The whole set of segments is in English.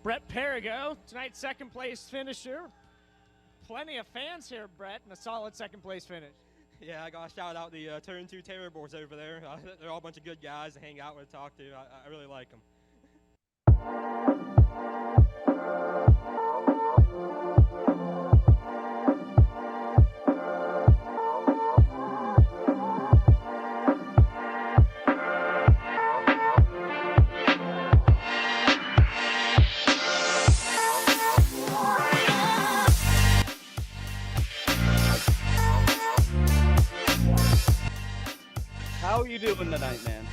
Brett Perigo, tonight's second place finisher. Plenty of fans here, Brett, and a solid second place finish. Yeah, I got to shout out the Turn 2 Terror Boys over there. They're all a bunch of good guys to hang out with, talk to. I really like them. How are you doing tonight, man?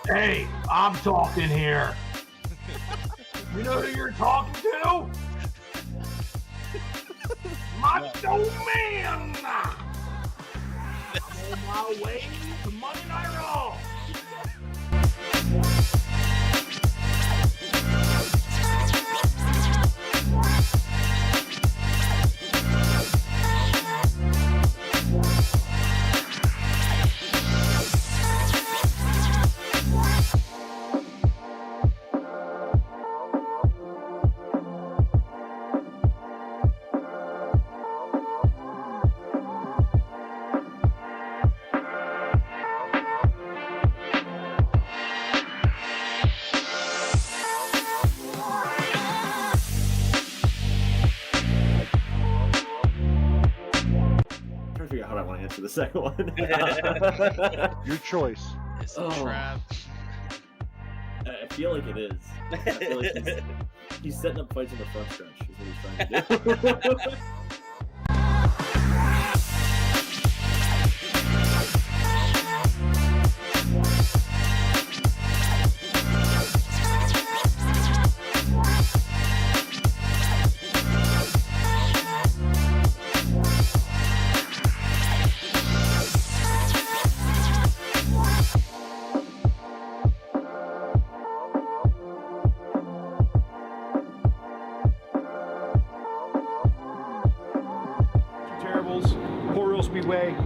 Hey, I'm talking here. You know who you're talking to? Macho Man! I'm on my way to Monday Night Raw. To the second one. Your choice. It's a trap. I feel like it is. I feel like he's setting up fights in the front stretch is what he's trying to do.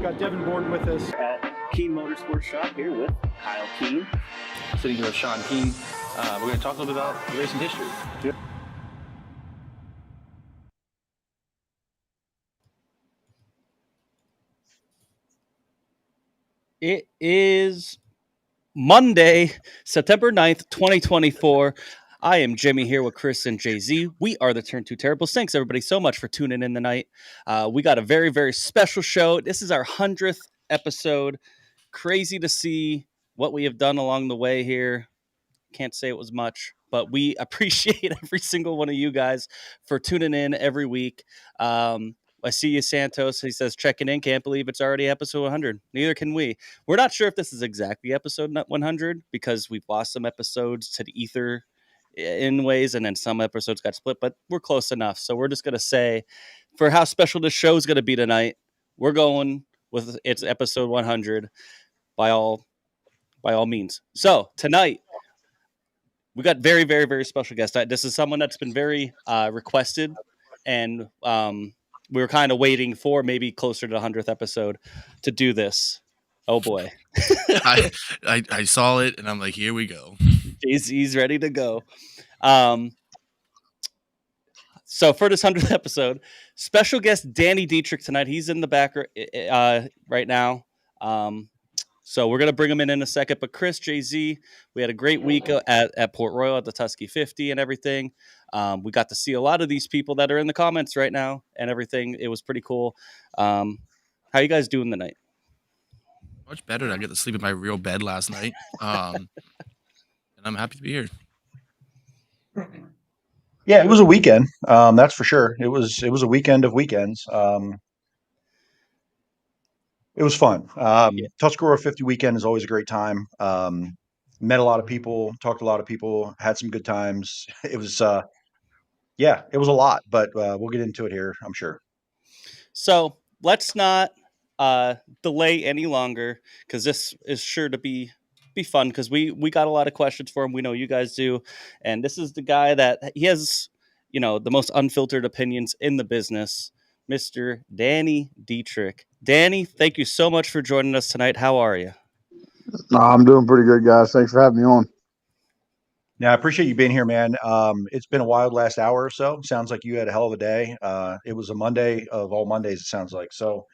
Got Devin Borden with us at Keen Motorsports Shop here with Kyle Keen. Sitting here with Sean Keen. We're going to talk a little bit about racing history. Yep. It is Monday, September 9th, 2024. I am Jimmy here with Chris and Jay-Z. We are the Turn 2 Terribles. Thanks, everybody, so much for tuning in tonight. We got a very, very special show. This is our 100th episode. Crazy to see what we have done along the way here. Can't say it was much, but we appreciate every single one of you guys for tuning in every week. I see you, Santos. He says, checking in. Can't believe it's already episode 100. Neither can we. We're not sure if this is exactly episode 100 because we've lost some episodes to the ether in ways, and then some episodes got split, but we're close enough. So we're just going to say, for how special this show is going to be tonight, we're going with it's episode 100 by all means. So tonight, we got very, very, very special guest. This is someone that's been very requested, and we were kind of waiting for maybe closer to the 100th episode to do this. Oh boy. I saw it and I'm like, here we go. He's ready to go. So for this 100th episode, special guest Danny Dietrich tonight. He's in the back right now. So we're going to bring him in a second. But Chris, Jay-Z, we had a great week at Port Royal at the Tusky 50 and everything. We got to see a lot of these people that are in the comments right now and everything. It was pretty cool. How you guys doing tonight? Much better. I get to sleep in my real bed last night. And I'm happy to be here. Yeah, it was a weekend. That's for sure. It was a weekend of weekends. It was fun. Tuscarora 50 weekend is always a great time. Met a lot of people, talked to a lot of people, had some good times. It was, it was a lot, but we'll get into it here, I'm sure. So let's not delay any longer, because this is sure to be fun, because we got a lot of questions for him. We know you guys do. And this is the guy that he has, the most unfiltered opinions in the business, Mr. Danny Dietrich. Danny, thank you so much for joining us tonight. How are you? I'm doing pretty good, guys. Thanks for having me on. Yeah, I appreciate you being here, man. It's been a wild last hour or so. Sounds like you had a hell of a day. It was a Monday of all Mondays, it sounds like. So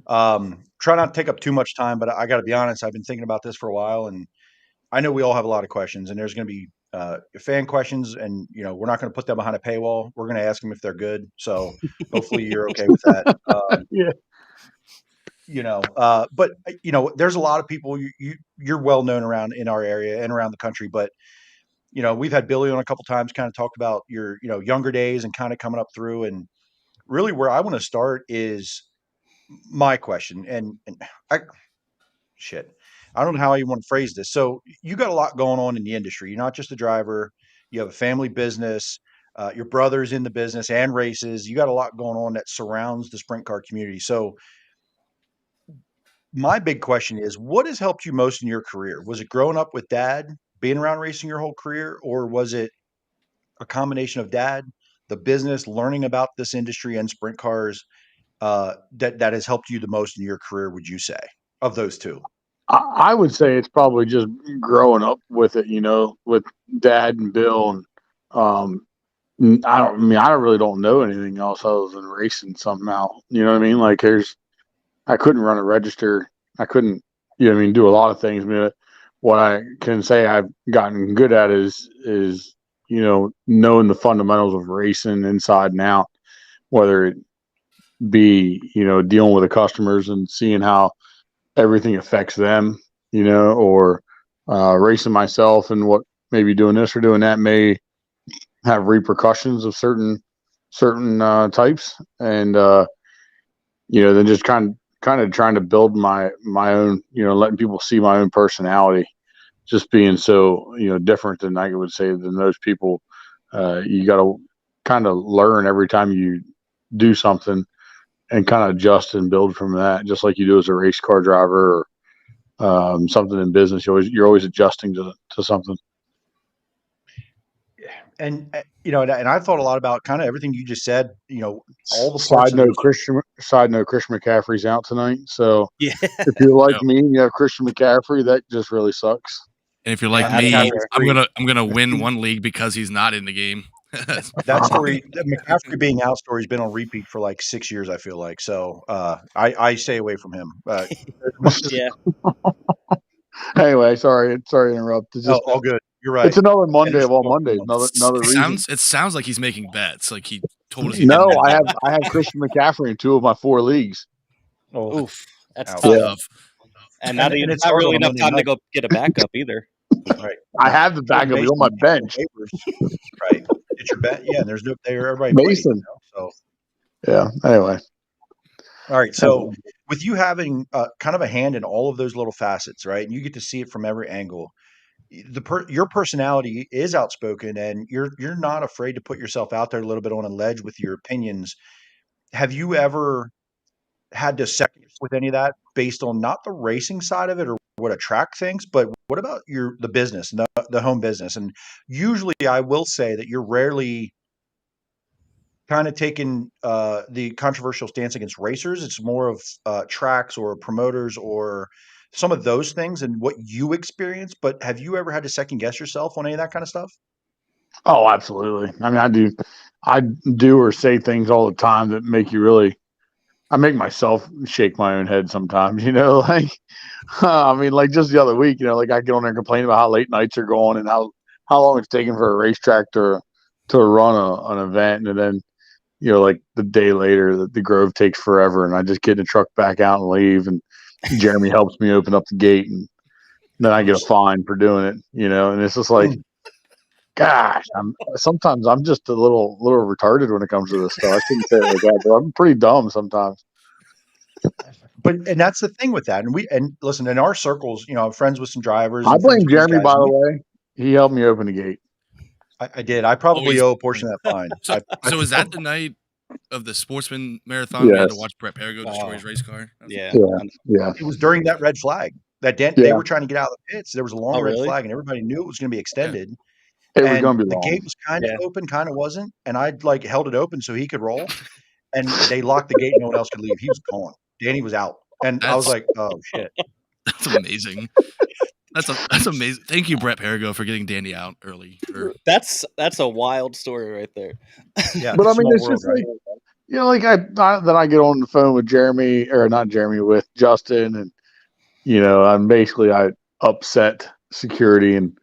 try not to take up too much time, but I got to be honest, I've been thinking about this for a while, and I know we all have a lot of questions, and there's going to be fan questions, and we're not going to put them behind a paywall. We're going to ask them if they're good. So hopefully you're okay with that. Yeah. But there's a lot of people you're well known around in our area and around the country, but we've had Billy on a couple times, kind of talked about your younger days and kind of coming up through, and really where I want to start is my question, and I don't know how you want to phrase this. So you got a lot going on in the industry. You're not just a driver. You have a family business. Your brother's in the business and races. You got a lot going on that surrounds the sprint car community. So my big question is, what has helped you most in your career? Was it growing up with dad, being around racing your whole career, or was it a combination of dad, the business, learning about this industry and sprint cars that has helped you the most in your career, would you say, of those two? I would say it's probably just growing up with it, with Dad and Bill, and I really don't know anything else other than racing somehow. You know what I mean? Like I couldn't run a register. I couldn't, do a lot of things. I mean, what I can say I've gotten good at is knowing the fundamentals of racing inside and out, whether it be, dealing with the customers and seeing how everything affects them, or racing myself, and what maybe doing this or doing that may have repercussions of certain types, and then just kind of trying to build my own, letting people see my own personality, just being so different than I would say than those people. You got to kind of learn every time you do something, and kind of adjust and build from that, just like you do as a race car driver or something in business. You're always adjusting to something. And and I've thought a lot about kind of everything you just said. All the Side note, Christian McCaffrey's out tonight. So Yeah. if you're like me and you have Christian McCaffrey, that just really sucks. And if you're like me, I'm gonna win one league because he's not in the game. That story, McCaffrey being out story, has been on repeat for like 6 years, I feel like. So I stay away from him. Yeah. Anyway, sorry to interrupt. It's just, all good. You're right. It's another Monday of all Mondays. Another reason. It sounds like he's making bets. Like he told us. No, I have Christian McCaffrey in 2 of my 4 leagues. Oh, oof, that's tough. tough. And not really enough time to go get a backup either. Right. I have the backup. He's on my bench. Right. It's your bet. Yeah. And there's no there. Everybody. Mason. So. Yeah. Anyway. All right. So with you having kind of a hand in all of those little facets, right, and you get to see it from every angle, your personality is outspoken, and you're not afraid to put yourself out there a little bit on a ledge with your opinions. Have you ever had to second with any of that based on not the racing side of it or what a track thinks, but what about the business, the home business? And usually I will say that you're rarely kind of taking the controversial stance against racers. It's more of tracks or promoters or some of those things and what you experience. But have you ever had to second guess yourself on any of that kind of stuff? Oh, absolutely. I mean, I do or say things all the time that make you really I make myself shake my own head sometimes, like, I mean, like just the other week, like I get on there and complain about how late nights are going and how long it's taking for a racetrack to run an event. And then, like the day later, the Grove takes forever and I just get in the truck back out and leave. And Jeremy helps me open up the gate and then I get a fine for doing it, and it's just like, gosh, sometimes I'm just a little retarded when it comes to this stuff. I shouldn't say it like that, but I'm pretty dumb sometimes. And that's the thing with that. And listen, in our circles, I'm friends with some drivers. I blame Jeremy, by the way. He helped me open the gate. I did. I probably owe a portion of that fine. So is that the night of the Sportsman Marathon? We had to watch Brett Perigo destroy his race car. Yeah. It was during that red flag. They were trying to get out of the pits. There was a long red flag, and everybody knew it was going to be extended. It was going to be the long. gate was kind of open, kind of wasn't, and I held it open so he could roll. And they locked the gate; no one else could leave. He was gone. Danny was out, and I was like, "Oh shit!" That's amazing. That's amazing. Thank you, Brett Perigo, for getting Danny out early. That's a wild story right there. Yeah, but I mean, it's just like, then I get on the phone with Jeremy, or not Jeremy, with Justin, and I upset security, and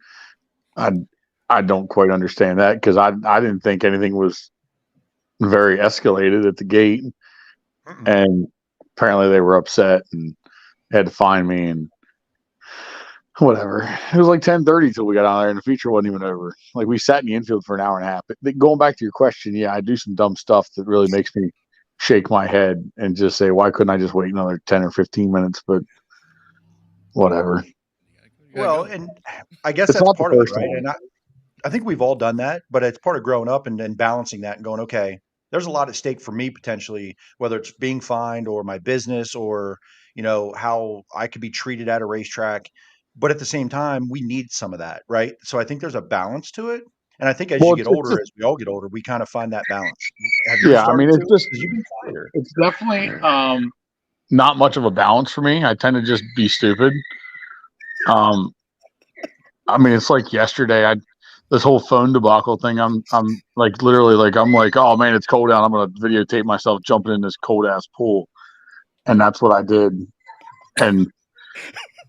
I don't quite understand that because I didn't think anything was very escalated at the gate, and apparently they were upset and had to fine me and whatever. It was like 10:30 till we got out there, and the feature wasn't even over. Like we sat in the infield for an hour and a half. But going back to your question, yeah, I do some dumb stuff that really makes me shake my head and just say, why couldn't I just wait another 10 or 15 minutes? But whatever. Well, and I guess that's part of it, right? And I think we've all done that, but it's part of growing up and then balancing that and going, okay, there's a lot at stake for me potentially, whether it's being fined or my business or, how I could be treated at a racetrack. But at the same time, we need some of that, right? So I think there's a balance to it. And I think as you get older, as we all get older, we kind of find that balance. I mean, it's definitely not much of a balance for me. I tend to just be stupid. I mean, it's like yesterday, this whole phone debacle thing. I'm like literally like I'm like, oh man, it's cold out. I'm gonna videotape myself jumping in this cold ass pool, and that's what I did. And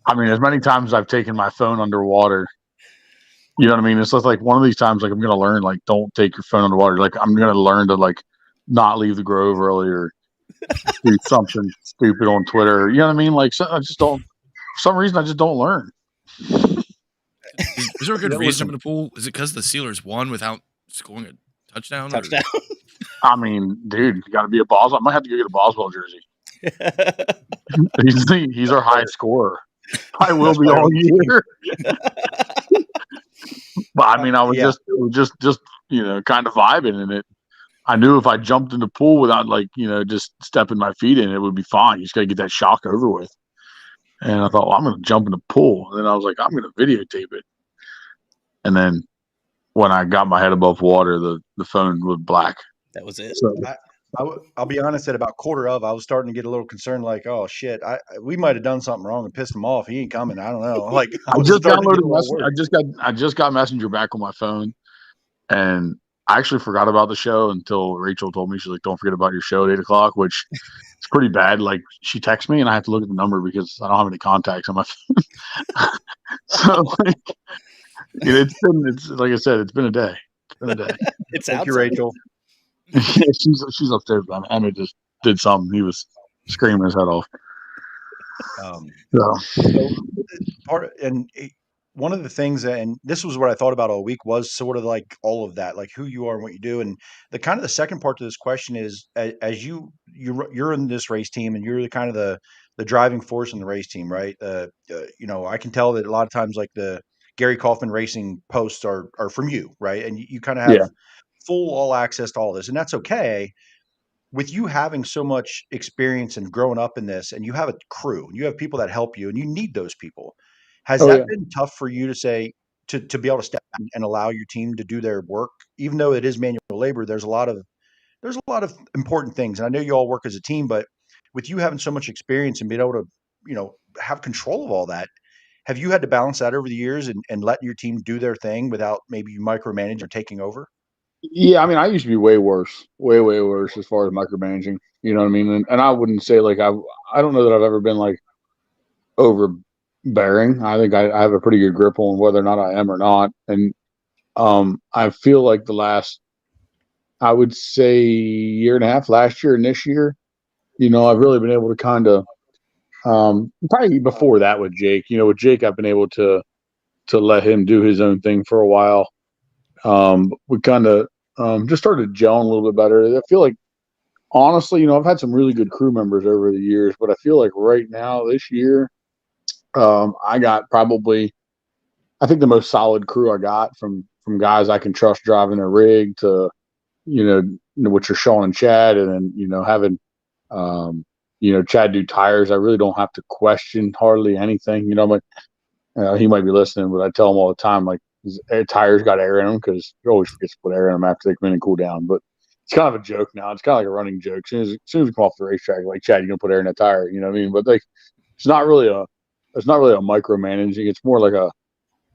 I mean, as many times as I've taken my phone underwater, you know what I mean? It's just like one of these times, like I'm gonna learn, like don't take your phone underwater. Like I'm gonna learn to like not leave the Grove early or do something stupid on Twitter. You know what I mean? Like I just don't. For some reason, I just don't learn. Is there a good reason to jump in the pool? Is it because the Steelers won without scoring a touchdown? I mean, dude, you got to be a Boswell. I might have to go get a Boswell jersey. he's our high scorer. I will be all year. But I mean, I was just kind of vibing in it. I knew if I jumped in the pool without just stepping my feet in, it would be fine. You just got to get that shock over with. And I thought, well, I'm going to jump in the pool. And then I was like, I'm going to videotape it. And then when I got my head above water, the phone was black. That was it. So I'll be honest, at about quarter of, I was starting to get a little concerned, like, oh shit, we might have done something wrong and pissed him off. He ain't coming. I don't know. Like I just downloaded I just got Messenger back on my phone, and I actually forgot about the show until Rachel told me. She's like, don't forget about your show at 8:00, which is pretty bad. Like she texts me and I have to look at the number because I don't have any contacts on my phone. So like, it's like I said, it's been a day. It's been a day. Thank you, Rachel. she's upstairs. Emma just did something. He was screaming his head off. One of the things, and this was what I thought about all week, was sort of like all of that, like who you are and what you do. And the second part to this question is, as you're in this race team and you're the kind of the driving force in the race team, right? I can tell that a lot of times like the Gary Kaufman Racing posts are from you, right? And you kind of have full all access to all this, and that's okay. With you having so much experience and growing up in this, and you have a crew, and you have people that help you, and you need those people. Has that been tough for you to say to be able to step and allow your team to do their work, even though it is manual labor? There's a lot of important things, and I know you all work as a team, but with you having so much experience and being able to have control of all that, have you had to balance that over the years and let your team do their thing without maybe you micromanage or taking over? Yeah, I mean, I used to be way worse, way worse as far as micromanaging. You know what I mean? And I wouldn't say like I don't know that I've ever been like overbearing. I think I have a pretty good grip on whether or not I am or not. And I feel like the last, I would say, year and a half, last year and this year, I've really been able to kind of probably before that with Jake. With Jake, I've been able to let him do his own thing for a while. We kind of just started gelling a little bit better. I feel like, honestly, I've had some really good crew members over the years, but I feel like right now, this year, I got probably, I think the most solid crew I got from guys I can trust driving a rig to, which are Sean and Chad, and then, having, Chad do tires. I really don't have to question hardly anything. He might be listening, but I tell him all the time, like, his tires got air in them because he always forgets to put air in them after they come in and cool down. But it's kind of a joke now. It's kind of like a running joke. As soon as we come off the racetrack, like, Chad, you gonna put air in that tire? You know what I mean? But like, it's not really a micromanaging. It's more like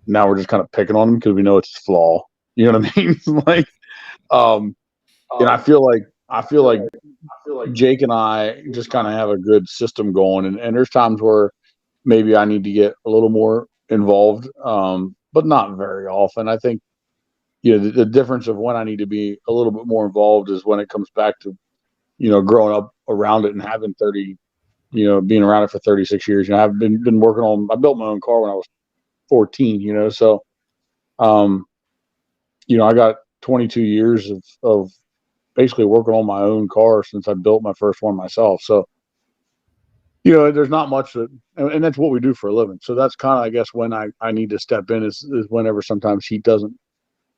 now we're just kind of picking on him because we know it's his flaw. You know what I mean? Like, and I feel like Jake and I just kind of have a good system going, and there's times where maybe I need to get a little more involved, but not very often. I think, the difference of when I need to be a little bit more involved is when it comes back to, growing up around it and having 30, being around it for 36 years. I've been working on, I built my own car when I was 14, so, I got 22 years of basically working on my own car since I built my first one myself. So, there's not much that, and that's what we do for a living. So that's kind of, I guess, when I need to step in is whenever sometimes he doesn't,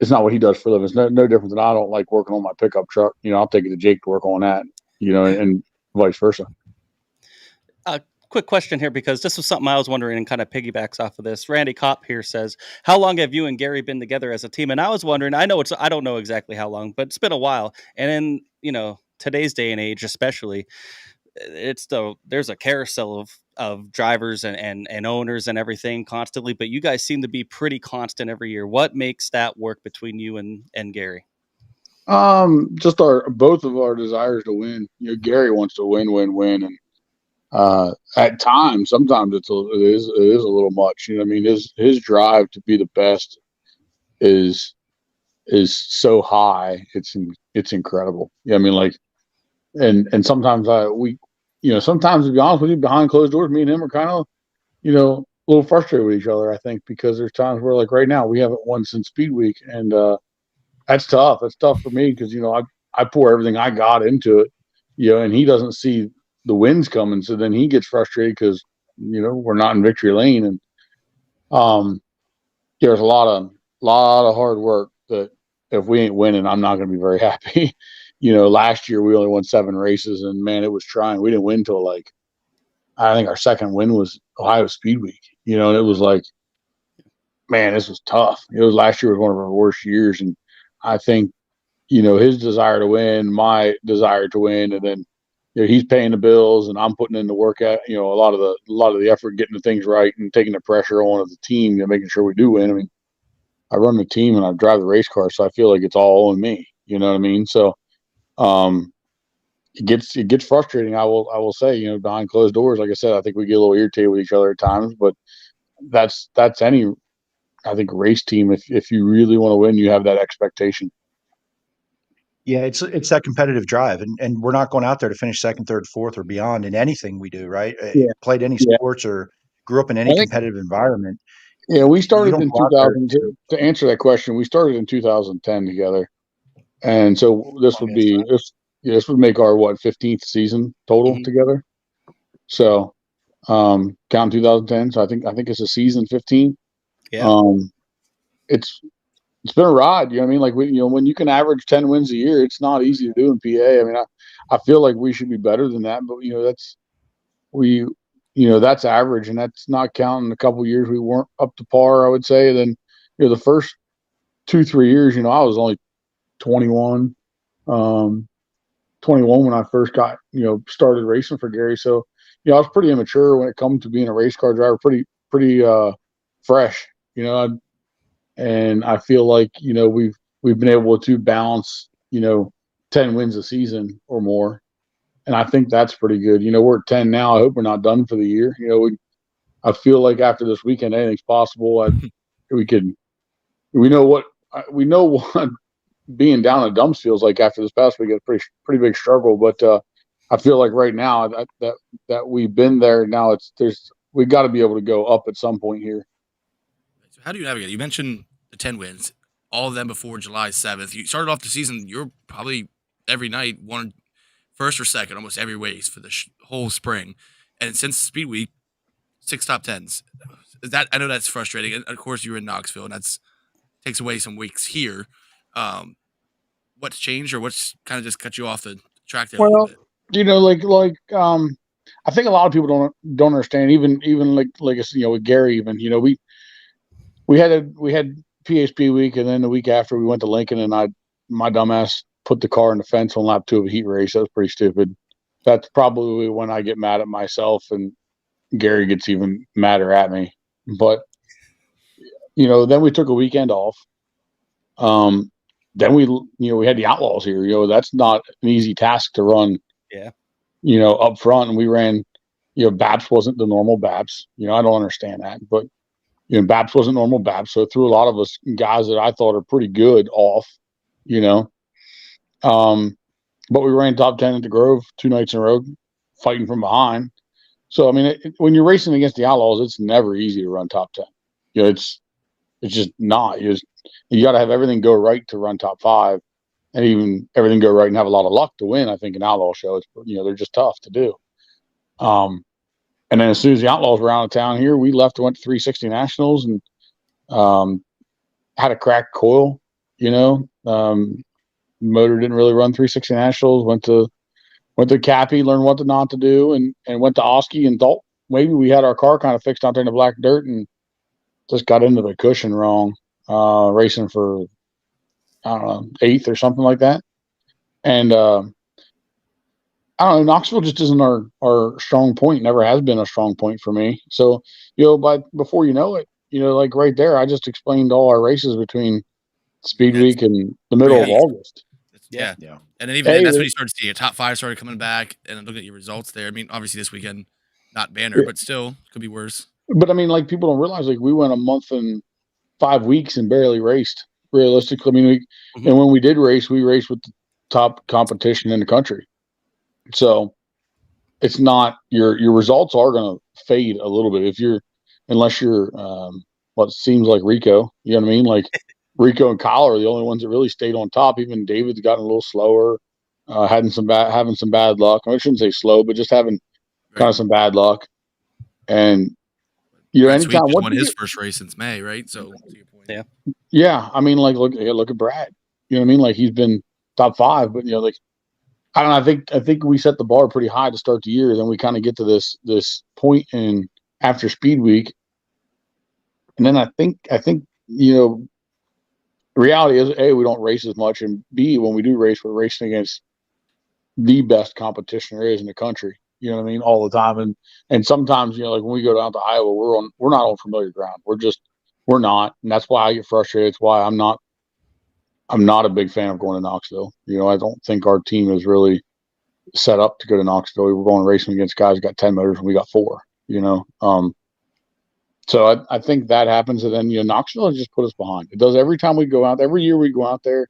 it's not what he does for a living. It's no different than I don't like working on my pickup truck. I'll take it to Jake to work on that, and vice versa. Quick question here, because this was something I was wondering and kind of piggybacks off of this. Randy Kopp here says, how long have you and Gary been together as a team? And I was wondering, I don't know exactly how long, but it's been a while. And in, today's day and age, especially, there's a carousel of drivers and owners and everything constantly, but you guys seem to be pretty constant every year. What makes that work between you and Gary? Just both of our desires to win. Gary wants to win, and at times, sometimes it is a little much. I mean, his drive to be the best is so high. It's incredible. I mean, like, and sometimes sometimes, to be honest with you, behind closed doors, me and him are kind of, a little frustrated with each other, I think, because there's times where, like, right now we haven't won since Speed Week, and that's tough. It's tough for me because, I pour everything I got into it, and he doesn't see the wins coming. So then he gets frustrated because, we're not in victory lane. And there's a lot of hard work that if we ain't winning, I'm not going to be very happy. Last year we only won 7 races, and man, it was trying. We didn't win till, like, I think our second win was Ohio Speed Week, and it was like, man, this was tough. Last year was one of our worst years. And I think, his desire to win, my desire to win, and then, he's paying the bills and I'm putting in the work at, a lot of the effort, getting the things right and taking the pressure on of the team, making sure we do win. I mean, I run the team and I drive the race car, so I feel like it's all on me. You know what I mean? So, it gets frustrating. I will say, behind closed doors, like I said, I think we get a little irritated with each other at times, but that's any, I think, race team. If you really want to win, you have that expectation. Yeah, it's that competitive drive, and we're not going out there to finish second, third, fourth, or beyond in anything we do, right? Yeah. Played any sports or grew up in any competitive environment. Yeah, we started in 2000. To answer that question, we started in 2010 together, and so this would be this would make our 15th season total together. So, count 2010. So I think it's a season 15. Yeah. It's been a ride. You know what I mean? Like, when you can average 10 wins a year, it's not easy to do in PA. I mean, I feel like we should be better than that, but that's average, and that's not counting a couple of years we weren't up to par, I would say. Then, the first 2-3 years, I was only 21 when I first got, started racing for Gary. So, I was pretty immature when it comes to being a race car driver, pretty fresh, and I feel like, we've been able to balance, 10 wins a season or more. And I think that's pretty good. We're at 10 now. I hope we're not done for the year. I feel like after this weekend, anything's possible. We know what being down in the dumps feels like after this past week. It's pretty big struggle. But I feel like right now that we've been there. Now we got to be able to go up at some point here. So how do you navigate? You mentioned the 10 wins, all of them before July 7th. You started off the season, you're probably every night won first or second almost every race for the whole spring. And since Speed Week, 6 top 10s. I know that's frustrating. And of course, you're in Knoxville, and that's takes away some weeks here. What's changed, or what's kind of just cut you off the track there a little bit? I think a lot of people don't understand. Even like with Gary, even we had PHP week, and then the week after we went to Lincoln, and my dumbass put the car in the fence on lap 2 of a heat race. That was pretty stupid. That's probably when I get mad at myself, and Gary gets even madder at me. But then we took a weekend off. Then we had the Outlaws here. That's not an easy task to run. Yeah. Up front, and we ran. BAPS wasn't the normal BAPS. I don't understand that, but BAPS wasn't normal BAPS, so it threw a lot of us guys that I thought are pretty good off. But we ran top 10 at the Grove 2 nights in a row, fighting from behind. So, I mean, when you're racing against the Outlaws, it's never easy to run top 10. It's just not. You got to have everything go right to run top 5, and even everything go right and have a lot of luck to win. I think an Outlaw show, they're just tough to do. And then as soon as the Outlaws were out of town here, we left and went to 360 Nationals and had a cracked coil. Motor didn't really run 360 Nationals. Went to Cappy, learned what not to do, and went to Oski and thought maybe we had our car kind of fixed out there in the black dirt, and just got into the cushion wrong, racing for, I don't know, 8th or something like that. And I don't know, Knoxville just isn't our strong point, never has been a strong point for me. So, but before you know it, like right there, I just explained all our races between Speed Week and the middle of August. Yeah. And then even then, that's when you started seeing your top 5 started coming back, and looking at your results there. I mean, obviously this weekend, not banner, but still could be worse. But I mean, like, people don't realize, like, we went a month and 5 weeks and barely raced realistically. I mean, and when we did race, we raced with the top competition in the country. So it's not your results are going to fade a little bit unless you're what seems like Rico. You know what I mean? Like Rico and Kyle are the only ones that really stayed on top. Even David's gotten a little slower, having some bad luck. I shouldn't say slow, but just having kind of some bad luck. And anytime won his first race since May, right? So to your point. Yeah. I mean, like look at Brad. You know what I mean? Like, he's been top 5, but like, I don't know. I think we set the bar pretty high to start the year. Then we kind of get to this point in after Speed Week, and then I think the reality is, A, we don't race as much, and B, when we do race, we're racing against the best competition there is in the country. You know what I mean? All the time, and sometimes like when we go down to Iowa, we're not on familiar ground. We're not, and that's why I get frustrated. It's why I'm not a big fan of going to Knoxville. I don't think our team is really set up to go to Knoxville. We were going racing against guys who got 10 motors and we got 4, So I think that happens. And then, Knoxville has just put us behind. It does every time we go out. Every year we go out there,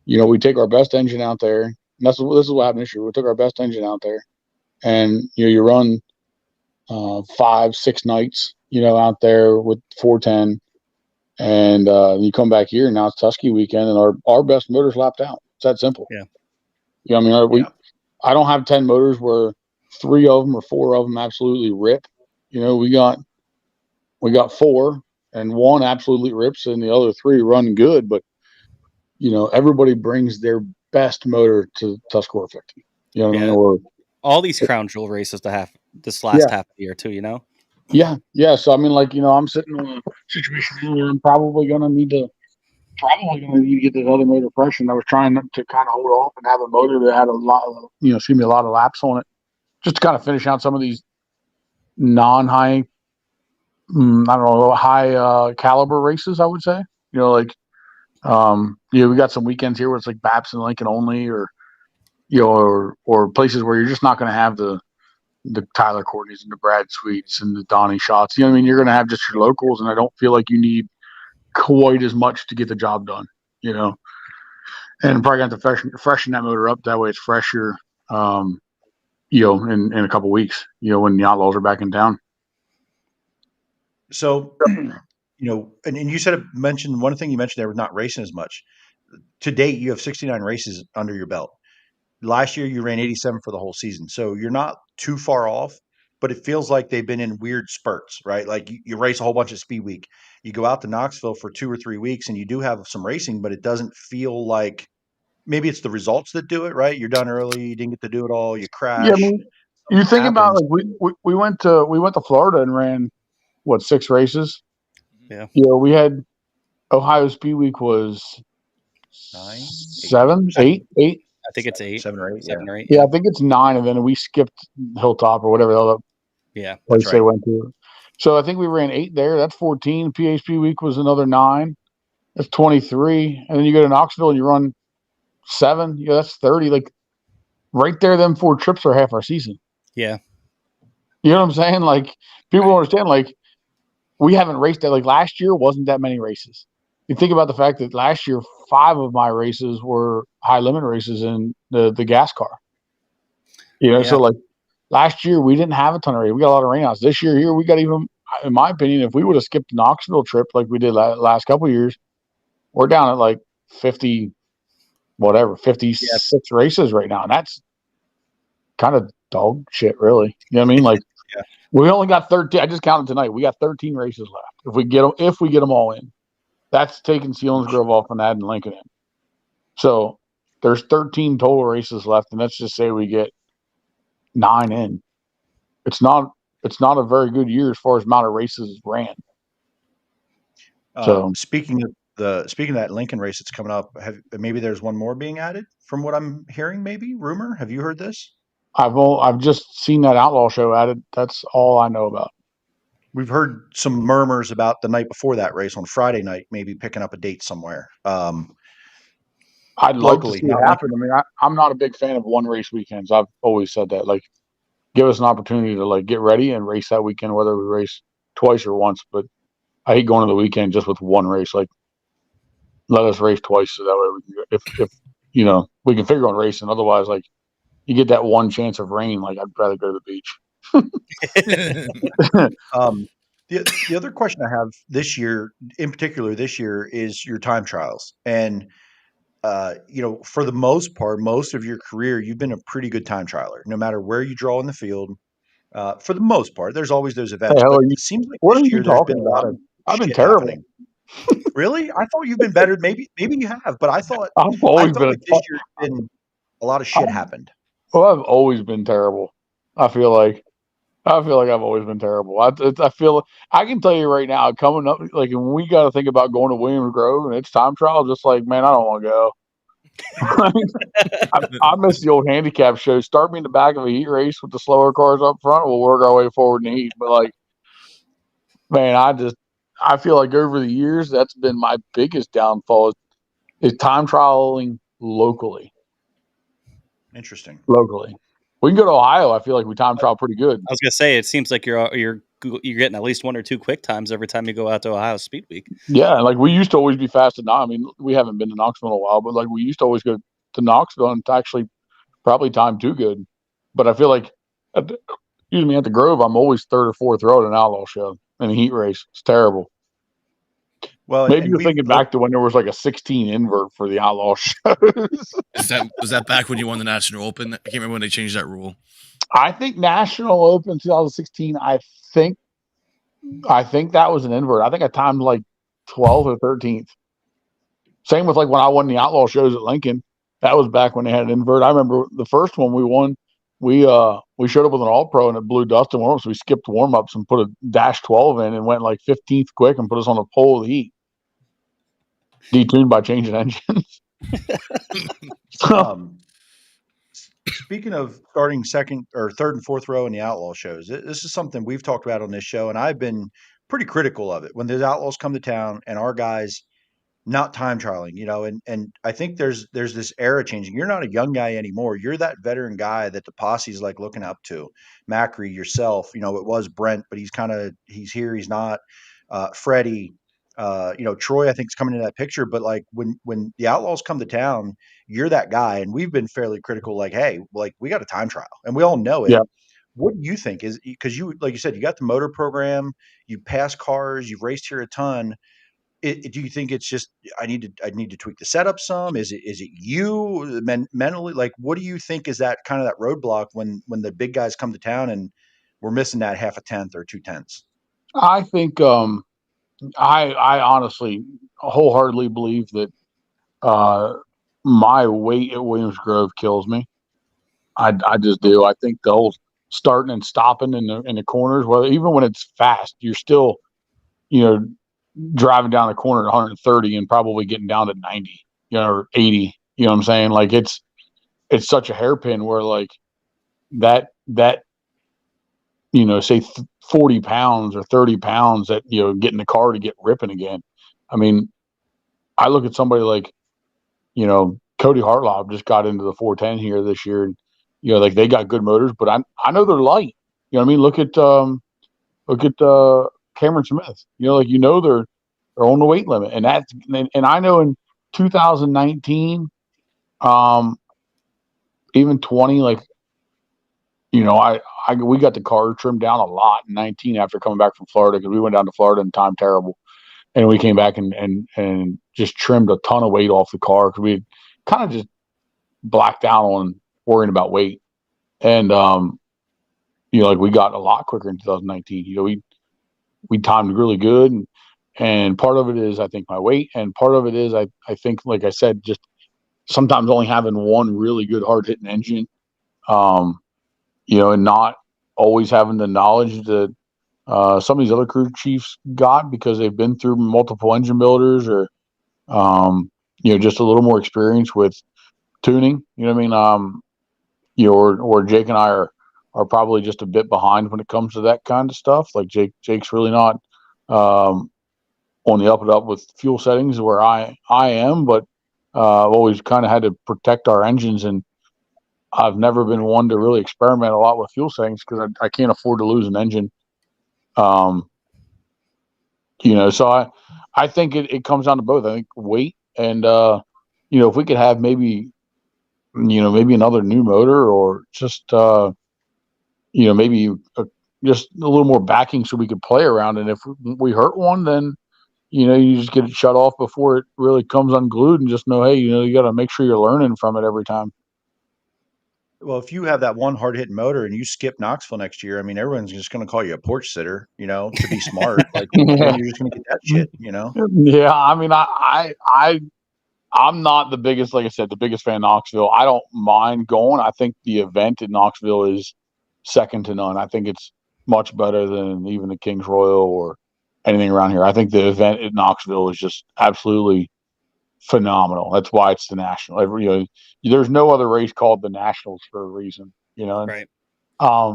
we take our best engine out there. And this is what happened this year. We took our best engine out there, and, you run 5-6 nights, out there with 410. And you come back here, and now it's Tusky weekend, and our best motor's lapped out. It's that simple. Yeah. I mean, I don't have 10 motors where 3 of them or 4 of them absolutely rip. We got 4, and 1 absolutely rips, and the other 3 run good. But everybody brings their best motor to Tuscarora 50. You know what I mean? Or all these crown jewel races this last half of the year too. Yeah. So I mean, like, I'm sitting in a situation where I'm probably gonna need to get this other motor fresh, and I was trying to kind of hold off and have a motor that had a lot of laps on it, just to kind of finish out some of these non-high, high caliber races. I would say, we got some weekends here where it's like Baps and Lincoln only, or or places where you're just not going to have the Tyler Courtneys and the Brad Sweets and the Donnie Schatz. You know what I mean? You're going to have just your locals, and I don't feel like you need quite as much to get the job done. And probably got to freshen that motor up. That way it's fresher, in a couple weeks, when the Outlaws are back in town. So, and you mentioned one thing you mentioned there was not racing as much. To date, you have 69 races under your belt. Last year, you ran 87 for the whole season. So you're not too far off, but it feels like they've been in weird spurts, right? Like you race a whole bunch of speed week. You go out to Knoxville for 2 or 3 weeks and you do have some racing, but it doesn't feel like maybe it's the results that do it, right? You're done early. You didn't get to do it all. You crash. Yeah, I mean, you think about like we went to Florida and ran 6 races. Yeah. We had Ohio Speed Week was 9, 7, 8. I think it's 8. 7 or 8. 7 or 8. Yeah, I think it's 9, and then we skipped Hilltop or whatever the other place they went to. So I think we ran 8 there. That's 14. PHP Week was another 9. That's 23. And then you go to Knoxville and you run 7. Yeah, that's 30. Like right there, them 4 trips are half our season. Yeah. You know what I'm saying? Like people don't understand. Like we haven't raced that. Like last year wasn't that many races. You think about the fact that last year 5 of my races were high limit races in the gas car. So like last year we didn't have a ton of races. We got a lot of rainouts. This year here we got, even in my opinion, if we would have skipped the Knoxville trip like we did last couple of years, we're down at like 56 races right now, and that's kind of dog shit, really. You know what I mean? Like we only got 13. I just counted tonight. We got 13 races left. If we get them all in. That's taking Selinsgrove off and adding Lincoln in. So there's 13 total races left, and let's just say we get 9 in. It's not a very good year as far as amount of races ran. So speaking of that Lincoln race that's coming up, maybe there's one more being added from what I'm hearing. Maybe rumor. Have you heard this? I've just seen that Outlaw show added. That's all I know about. We've heard some murmurs about the night before that race on Friday night, maybe picking up a date somewhere. I'd like to see it happen. I mean, I'm not a big fan of one race weekends. I've always said that. Like, give us an opportunity to like get ready and race that weekend, whether we race twice or once. But I hate going to the weekend just with one race. Like, let us race twice so that way we can, if we can figure on racing. Otherwise, like, you get that one chance of rain. Like, I'd rather go to the beach. The other question I have this year, in particular, is your time trials. And for the most part, most of your career, you've been a pretty good time trialer, no matter where you draw in the field. For the most part, there's always those events. But it seems like what this are year you there's talking been a lot about? of I've been shit terrible. happening. Really? I thought you've been better. Maybe you have, but I thought I've always been like this year been a lot of shit happened. Well, I've always been terrible. I feel like I've always been terrible. I feel I can tell you right now, coming up, like when we got to think about going to Williams Grove and it's time trial, just like, man, I don't want to go. I miss the old handicap show. Start me in the back of a heat race with the slower cars up front. We'll work our way forward in the heat. But like, man, I feel like over the years that's been my biggest downfall is time trialing locally. Interesting. Locally, we can go to Ohio. I feel like we time trial pretty good. I was gonna say it seems like you're getting at least 1 or 2 quick times every time you go out to Ohio Speed Week. Yeah, like we used to always be fast at Knoxville. I mean, we haven't been to Knoxville in a while, but like we used to always go to Knoxville and actually probably time too good. But I feel like at the Grove, I'm always 3rd or 4th row at an Outlaw show in a heat race. It's terrible. Well, maybe you're thinking back to when there was like a 16 invert for the Outlaw shows. Was that back when you won the National Open? I can't remember when they changed that rule. I think National Open 2016. I think that was an invert. I think I timed like 12th or 13th. Same with like when I won the Outlaw shows at Lincoln. That was back when they had an invert. I remember the first one we won. We showed up with an All Pro and it blew dust in warm-ups. So we skipped warm-ups and put a -12 in and went like 15th quick and put us on the pole of the heat. Detuned by changing engines. Speaking of starting 2nd or 3rd and 4th row in the Outlaw shows, this is something we've talked about on this show, and I've been pretty critical of it. When those Outlaws come to town and our guys not time trialing, you know, and I think there's this era changing. You're not a young guy anymore. You're that veteran guy that the posse's like looking up to. Macri, yourself, you know, it was Brent, but he's here, he's not. Freddie, you know, Troy, I think is coming into that picture. But like when the Outlaws come to town, you're that guy, and we've been fairly critical. Like, hey, like we got a time trial, and we all know it. Yeah. What do you think is because you, like you said, you got the motor program, you pass cars, you've raced here a ton. Do you think it's just I need to tweak the setup some? Is it you mentally? Like, what do you think is that kind of that roadblock when the big guys come to town and we're missing that half a tenth or 2/10? I think I honestly wholeheartedly believe that my weight at Williams Grove kills me. I just do. I think the whole starting and stopping in the corners, well, even when it's fast, you're still, you know, driving down the corner at 130 and probably getting down to 90, you know, or 80. You know what I'm saying? Like it's such a hairpin where like that you know, say 40 pounds or 30 pounds that, you know, get in the car to get ripping again. I mean, I look at somebody like, you know, Cody Hartlaub just got into the 410 here this year, and you know, like they got good motors, but I know they're light. You know what I mean? Look at Cameron Smith. You know, like you know they're on the weight limit, and I know in 2019, even 20, like you know, we got the car trimmed down a lot in 19 after coming back from Florida because we went down to Florida and time terrible, and we came back and just trimmed a ton of weight off the car because we had kind of just blacked out on worrying about weight, and you know, like we got a lot quicker in 2019. You know, we timed really good, and part of it is I think my weight, and part of it is I think, like I said, just sometimes only having one really good hard hitting engine, you know, and not always having the knowledge that some of these other crew chiefs got because they've been through multiple engine builders or you know, just a little more experience with tuning. You know what I mean? You know, or Jake and I are probably just a bit behind when it comes to that kind of stuff. Like Jake's really not on the up and up with fuel settings where I am, but I've always kind of had to protect our engines, and I've never been one to really experiment a lot with fuel settings because I can't afford to lose an engine. You know, so I think it comes down to both. I think weight and you know, if we could have maybe, you know, maybe another new motor or just you know, maybe just a little more backing so we could play around. And if we hurt one, then, you know, you just get it shut off before it really comes unglued and just know, hey, you know, you got to make sure you're learning from it every time. Well, if you have that one hard hitting motor and you skip Knoxville next year, I mean, everyone's just going to call you a porch sitter, you know, to be smart. Like you're just going to get that shit, you know? Yeah. I mean, I'm not the biggest, like I said, the biggest fan of Knoxville. I don't mind going. I think the event in Knoxville is second to none. I think it's much better than even the Kings Royal or anything around here. I think the event at Knoxville is just absolutely phenomenal. That's why it's the national. You know, there's no other race called the Nationals for a reason. You know, Right. I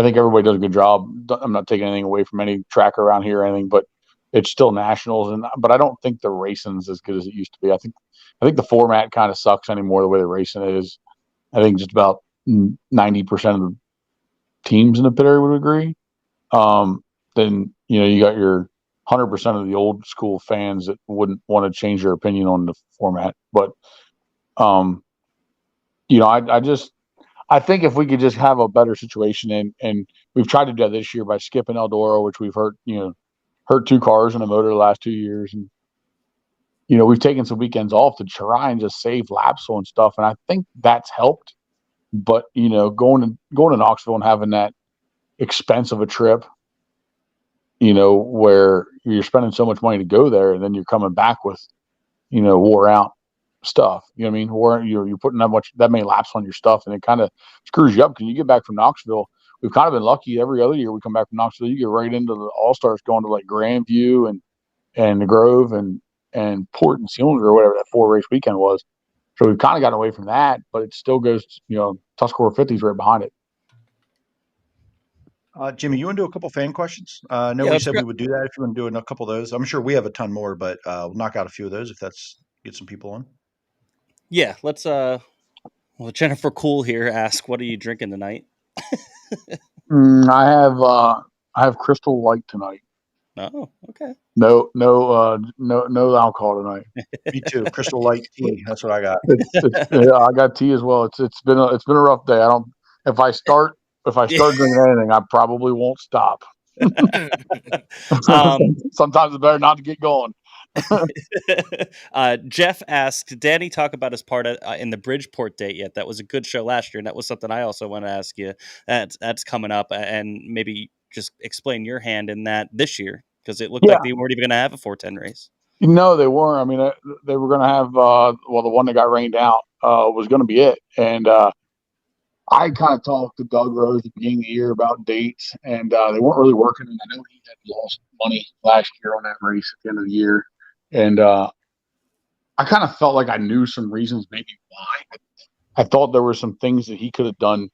think everybody does a good job. I'm not taking anything away from any track around here or anything, but it's still nationals. But I don't think the racing's as good as it used to be. I think the format kind of sucks anymore the way the racing is. I think just about 90% of the teams in the pit area would agree. Then, you know, you got your 100% of the old school fans that wouldn't want to change their opinion on the format. But, you know, I think if we could just have a better situation, and we've tried to do that this year by skipping Eldora, which we've hurt two cars in a motor the last 2 years. And, you know, we've taken some weekends off to try and just save laps and stuff. And I think that's helped. But, you know, going to Knoxville and having that expense of a trip, you know, where you're spending so much money to go there and then you're coming back with, you know, wore out stuff. You know what I mean? You're putting that many laps on your stuff, and it kind of screws you up because you get back from Knoxville. We've kind of been lucky every other year we come back from Knoxville, you get right into the All-Stars going to like Grandview and the Grove and Port and Selinsgrove or whatever that 4-race weekend was. So we've kind of gotten away from that, but it still goes, you know, Tuscarora 50's right behind it. Jimmy, you want to do a couple fan questions? I know Yeah, we let's said go. we would do that if you want to do a couple of those. I'm sure we have a ton more, but we'll knock out a few of those if that's get some people on. Yeah, let's. Well, Jennifer Cool here asked, "What are you drinking tonight?" I have Crystal Light tonight. Oh, okay. No alcohol tonight. Me too. Crystal Light tea. That's what I got. Yeah, I got tea as well. It's been a rough day. If I start drinking anything, I probably won't stop. Sometimes it's better not to get going. Jeff asked, "Did Danny talk about his part in the Bridgeport date yet? That was a good show last year, and that was something I also want to ask you. That's coming up, and maybe just explain your hand in that this year, because it looked like they weren't even going to have a 410 race. No, they weren't. I mean, they were going to have the one that got rained out was going to be it, and I kind of talked to Doug Rose at the beginning of the year about dates, and they weren't really working. And I know he had lost money last year on that race at the end of the year, and I kind of felt like I knew some reasons maybe why. I thought there were some things that he could have done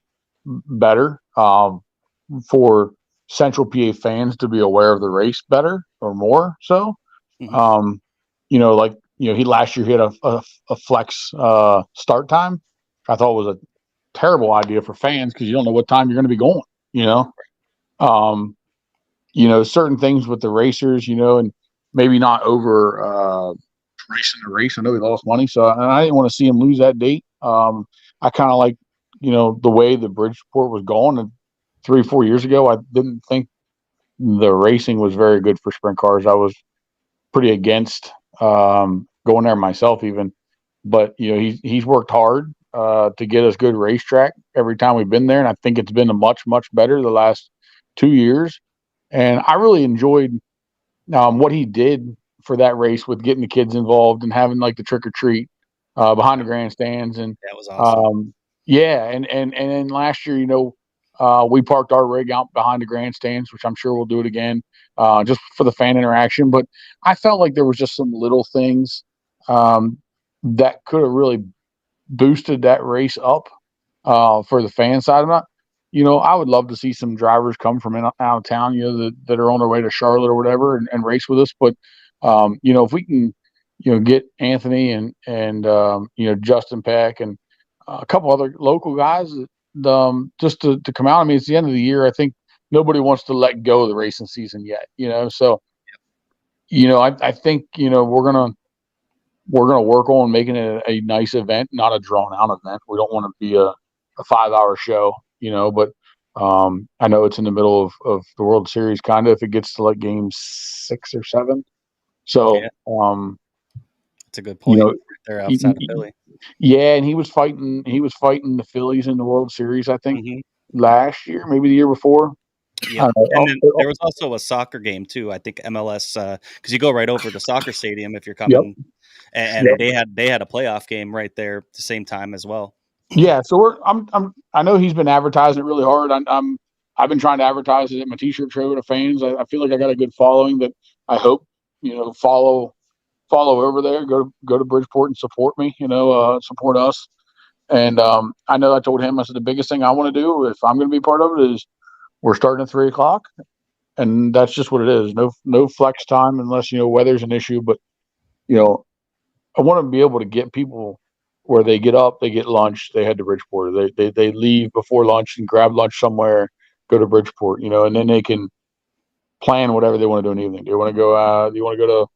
better for Central PA fans to be aware of the race better or more so. Mm-hmm. He last year he had a flex start time. I thought was a terrible idea for fans because you don't know what time you're going to be going. Certain things with the racers, and maybe not over racing the race. I know he lost money, so I didn't want to see him lose that date. I kind of like, the way the Bridgeport was going. And 3-4 years ago, I didn't think the racing was very good for sprint cars. I was pretty against going there myself even, but he's worked hard to get us good racetrack every time we've been there, and I think it's been a much better the last 2 years. And I really enjoyed what he did for that race with getting the kids involved and having like the trick or treat behind the grandstands, and that was awesome. And then last year, we parked our rig out behind the grandstands, which I'm sure we'll do it again, just for the fan interaction. But I felt like there was just some little things that could have really boosted that race up for the fan side of it. I would love to see some drivers come from out of town, that are on their way to Charlotte or whatever and race with us. But, if we can, get Anthony and Justin Peck and a couple other local guys just to come out. I mean, it's the end of the year. I think nobody wants to let go of the racing season yet, so, I think, we're going to work on making it a nice event, not a drawn out event. We don't want to be a 5-hour show, but I know it's in the middle of the World Series, kind of, if it gets to like game 6 or 7. So, that's a good point. They're outside of Philly. Yeah, and he was fighting the Phillies in the World Series, I think, last year, maybe the year before. Yeah, and then there was also a soccer game too. I think MLS, because you go right over to soccer stadium if you're coming, and they had a playoff game right there at the same time as well. Yeah, so I know he's been advertising it really hard. I've been trying to advertise it at my T-shirt show to fans. I feel like I got a good following that I hope follow over there. Go to Bridgeport and support me. Support us. And I know I told him, I said the biggest thing I want to do if I'm going to be part of it is we're starting at 3:00, and that's just what it is. No flex time unless weather's an issue. But I want to be able to get people where they get up, they get lunch, they head to Bridgeport. They leave before lunch and grab lunch somewhere, go to Bridgeport, and then they can plan whatever they want to do in the evening. Do you want to go out? Do you want to go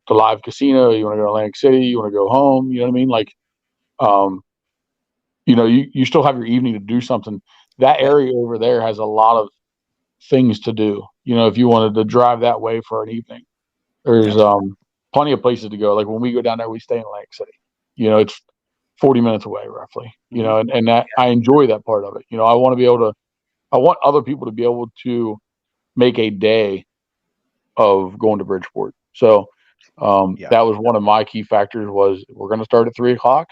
to Live Casino? You want to go to Atlantic City? You want to go home? You know what I mean? Like, you still have your evening to do something. That area over there has a lot of things to do. If you wanted to drive that way for an evening, there's plenty of places to go. Like when we go down there, we stay in Atlantic City. It's 40 minutes away roughly, and that I enjoy that part of it. I want other people to be able to make a day of going to Bridgeport. So that was one of my key factors was we're going to start at 3:00.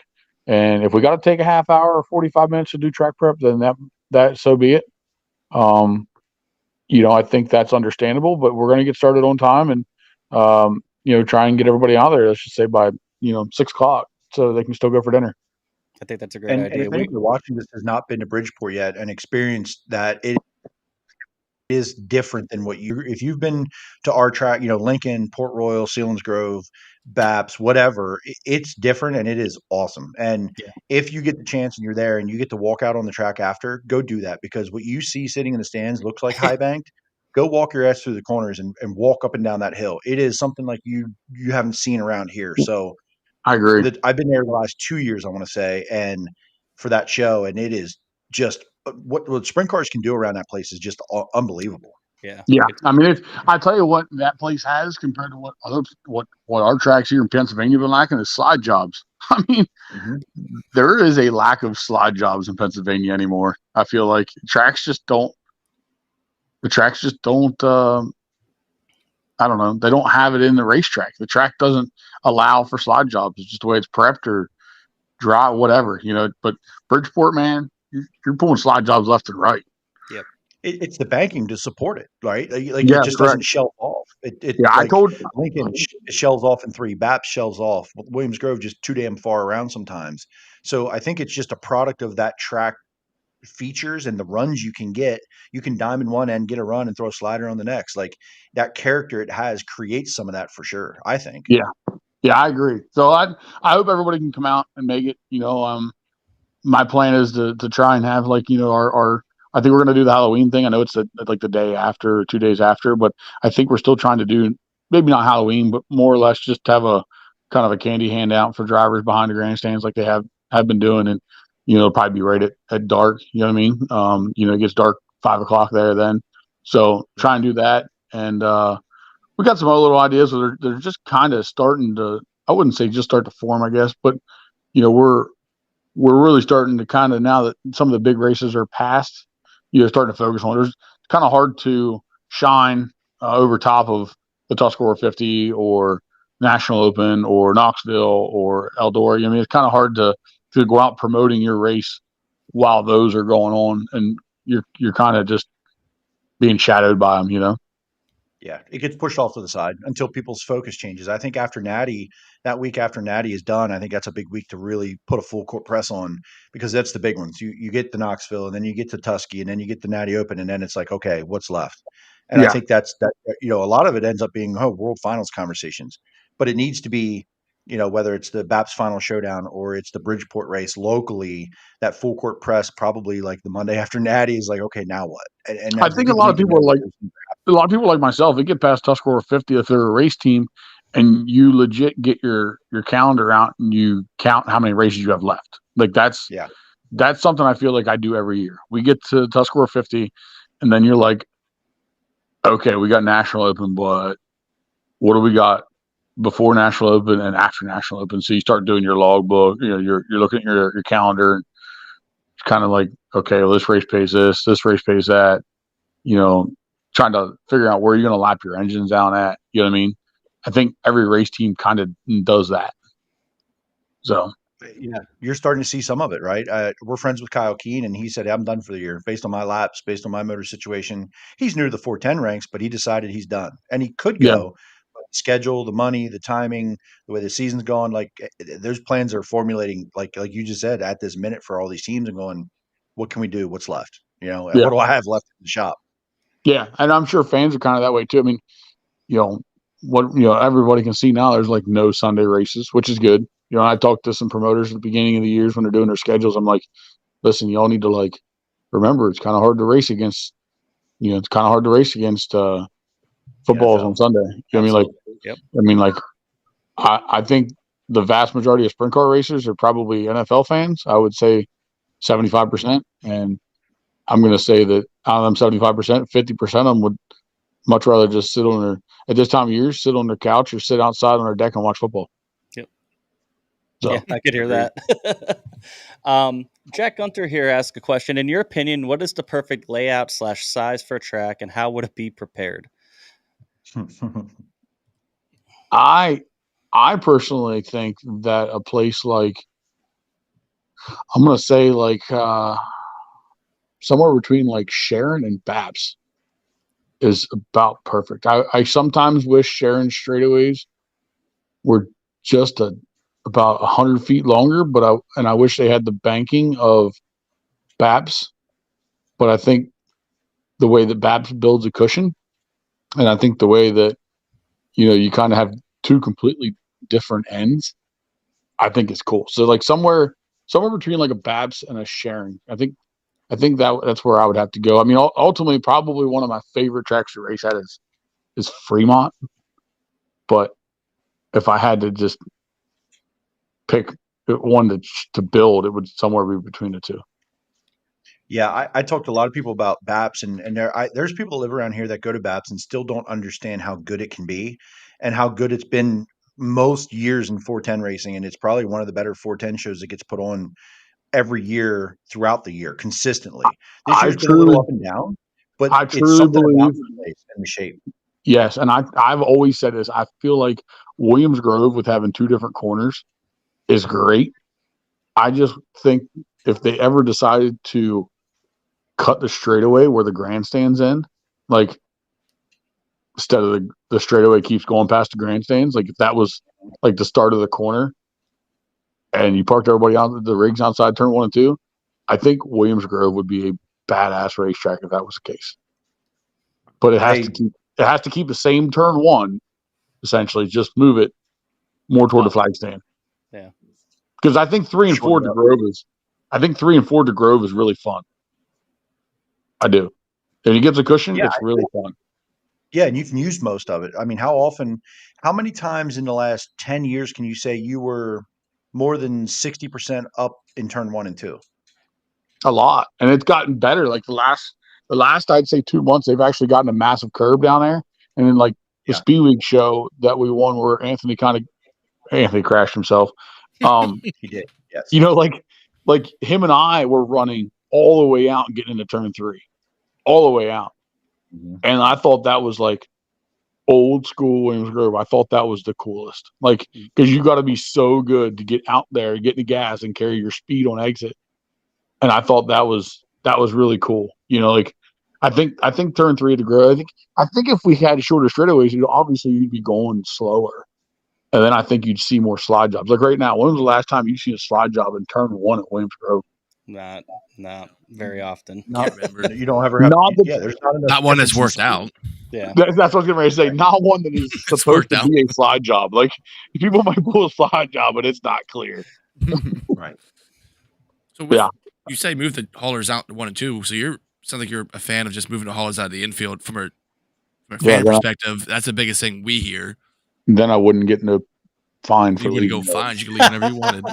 And if we got to take a half hour or 45 minutes to do track prep, then that so be it. I think that's understandable, but we're going to get started on time and, try and get everybody out there, let's just say by, 6:00 so they can still go for dinner. I think that's a great idea. And if anybody watching this has not been to Bridgeport yet and experienced that, is different than if you've been to our track, Lincoln, Port Royal, Selinsgrove, Baps, whatever, it's different and it is awesome. And if you get the chance and you're there and you get to walk out on the track after, go do that, because what you see sitting in the stands looks like high banked. Go walk your ass through the corners and walk up and down that hill. It is something like you haven't seen around here. So I agree. I've been there the last 2 years, I want to say, and for that show, and it is just what sprint cars can do around that place is just unbelievable. Yeah. I mean, I tell you what that place has compared to what our tracks here in Pennsylvania have been lacking is slide jobs. I mean, there is a lack of slide jobs in Pennsylvania anymore. I feel like the tracks just don't. I don't know. They don't have it in the racetrack. The track doesn't allow for slide jobs. It's just the way it's prepped or dry, whatever, But Bridgeport, man, you're pulling slide jobs left and right. Yep. It's the banking to support it, right? Like Yeah, it just correct. doesn't shelve off. I told Lincoln shelves off in 3, Baps shelves off. Williams Grove just too damn far around sometimes. So I think it's just a product of that track features and the runs you can get. You can diamond one end, get a run, and throw a slider on the next. Like that character it has creates some of that for sure, I think. Yeah, I agree. So I hope everybody can come out and make it. My plan is to try and have our I think we're going to do the Halloween thing. I know it's like the day after or 2 days after, but I think we're still trying to do maybe not Halloween, but more or less just have a kind of a candy handout for drivers behind the grandstands like they have been doing. And, it'll probably be right at dark. You know what I mean? It gets dark 5 o'clock there then. So try and do that. And we got some other little ideas. They're just kind of starting to, I wouldn't say just start to form, I guess, but, we're really starting to kind of, now that some of the big races are past, starting to focus on. It's kind of hard to shine over top of the Tuscarora 50 or National Open or Knoxville or Eldora. I mean, it's kind of hard to go out promoting your race while those are going on, and you're kind of just being shadowed by them, Yeah, it gets pushed off to the side until people's focus changes. I think after Natty, that week after Natty is done, I think that's a big week to really put a full court press on, because that's the big ones. You get the Knoxville, and then you get to Tusky, and then you get the Natty Open, and then it's like, okay, what's left? And I think that's a lot of it ends up being World Finals conversations, but it needs to be, whether it's the BAPS Final Showdown or it's the Bridgeport race locally, that full court press probably like the Monday after Natty is like, okay, now what? And I think a lot of people are like myself, they get past Tuscarora 50 if they're a race team and you legit get your calendar out and you count how many races you have left. Like that's something I feel like I do every year. We get to Tuscarora 50 and then you're like, okay, we got National Open, but what do we got before National Open and after National Open? So you start doing your logbook, you're looking at your calendar, and it's kind of like, okay, well, this race pays this race pays that, trying to figure out where you're going to lap your engines down at. You know what I mean? I think every race team kind of does that. So, yeah, you're starting to see some of it, right? We're friends with Kyle Keene, and he said, I'm done for the year based on my laps, based on my motor situation. He's new to the 410 ranks, but he decided he's done. And he could go, but the schedule, the money, the timing, the way the season's gone, like those plans are formulating, like you just said, at this minute for all these teams and going, what can we do? What's left? What do I have left in the shop? Yeah, and I'm sure fans are kind of that way too. I mean, everybody can see now there's like no Sunday races, which is good. I talked to some promoters at the beginning of the years when they're doing their schedules. I'm like, listen, y'all need to remember it's kind of hard to race against, footballs on Sunday. You know what I mean? I think the vast majority of sprint car racers are probably NFL fans. I would say 75%. And I'm going to say that out of them 75%, 50% of them would much rather just at this time of year, sit on their couch or sit outside on their deck and watch football. Yep. So, yeah, I could hear that. Jack Gunter here asked a question. In your opinion, what is the perfect layout / size for a track, and how would it be prepared? I personally think that a place like, I'm going to say somewhere between like Sharon and Baps is about perfect. I sometimes wish Sharon straightaways were just about 100 feet longer, but I wish they had the banking of Baps. But I think the way that Babs builds a cushion, and I think the way that you kind of have two completely different ends, I think it's cool. So like somewhere between like a Babs and a Sharing, I think that's where I would have to go. I mean, ultimately, probably one of my favorite tracks to race at is Fremont, but if I had to just pick one to build, it would somewhere be between the two. Yeah, I talked to a lot of people about BAPS, and there's people that live around here that go to BAPS and still don't understand how good it can be and how good it's been most years in 410 racing. And it's probably one of the better 410 shows that gets put on every year throughout the year consistently. This year's been a little up and down, but I it's truly something believe about the place and the shape. Yes, and I've always said this. I feel like Williams Grove with having two different corners is great. I just think if they ever decided to cut the straightaway where the grandstands end, like instead of the straightaway keeps going past the grandstands, like if that was like the start of the corner and you parked everybody on the rigs outside turn 1 and 2, I think Williams Grove would be a badass racetrack if that was the case. But it has to keep the same turn 1, essentially, just move it more toward the flag stand. Yeah. Because I think 3 and 4 to Grove is really fun. I do. If you get the cushion, it's really fun. Yeah, and you can use most of it. I mean, how many times in the last 10 years can you say you were more than 60% up in turn 1 and 2? A lot. And it's gotten better. Like the last I'd say 2 months, they've actually gotten a massive curb down there. And then like the Speed Week show that we won where Anthony crashed himself. He did. Yes. Like him and I were running all the way out and getting into turn 3. All the way out. Mm-hmm. And I thought that was like old school Williams Grove. I thought that was the coolest. Like, because you got to be so good to get out there, get the gas, and carry your speed on exit. And I thought that was really cool. Like I think turn 3 to Grove. I think if we had shorter straightaways, obviously you'd be going slower, and then I think you'd see more slide jobs. Like right now, when was the last time you see a slide job in turn 1 at Williams Grove? Not very often. You don't ever have. There's not one that's worked out. Yeah, that's what I was going to say. Not one that is supposed to be a slide job. Like people might pull a slide job, but it's not clear. Right. So you say move the haulers out to 1 and 2. So sounds like you're a fan of just moving the haulers out of the infield from a fan perspective. That's the biggest thing we hear. Then I wouldn't get no fine for leaving. You go fines. You can leave whenever you wanted.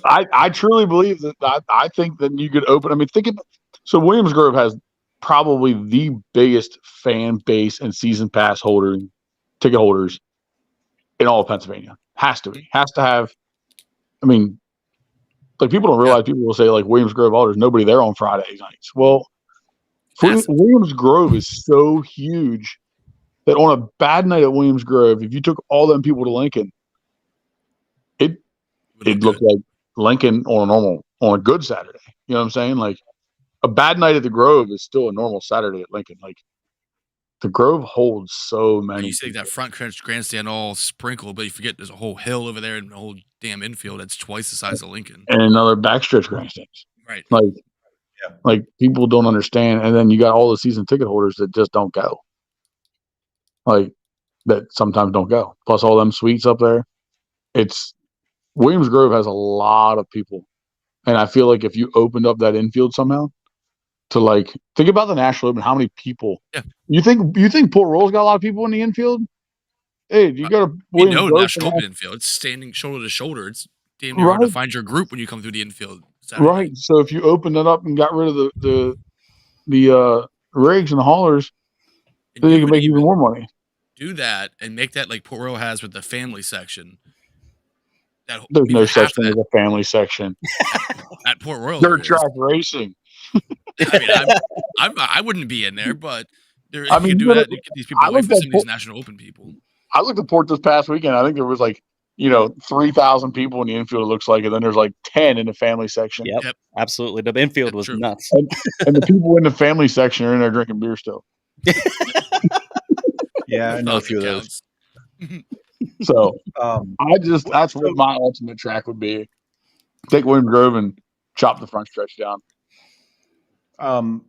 I truly believe that. I think that you could open. I mean, so Williams Grove has probably the biggest fan base and season pass ticket holders in all of Pennsylvania. Has to have. I mean, like people don't realize. People will say like Williams Grove, there's nobody there on Friday nights. Well, Williams Grove is so huge that on a bad night at Williams Grove, if you took all them people to Lincoln, it'd look like Lincoln on a good Saturday. You know what I'm saying? Like a bad night at the Grove is still a normal Saturday at Lincoln. Like the Grove holds so many. You see that front grandstand all sprinkled, but you forget there's a whole hill over there and the whole damn infield that's twice the size of Lincoln. And another backstretch grandstands. Right. Like people don't understand. And then you got all the season ticket holders that just don't go. Like that sometimes don't go. Plus all them suites up there. Williams Grove has a lot of people. And I feel like if you opened up that infield somehow to like think about the National Open, how many people you think Port Royal's got a lot of people in the infield? Hey, you got a National Open infield. It's standing shoulder to shoulder. It's damn near hard to find your group when you come through the infield. Saturday. Right. So if you opened it up and got rid of the rigs and the haulers, then you can make even more money. Do that and make that like Port Royal has with the family section. There's no such thing as a family section at Port Royal. Dirt track racing. I mean, I wouldn't be in there, but you can do that. You get these people away from some of these National Open people. I looked at Port this past weekend. I think there was like 3,000 people in the infield. It looks like, and then there's like 10 in the family section. Yep. Absolutely. The infield was nuts, and the people in the family section are in there drinking beer still. Yeah, I know a few of those. So that's what my ultimate track would be. Take Williams Grove and chop the front stretch down.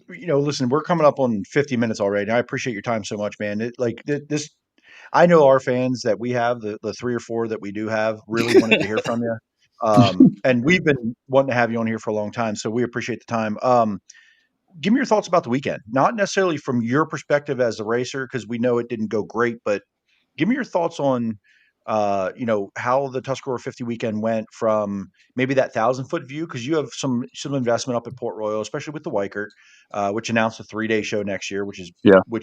Listen, we're coming up on 50 minutes already. And I appreciate your time so much, man. This, I know our fans that we have, the 3 or 4 that we do have, really wanted to hear from you. And we've been wanting to have you on here for a long time, so we appreciate the time. Give me your thoughts about the weekend, not necessarily from your perspective as a racer, because we know it didn't go great, but give me your thoughts on, how the Tuscarora 50 weekend went from maybe that 1,000-foot view, because you have some investment up at Port Royal, especially with the Weichert, which announced a 3-day show next year, which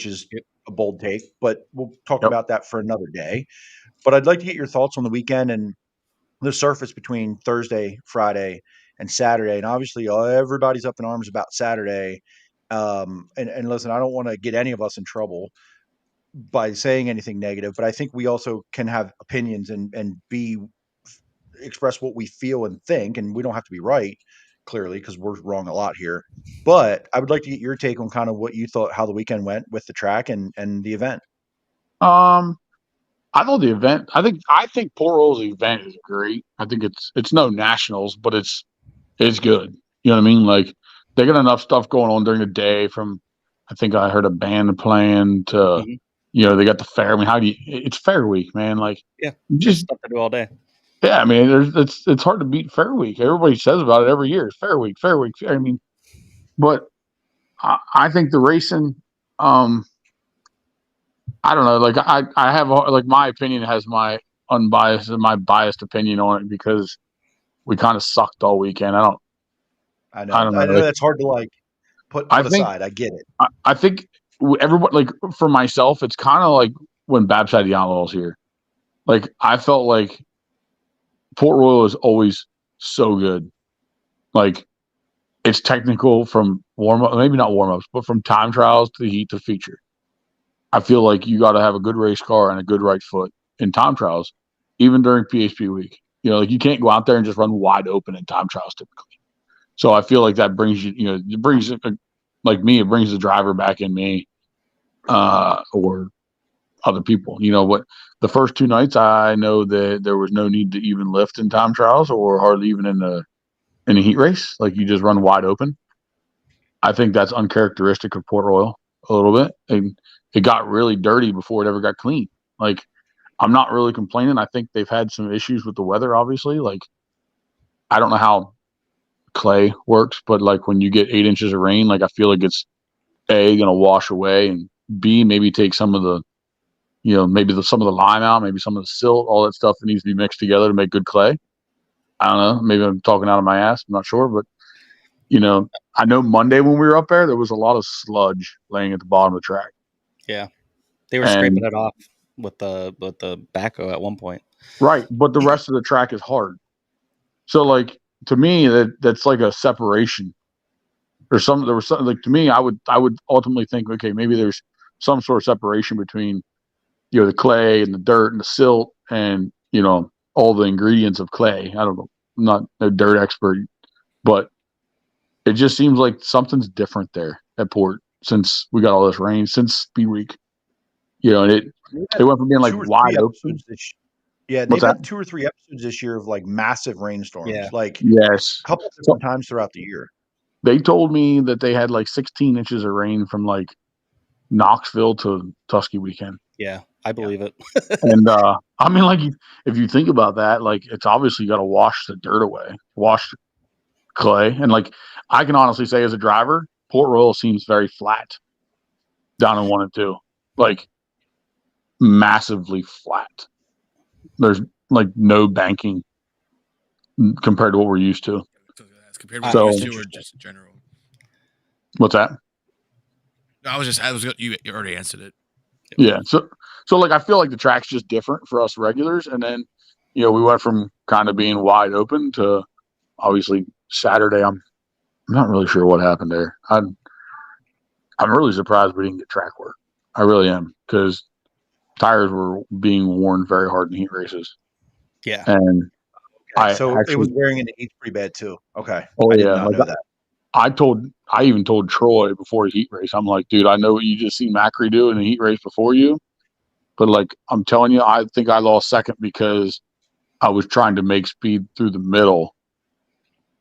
is a bold take, but we'll talk about that for another day. But I'd like to get your thoughts on the weekend and the surface between Thursday, Friday, and Saturday. And obviously, everybody's up in arms about Saturday. And listen, I don't want to get any of us in trouble by saying anything negative, but I think we also can have opinions and express what we feel and think, and we don't have to be right, clearly, because we're wrong a lot here. But I would like to get your take on kind of what you thought, how the weekend went with the track and the event. I thought the event. I think Port Royal's event is great. I think it's no nationals, but it's good. You know what I mean? Like, they got enough stuff going on during the day. From, I think I heard a band playing to, they got the fair. I mean, it's Fair Week, man. Like, just stuff to do all day. Yeah, I mean, it's hard to beat Fair Week. Everybody says about it every year. Fair Week. I mean, but I think the racing. I don't know. Like, I have, like, my opinion has my unbiased and my biased opinion on it, because we kind of sucked all weekend. I know. I know that's hard to, like, put aside. I get it. I think everybody, like, for myself, it's kind of like when Babs had the Outlaws here. Like, I felt like Port Royal is always so good. Like, it's technical from warm-up, maybe not warm-ups, but from time trials to the heat to feature. I feel like you got to have a good race car and a good right foot in time trials, even during PHP week. Like, you can't go out there and just run wide open in time trials typically. So I feel like that brings it brings the driver back in me, or other people. What, the first 2 nights, I know that there was no need to even lift in time trials, or hardly even in a heat race. Like, you just run wide open. I think that's uncharacteristic of Port Royal a little bit. And it got really dirty before it ever got clean. Like, I'm not really complaining. I think they've had some issues with the weather, obviously. Like, I don't know how clay works, but, like, when you get 8 inches of rain, like, I feel like it's A, going to wash away, and B, maybe take some of the, some of the lime out, maybe some of the silt, all that stuff that needs to be mixed together to make good clay. I don't know. Maybe I'm talking out of my ass. I'm not sure, but I know Monday when we were up there was a lot of sludge laying at the bottom of the track. Yeah, they were scraping it off with the backhoe at one point. Right, but the rest of the track is hard. So, like, to me, that's like a separation, or something. There was something, like, to me, I would ultimately think, okay, maybe there's some sort of separation between, the clay and the dirt and the silt and all the ingredients of clay. I don't know. I'm not a dirt expert, but it just seems like something's different there at Port since we got all this rain, since Speed Week. And it went from being like wide open. They've had 2 or 3 episodes this year of, like, massive rainstorms. Yeah. Like, yes, a couple of different times throughout the year. They told me that they had like 16 inches of rain from, like, Knoxville to Tusky weekend. Yeah, I believe it. And I mean, like, if you think about that, like, it's obviously got to wash the dirt away, wash clay. And, like, I can honestly say, as a driver, Port Royal seems very flat down in 1 and 2, like, massively flat. There's, like, no banking compared to what we're used to. Compared to what you're used to, or just in general? What's that? You already answered it. Yeah. So like, I feel like the track's just different for us regulars. And then, we went from kind of being wide open to, obviously, Saturday. I'm not really sure what happened there. I'm really surprised we didn't get track work. I really am, because tires were being worn very hard in heat races. Yeah. And it was wearing in the heat pretty bad too. Okay. Oh, I did not know that. I even told Troy before the heat race, I'm like, dude, I know what you just seen Macri do in the heat race before you, but, like, I'm telling you, I think I lost second because I was trying to make speed through the middle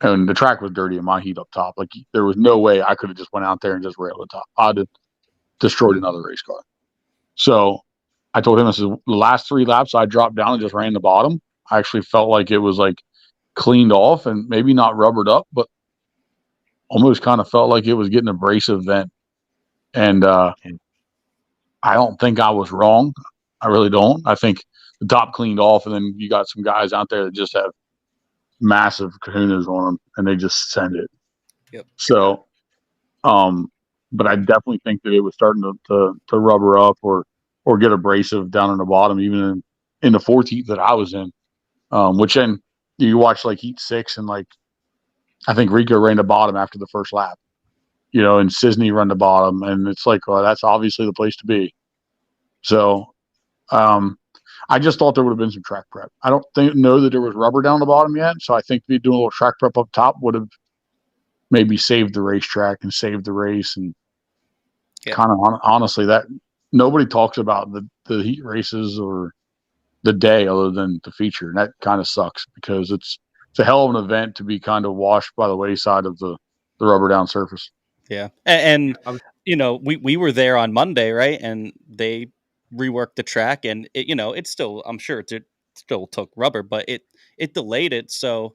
and the track was dirty in my heat up top. Like there was no way I could have just went out there and just railed the top. I'd have destroyed another race car. So I told him, I said, the last 3 laps I dropped down and just ran the bottom. I actually felt like it was like cleaned off and maybe not rubbered up, but almost kind of felt like it was getting abrasive then. And I don't think I was wrong. I really don't. I think the top cleaned off, and then you got some guys out there that just have massive kahunas on them, and they just send it. Yep. So, but I definitely think that it was starting to rubber up or get abrasive down in the bottom, even in the 4th heat that I was in. Which then you watch like heat 6, and like I think Rico ran the bottom after the first lap, and Cisney run the bottom, and it's like, well, that's obviously the place to be. So, I just thought there would have been some track prep. I don't know that there was rubber down the bottom yet, so I think doing a little track prep up top would have maybe saved the racetrack and saved the race. And kind of honestly, that nobody talks about the heat races or the day other than the feature, and that kind of sucks because it's a hell of an event to be kind of washed by the wayside of the rubber down surface. Yeah, and we were there on Monday, right? And they reworked the track, and it's still, I'm sure it still took rubber, but it delayed it. So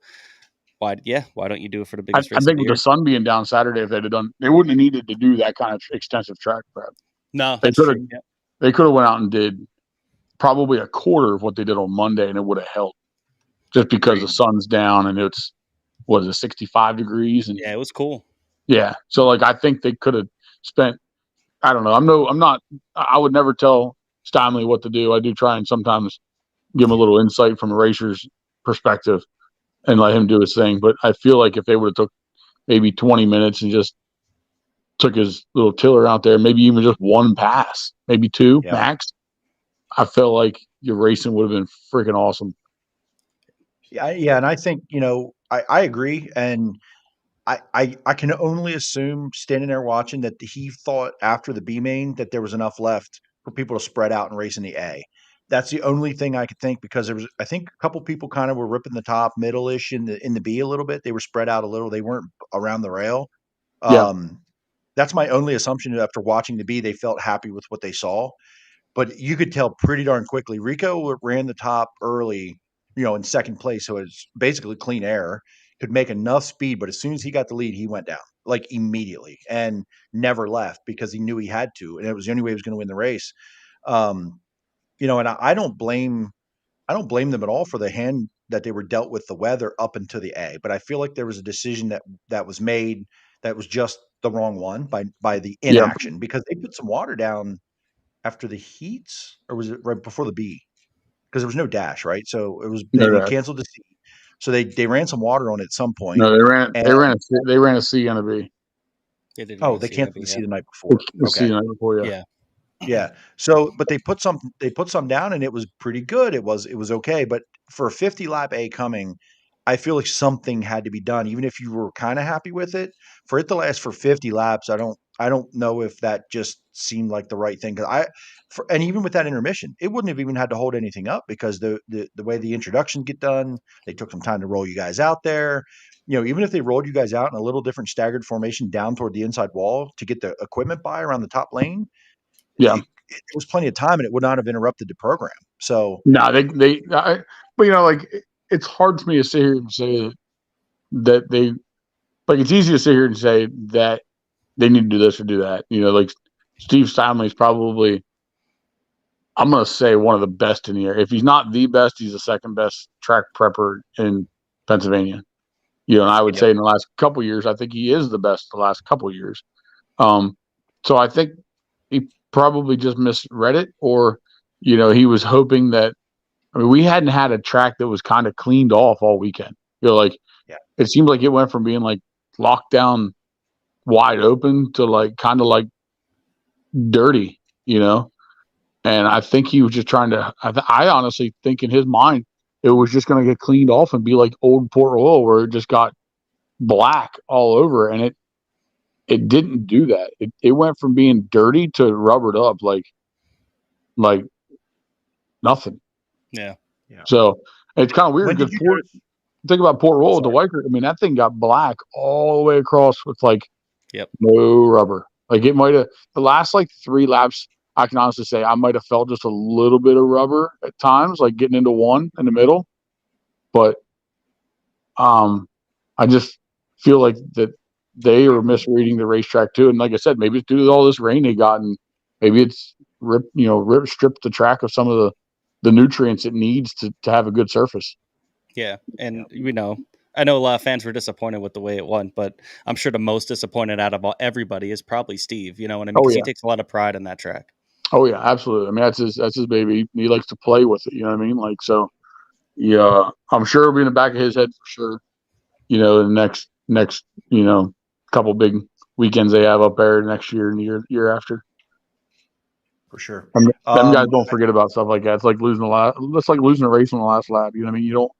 why don't you do it for the biggest race? I think with the sun being down Saturday, if they'd have done, they wouldn't have needed to do that kind of extensive track prep. No, that's true. Yeah. They could have went out and did probably a quarter of what they did on Monday, and it would have helped. Just because the sun's down and it's 65 degrees, and it was cool. Yeah, so like I think they could have spent. I don't know. I would never tell Steinley what to do. I do try and sometimes give him a little insight from a racer's perspective and let him do his thing. But I feel like if they would have took maybe 20 minutes and just took his little tiller out there, maybe even just 1 pass, maybe 2 max, I felt like your racing would have been freaking awesome. Yeah, and I think I agree, and I can only assume standing there watching that he thought after the B main that there was enough left for people to spread out and race in the A. That's the only thing I could think, because there was, I think, a couple people kind of were ripping the top middle-ish in the B a little bit. They were spread out a little. They weren't around the rail. That's my only assumption. After watching the B, they felt happy with what they saw. But you could tell pretty darn quickly. Rico ran the top early, in second place, so it's basically clean air. Could make enough speed, but as soon as he got the lead, he went down like immediately and never left because he knew he had to, and it was the only way he was going to win the race. And I don't blame them at all for the hand that they were dealt with the weather up into the A. But I feel like there was a decision that was made that was just the wrong one by the inaction, because they put some water down after the heats, or was it right before the B? Because there was no dash, right? So it was they canceled the C. So they ran some water on it at some point. No, they ran a C and a B. They canceled the C the night before. C the night before, yeah. So, but they put some down, and it was pretty good. It was okay. But for a 50 lap A coming, I feel like something had to be done, even if you were kind of happy with it. For it to last for 50 laps, I don't know if that just seemed like the right thing. And even with that intermission, it wouldn't have even had to hold anything up, because the way the introductions get done, they took some time to roll you guys out there. Even if they rolled you guys out in a little different staggered formation down toward the inside wall to get the equipment by around the top lane, there was plenty of time, and it would not have interrupted the program. So no, but it's hard for me to sit here and say that they, like, it's easy to sit here and say that they need to do this or do that. Like Steve Steinley is probably, I'm going to say, one of the best in the area. If he's not the best, he's the second best track prepper in Pennsylvania. And I would say in the last couple of years, I think he is the best the last couple of years. So I think he probably just misread it, or, he was hoping that, we hadn't had a track that was kind of cleaned off all weekend. It seemed like it went from being like locked down wide open to like kind of like dirty, and I think he was just trying to, I honestly think in his mind it was just going to get cleaned off and be like old Port Royal, where it just got black all over, and it didn't do that. It went from being dirty to rubbered up like nothing. Yeah. So it's kind of weird. think about Port Royal with the Sorry. Whiker. I mean, that thing got black all the way across with like Yep. no rubber. Like it might have the last like 3 laps. I can honestly say I might have felt just a little bit of rubber at times, like getting into one in the middle. But I just feel like that they are misreading the racetrack too. And like I said, maybe it's due to all this rain they got, and maybe it's stripped the track of some of the nutrients it needs to have a good surface. Yeah, and I know a lot of fans were disappointed with the way it went, but I'm sure the most disappointed out of everybody is probably Steve. You know what I mean? Oh, Because yeah. he takes a lot of pride in that track. Oh yeah, absolutely. I mean, that's his baby. He likes to play with it. You know what I mean? Like, so yeah, I'm sure it'll be in the back of his head for sure. The next couple big weekends they have up there next year and the year after. For sure. Them guys don't forget about stuff like that. It's like losing a race on the last lap. You know what I mean? You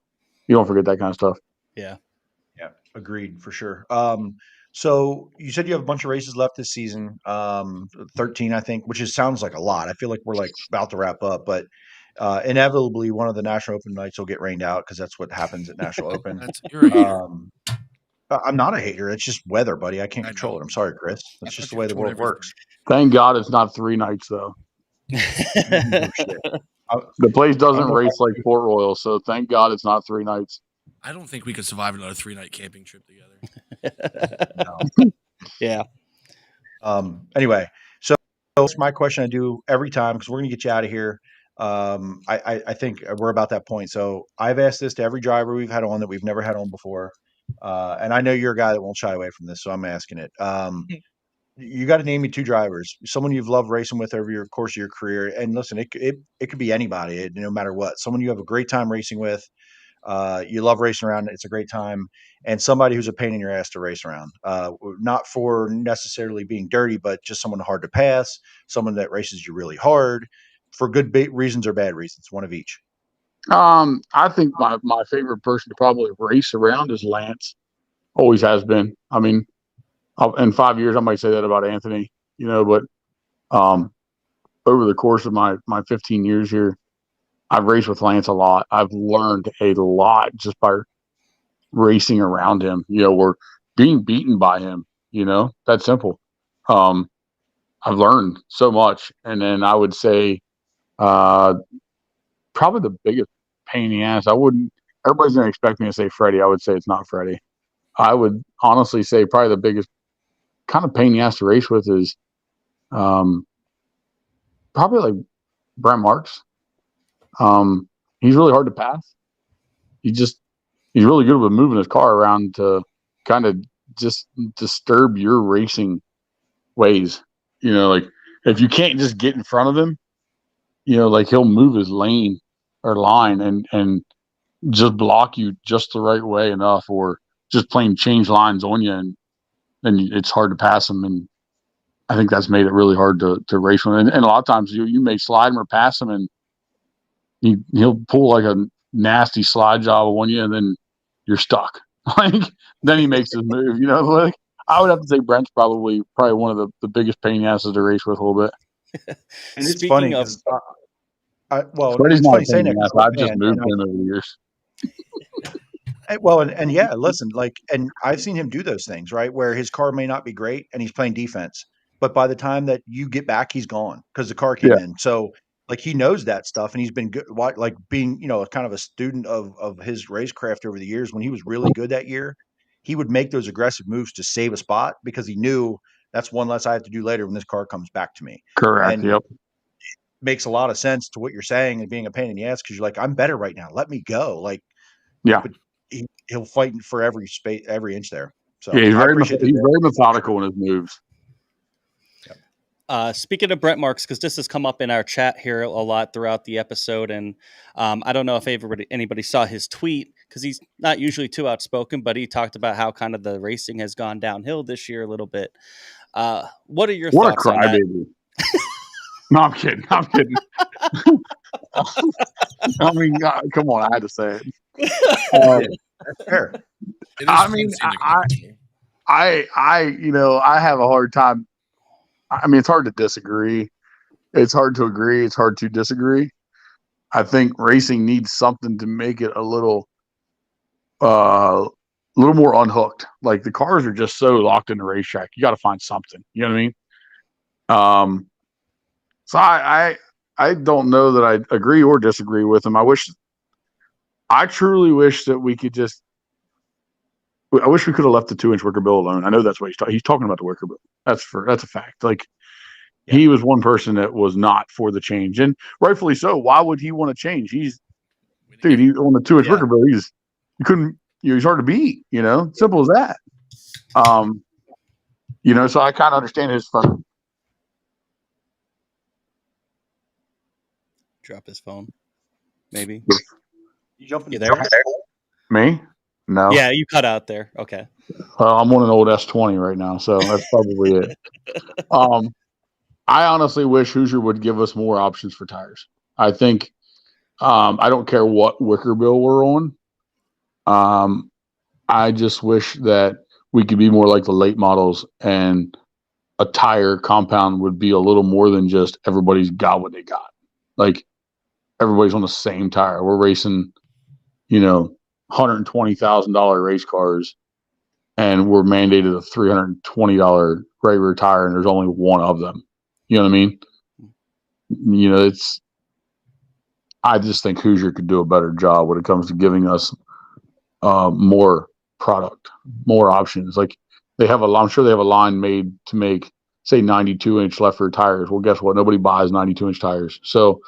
don't forget that kind of stuff. Yeah. Yeah, agreed for sure. So you said you have a bunch of races left this season, 13, I think, which sounds like a lot. I feel like we're like about to wrap up, but inevitably one of the National Open nights will get rained out because that's what happens at National Open. You're a hater. I'm not a hater. It's just weather, buddy. I can't control know. it. I'm sorry, Chris. That's just the way the world works. Thank God it's not 3 nights though. Oh, shit. The place doesn't race like Port Royal, so thank God it's not 3 nights. I don't think we could survive another 3-night camping trip together. Yeah. Anyway, so that's my question I do every time because we're going to get you out of here. I think we're about that point. So I've asked this to every driver we've had on that we've never had on before. And I know you're a guy that won't shy away from this, so I'm asking it. You got to name me 2 drivers, someone you've loved racing with over your course of your career. And listen, it could be anybody, no matter what. Someone you have a great time racing with. You love racing around. It's a great time. And somebody who's a pain in your ass to race around. Not for necessarily being dirty, but just someone hard to pass, someone that races you really hard for good reasons or bad reasons, one of each. I think my favorite person to probably race around is Lance. Always has been. I mean, in 5 years, I might say that about Anthony, but over the course of my 15 years here, I've raced with Lance a lot. I've learned a lot just by racing around him, or being beaten by him, that's simple. I've learned so much. And then I would say probably the biggest pain in the ass. Everybody's going to expect me to say Freddie. I would say it's not Freddie. I would honestly say probably the biggest kind of pain in the ass to race with is probably like Brent Marks. He's really hard to pass. He's really good with moving his car around to kind of just disturb your racing ways. Like if you can't just get in front of him, like he'll move his lane or line and just block you just the right way enough, or just plain change lines on you, and then it's hard to pass him. And I think that's made it really hard to race with. And a lot of times you may slide him or pass him, and he'll pull like a nasty slide job on you, and then you're stuck. Like then he makes his move. Like I would have to say Brent's probably one of the biggest pain in the asses to race with a little bit. And it's funny because Freddie's it's not funny saying saying that. I've just moved him over the years. Well, and yeah, listen, and I've seen him do those things, right? Where his car may not be great and he's playing defense, but by the time that you get back, he's gone because the car came in. So like he knows that stuff, and he's been good, like being, kind of a student of his racecraft over the years. When he was really good that year, he would make those aggressive moves to save a spot because he knew that's one less I have to do later when this car comes back to me. Correct. And yep. It makes a lot of sense to what you're saying and being a pain in the ass because you're like, I'm better right now. Let me go. Like, yeah. But he'll fight for every inch there. So yeah, he's very methodical in his moves. Speaking of Brent Marks, because this has come up in our chat here a lot throughout the episode, and I don't know if anybody saw his tweet because he's not usually too outspoken, but he talked about how kind of the racing has gone downhill this year a little bit. What are your thoughts on that? Crybaby. No, I'm kidding. I mean, come on, I had to say it. That's fair. I mean, I have a hard time. I mean, it's hard to disagree. It's hard to agree. It's hard to disagree. I think racing needs something to make it a little a little more unhooked. Like the cars are just so locked in the racetrack. You got to find something. You know what I mean? So I don't know that I agree or disagree with him. I truly wish that we could just. I wish we could have left the 2-inch wicker bill alone. I know that's what he's talking about, the wicker bill. That's a fact. Like he was one person that was not for the change, and rightfully so. Why would he want to change? He's on the 2-inch wicker bill. He's hard to beat. Simple as that. So I kind of understand his fun. Drop his phone. Maybe. You jumping You there? Me? No. Yeah, you cut out there. Okay. I'm on an old S20 right now, so that's probably it. I honestly wish Hoosier would give us more options for tires. I think I don't care what wicker bill we're on. I just wish that we could be more like the late models, and a tire compound would be a little more than just everybody's got what they got. Like everybody's on the same tire. We're racing, $120,000 race cars, and we're mandated a $320 regular tire, and there's only one of them. You know what I mean? I just think Hoosier could do a better job when it comes to giving us more product, more options. Like I'm sure they have a line made to make, say, 92-inch left rear tires. Well, guess what? Nobody buys 92-inch tires. So,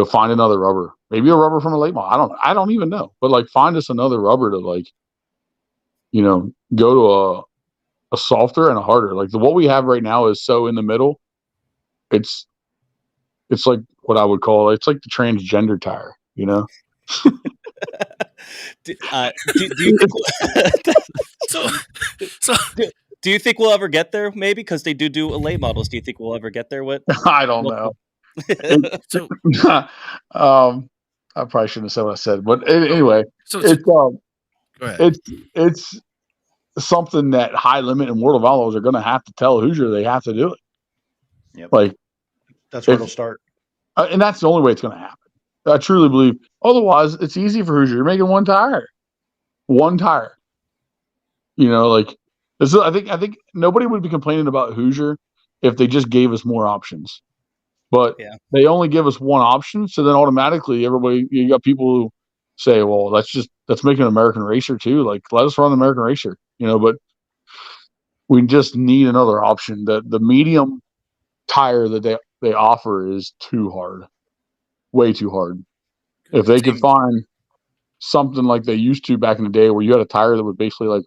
find another rubber, maybe a rubber from a late model. I don't even know, but find us another rubber to go to a softer and a harder. Like what we have right now is so in the middle. It's like what I would call, it's like the transgender tire, Do you think we'll ever get there? Maybe because they do late models. Do you think we'll ever get there with? I don't know. I probably shouldn't have said what I said, but anyway, go ahead. It's something that High Limit and World of Outlaws are going to have to tell Hoosier they have to do it. Yep. That's where it'll start, and that's the only way it's going to happen. I truly believe. Otherwise, it's easy for Hoosier. You're making one tire. This is, I think nobody would be complaining about Hoosier if they just gave us more options. But they only give us one option, so then automatically you got people who say, "Well, let's make an American racer too. Like, let us run an American racer." But we just need another option. The medium tire that they offer is too hard, way too hard. If they could find something like they used to back in the day, where you had a tire that was basically like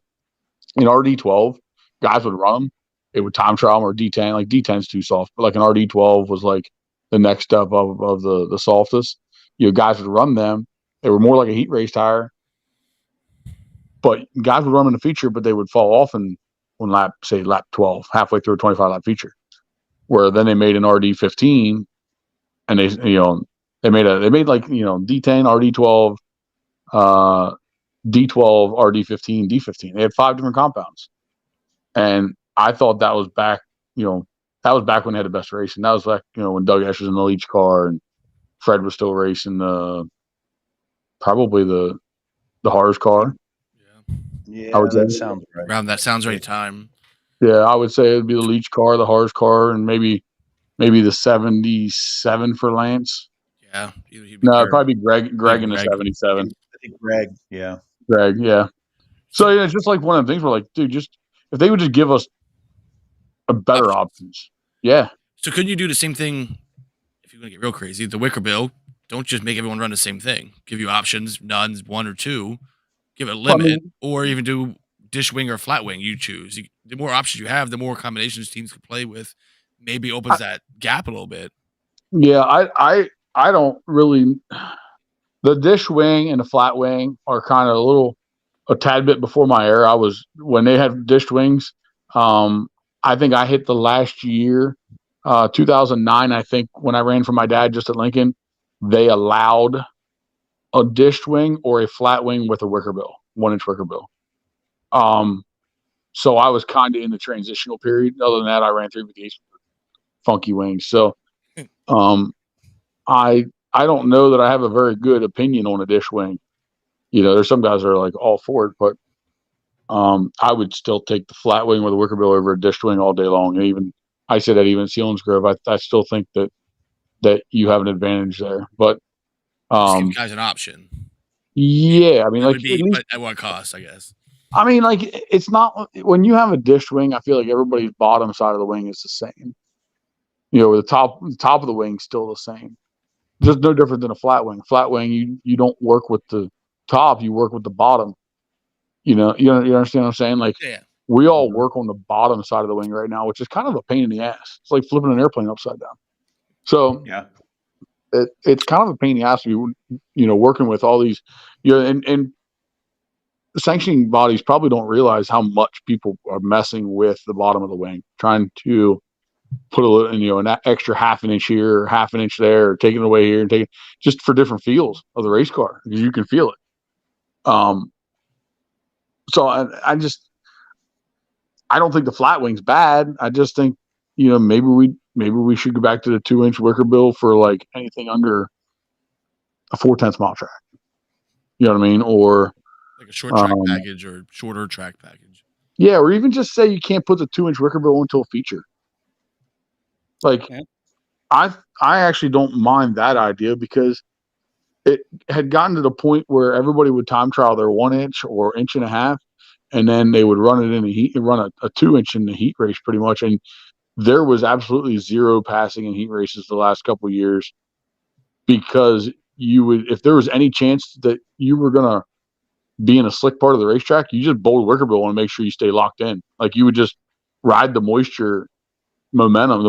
an RD12, guys would run them. It would time trial them, or D10. Like D10's too soft, but like an RD12 was like the next step of the softest. Guys would run them. They were more like a heat race tire, but guys would run them in the feature, but they would fall off on lap 12, halfway through a 25 lap feature. Where then they made an RD15, and they made like D10, RD12, D12, RD15, D15. They had 5 different compounds, and I thought that was back. That was back when they had the best racing. That was back, when Doug Esch was in the Leach car and Fred was still racing probably the Hars car. Yeah, that sounds right. Around that sounds right time. Yeah, I would say it'd be the Leach car, the Hars car, and maybe the 77 for Lance. Yeah. No, it'd probably be Greg in the 77. I think Greg, yeah. Greg, yeah. So it's just like one of the things where, like, dude, just if they would just give us a better options. Yeah. So couldn't you do the same thing if you're going to get real crazy? The wicker bill, don't just make everyone run the same thing. Give you options, nuns, 1 or 2. Give it a limit, or even do dish wing or flat wing. You choose. The more options you have, the more combinations teams can play with. Maybe opens that gap a little bit. Yeah, I don't really. The dish wing and the flat wing are kind of a tad bit before my era. When they had dished wings. I think I hit the last year, 2009. I think when I ran for my dad just at Lincoln, they allowed a dished wing or a flat wing with a wicker bill, 1-inch wicker bill. So I was kind of in the transitional period. Other than that, I ran through with funky wings. So, I don't know that I have a very good opinion on a dish wing. there's some guys that are like all for it, but I would still take the flat wing with a wicker bill over a dished wing all day long. And even I said that even at Selinsgrove, I still think that you have an advantage there. But Just give guys an option. yeah, I mean, It like would be, but at what cost, I guess. I mean, like it's not when you have a dished wing. I feel like everybody's bottom side of the wing is the same. The top of the wing still the same. Just no different than a flat wing. Flat wing, you don't work with the top, you work with the bottom. You understand what I'm saying? Like Yeah. we all work on the bottom side of the wing right now, which is kind of a pain in the ass. It's like flipping an airplane upside down. So Yeah. It's kind of a pain in the ass to be, working with all these, and the sanctioning bodies probably don't realize how much people are messing with the bottom of the wing, trying to put a little, an extra half an inch here, or half an inch there, or taking it away here, and taking just for different feels of the race car because you can feel it. So I don't think the flat wing's bad. I just think, maybe we should go back to the 2-inch wicker bill for like anything under a 0.4 mile track. You know what I mean? Or like a short track package or shorter track package. Yeah, or even just say you can't put the 2-inch wicker bill into a feature. Like, yeah. I actually don't mind that idea because it had gotten to the point where everybody would time trial their 1-inch or 1.5 inches, and then they would run it in the heat and run a 2-inch in the heat race pretty much. And there was absolutely zero passing in heat races the last couple of years because if there was any chance that you were going to be in a slick part of the racetrack, you just bolt a wicker bill and make sure you stay locked in. Like you would just ride the moisture momentum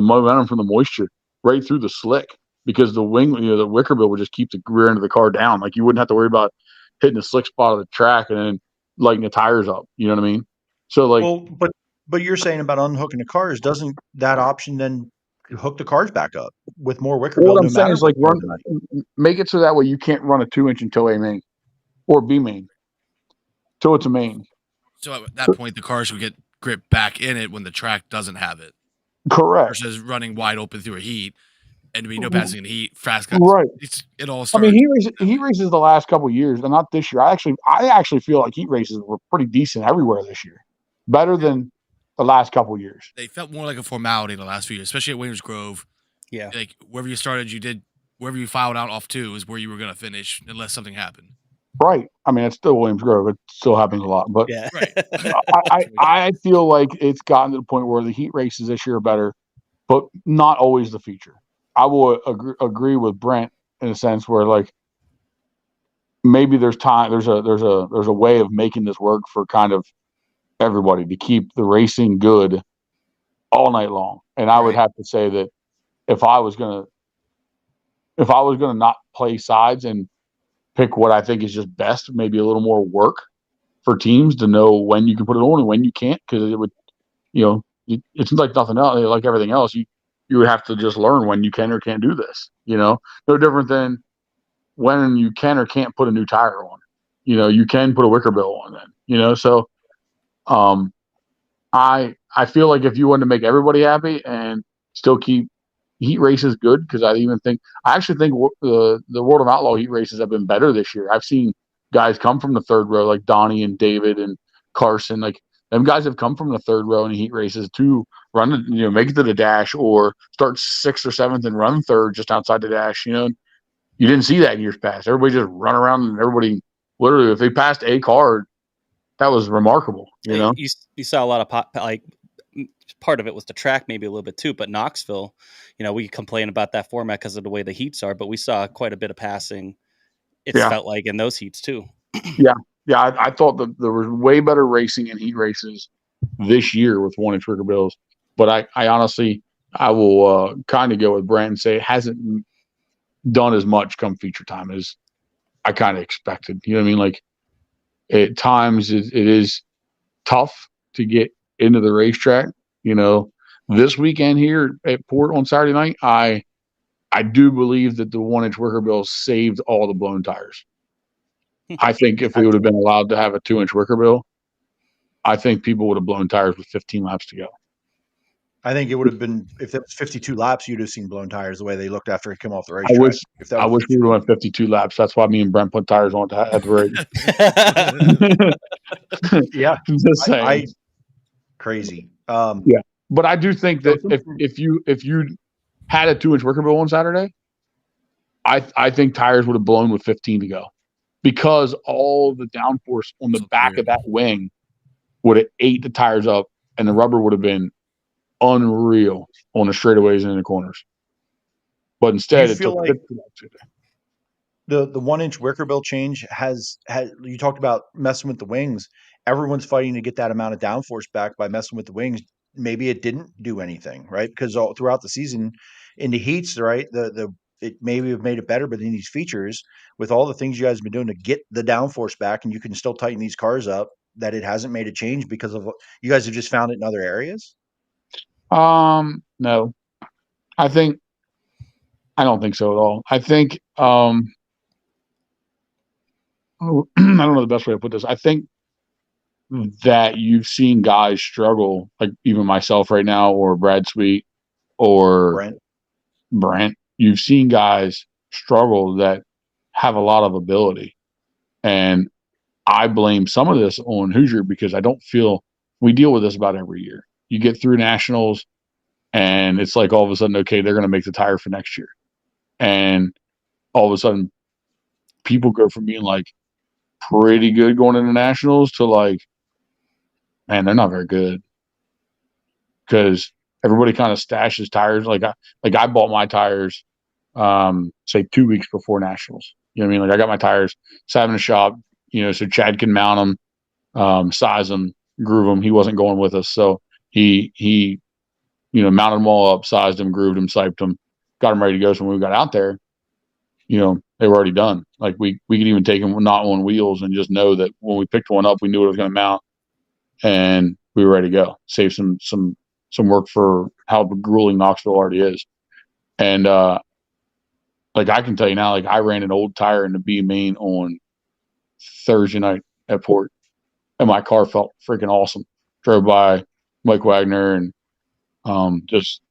from the moisture right through the slick because the wing, the wicker bill would just keep the rear end of the car down. Like you wouldn't have to worry about hitting the slick spot of the track and then lighting the tires up. You know what I mean? So like, well, but you're saying about unhooking the cars, doesn't that option then hook the cars back up with more wicker bill? What I'm saying is like make it so that way you can't run a 2-inch until A main or B main. So it's a main. So at that point, the cars would get grip back in it when the track doesn't have it. Correct. Versus running wide open through a heat and to be no passing in the heat, fast guys. Right. It all starts. I mean, heat races the last couple of years, and not this year. I actually feel like heat races were pretty decent everywhere this year. Better than the last couple of years. They felt more like a formality the last few years, especially at Williams-Grove. Yeah. Like wherever you started, you did wherever you filed out off 2 is where you were going to finish unless something happened. Right. I mean, it's still Williams-Grove. It still happens a lot. But yeah. I feel like it's gotten to the point where the heat races this year are better, but not always the feature. I will agree with Brent in a sense where like maybe there's a way of making this work for kind of everybody to keep the racing good all night long. And I would have to say that if I was gonna not play sides and pick what I think is just best, maybe a little more work for teams to know when you can put it on and when you can't, because it would, it's like nothing else. Like everything else, you would have to just learn when you can or can't do this. No different than when you can or can't put a new tire on. You can put a wicker bill on then. So I feel like if you want to make everybody happy and still keep heat races good, because I actually think the World of Outlaw heat races have been better this year. I've seen guys come from the third row, like Donnie and David and Carson. Like them guys have come from the third row in heat races to run, make it to the dash or start 6th or 7th and run third just outside the dash. You didn't see that in years past. Everybody just run around and everybody literally, if they passed a car, that was remarkable. You saw a lot of part of it was the track, maybe a little bit too, but Knoxville, we complain about that format because of the way the heats are, but we saw quite a bit of passing. It felt like in those heats too. Yeah. I thought that there was way better racing in heat races this year with 1-inch wicker bills, but I honestly, I will kind of go with Brent and say it hasn't done as much come feature time as I kind of expected. You know what I mean? Like at times it is tough to get into the racetrack. This weekend here at Port on Saturday night, I do believe that the 1-inch wicker bill saved all the blown tires. I think if we would have been allowed to have a 2-inch wicker bill, I think people would have blown tires with 15 laps to go. I think it would have been if it was 52 laps, you'd have seen blown tires the way they looked after he came off the I racetrack. wish If that I was wish we would have went 52 laps. That's why me and Brent put tires on at the race. yeah, Just saying. I crazy. Yeah, but I do think that if you had a 2-inch wicker bill on Saturday, I think tires would have blown with 15 to go, because all the downforce on the back of that wing would have ate the tires up, and the rubber would have been unreal on the straightaways and in the corners. But instead, it took the 1-inch wicker bill change has you talked about messing with the wings. Everyone's fighting to get that amount of downforce back by messing with the wings. Maybe it didn't do anything, right? Because all throughout the season in the heats, right, it maybe have made it better, but in these features, with all the things you guys have been doing to get the downforce back, and you can still tighten these cars up, that it hasn't made a change because of you guys have just found it in other areas. No, I don't think so at all. I think I don't know the best way to put this. I think that you've seen guys struggle, like even myself right now, or Brad Sweet, or Brent. You've seen guys struggle that have a lot of ability, and I blame some of this on Hoosier, because I don't feel we deal with this about every year. You get through nationals, and it's like all of a sudden, okay, they're going to make the tire for next year, and all of a sudden, people go from being like pretty good going into nationals to like, man, they're not very good, because everybody kind of stashes tires. Like I bought my tires, say 2 weeks before nationals. You know what I mean? Like I got my tires, sat in the shop, so Chad can mount them, size them, groove them. He wasn't going with us, so he mounted them all up, sized them, grooved them, siped them, got them ready to go. So when we got out there, they were already done. Like we could even take them not on wheels and just know that when we picked one up, we knew it was going to mount, and we were ready to go. Save some work for how grueling Knoxville already is. And like I can tell you now, like I ran an old tire in the B main on Thursday night at Port, and my car felt freaking awesome. Drove by Mike Wagner and just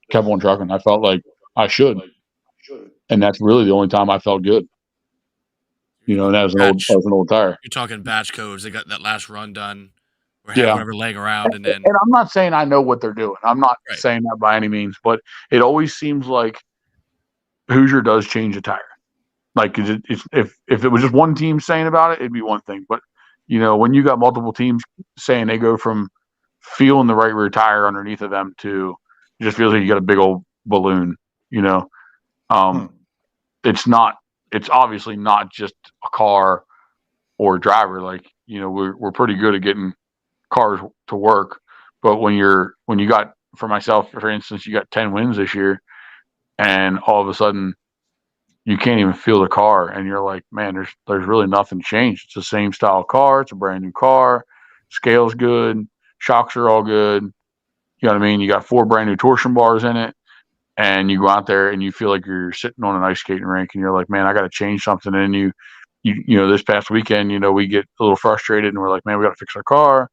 kept on trucking. I felt like I should, and that's really the only time I felt good. And that was an old tire. You're talking batch codes. They got that last run done, or have whatever laying around, and then. And I'm not saying I know what they're doing. I'm not saying that by any means, but it always seems like Hoosier does change a tire. Like if it was just one team saying about it, it'd be one thing. But when you got multiple teams saying they go from feeling the right rear tire underneath of them to it just feels like you got a big old balloon. It's obviously not just a car or a driver. Like we're pretty good at getting cars to work, but when you got, for myself, for instance, you got 10 wins this year, and all of a sudden you can't even feel the car, and you're like, man, there's really nothing changed. It's the same style car. It's a brand new car. Scale's good. Shocks are all good. You know what I mean? You got 4 brand new torsion bars in it, and you go out there and you feel like you're sitting on an ice skating rink, and you're like, man, I got to change something. And you this past weekend, we get a little frustrated, and we're like, man, we got to fix our car.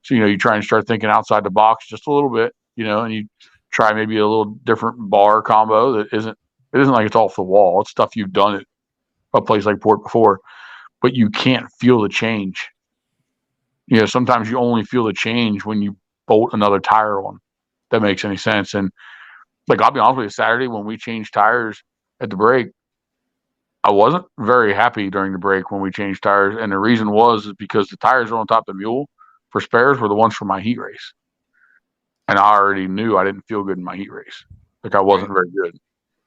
So, you try and start thinking outside the box just a little bit, and you try maybe a little different bar combo that isn't like it's off the wall. It's stuff you've done at a place like Port before, but you can't feel the change. Sometimes you only feel the change when you bolt another tire on. If that makes any sense. And like, I'll be honest with you, Saturday when we changed tires at the break, I wasn't very happy during the break when we changed tires. And the reason was because the tires were on top of the mule for spares were the ones for my heat race. And I already knew I didn't feel good in my heat race. Like I wasn't very good.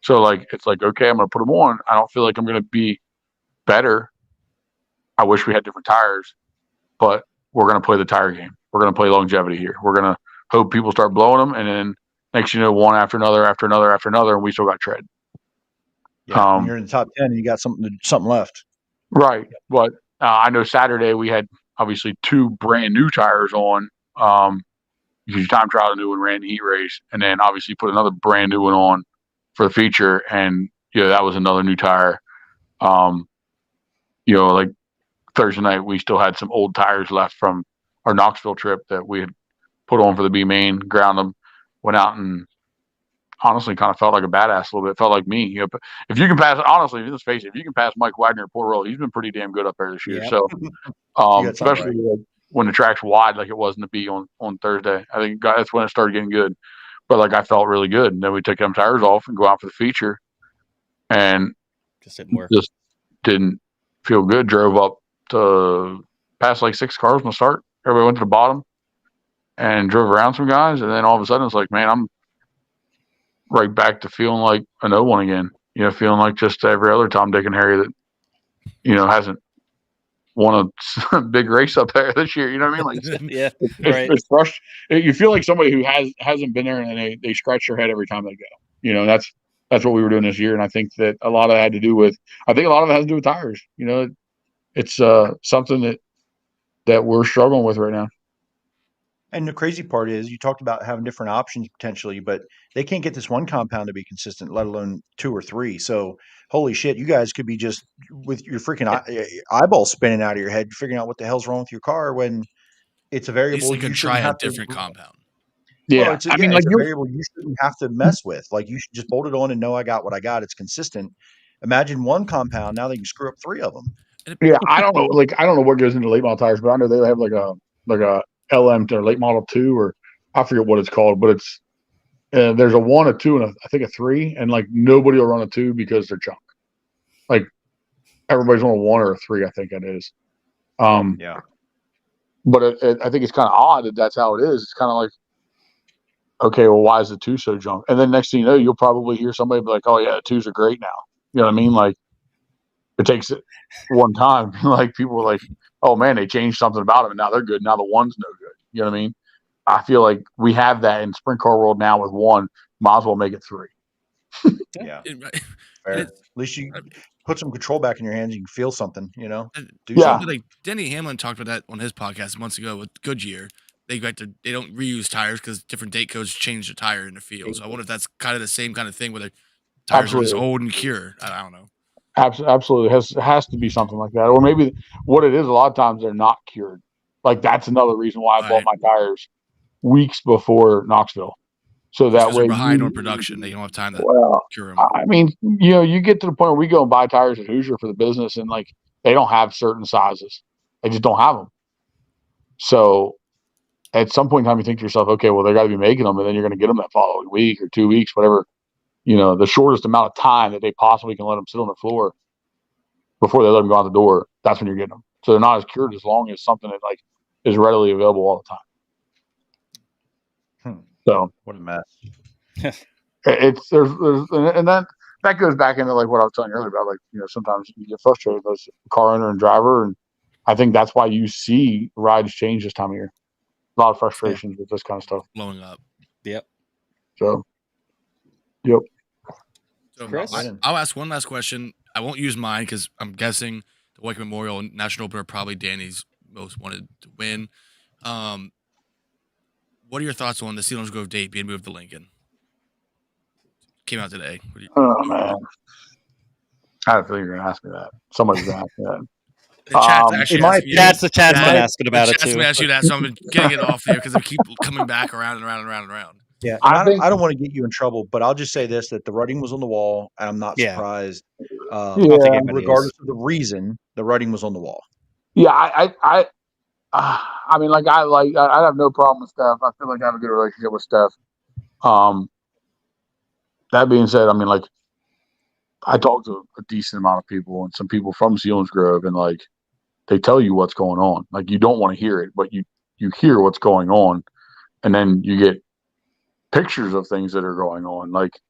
So like, it's like, okay, I'm going to put them on. I don't feel like I'm going to be better. I wish we had different tires, but we're going to play the tire game. We're going to play longevity here. We're going to hope people start blowing them. And then next, one after another, and we still got tread. Yeah, you're in the top 10 and you got something left. Right. But I know Saturday we had obviously 2 brand new tires on, because you time trial a new one, ran the heat race, and then obviously put another brand new one on for the feature. And, that was another new tire. Like Thursday night, we still had some old tires left from our Knoxville trip that we had put on for the B main, ground them, went out and honestly kind of felt like a badass a little bit. Felt like me. You know, if you can pass, honestly, let's face it, if you can pass Mike Wagner at Port Royal, he's been pretty damn good up there this year. Yep. So, got something especially when the track's wide like it was in the B on Thursday, I think that's when it started getting good. But like I felt really good, and then we took them tires off and go out for the feature, and just didn't work. Just didn't feel good. Drove up to past like 6 cars from the start. Everybody went to the bottom and drove around some guys, and then all of a sudden it's like, man, I'm right back to feeling like an O1 again. You know, feeling like just every other Tom, Dick, and Harry that, you know, hasn't won a big race up there this year. You know what I mean? Like, Yeah, right. It's frustrating. You feel like somebody who hasn't been there, and they scratch their head every time they go. You know, that's what we were doing this year, and I think that a lot of it had to do with. I think a lot of it has to do with tires. You know, it's something that we're struggling with right now. And the crazy part is you talked about having different options potentially, but they can't get this one compound to be consistent, let alone 2 or 3. So holy shit, you guys could be just with your freaking eyeballs spinning out of your head, figuring out what the hell's wrong with your car when it's a variable you could try a different compound. Yeah, well, it's a variable you shouldn't have to mess with. Like you should just bolt it on and know I got what I got. It's consistent. Imagine one compound. Now they can screw up 3 of them. Yeah, I don't know. Like I don't know what goes into late model tires, but I know they have like a LM or late model 2, or I forget what it's called, but it's there's a 1, a 2, and I think a 3, and like nobody will run a 2 because they're junk. Like everybody's on a 1 or a 3, I think it is. Yeah. But I think it's kind of odd that that's how it is. It's kind of like, okay, well, why is the 2 so junk? And then next thing you know, you'll probably hear somebody be like, oh yeah, the 2s are great now. You know what I mean? Like it takes it one time. Like people were like, oh man, they changed something about them and now they're good. Now the 1's no good. You know what I mean? I feel like we have that in sprint car world now with 1. Might as well make it 3. Yeah. At least you put some control back in your hands. You can feel something, you know? Something like Denny Hamlin talked about that on his podcast months ago with Goodyear. They don't reuse tires because different date codes change the tire in the field. So I wonder if that's kind of the same kind of thing where the tires are just old and cured. I don't know. Absolutely. Has to be something like that. Or maybe what it is, a lot of times they're not cured. Like that's another reason why I bought my tires weeks before Knoxville. So that way, behind on production, they don't have time to cure them. I mean, you know, you get to the point where we go and buy tires at Hoosier for the business, and like they don't have certain sizes. They just don't have them. So at some point in time, you think to yourself, okay, well, they got to be making them, and then you're going to get them that following week or 2 weeks, whatever. You know, the shortest amount of time that they possibly can let them sit on the floor before they let them go out the door. That's when you're getting them. So they're not as cured as long as something that like is readily available all the time. So what a mess. It's there's and that goes back into like what I was telling you earlier about, like, you know, sometimes you get frustrated as a car owner and driver, and I think that's why you see rides change this time of year. A lot of frustrations with this kind of stuff blowing up. Yep. So yep. So Chris? I'll ask one last question. I won't use mine because I'm guessing the Wake Memorial and National Open are probably Danny's most wanted to win. What are your thoughts on the Selinsgrove date being moved to Lincoln? Came out today. Oh man, I had a feeling you were going to ask me that. Somebody's going to ask me that. The chat's been asking about it too. Chat's been asking you that, so I'm getting it off here because they keep coming back around and around and around and around. Yeah, I don't want to get you in trouble, but I'll just say this: that the writing was on the wall, and I'm not surprised. Regardless of the reason, the writing was on the wall. Yeah, I mean, like I have no problem with Steph. I feel like I have a good relationship with Steph. That being said, I mean, like I talk to a decent amount of people and some people from Selinsgrove, and like they tell you what's going on. Like you don't want to hear it, but you hear what's going on, and then you get pictures of things that are going on. Like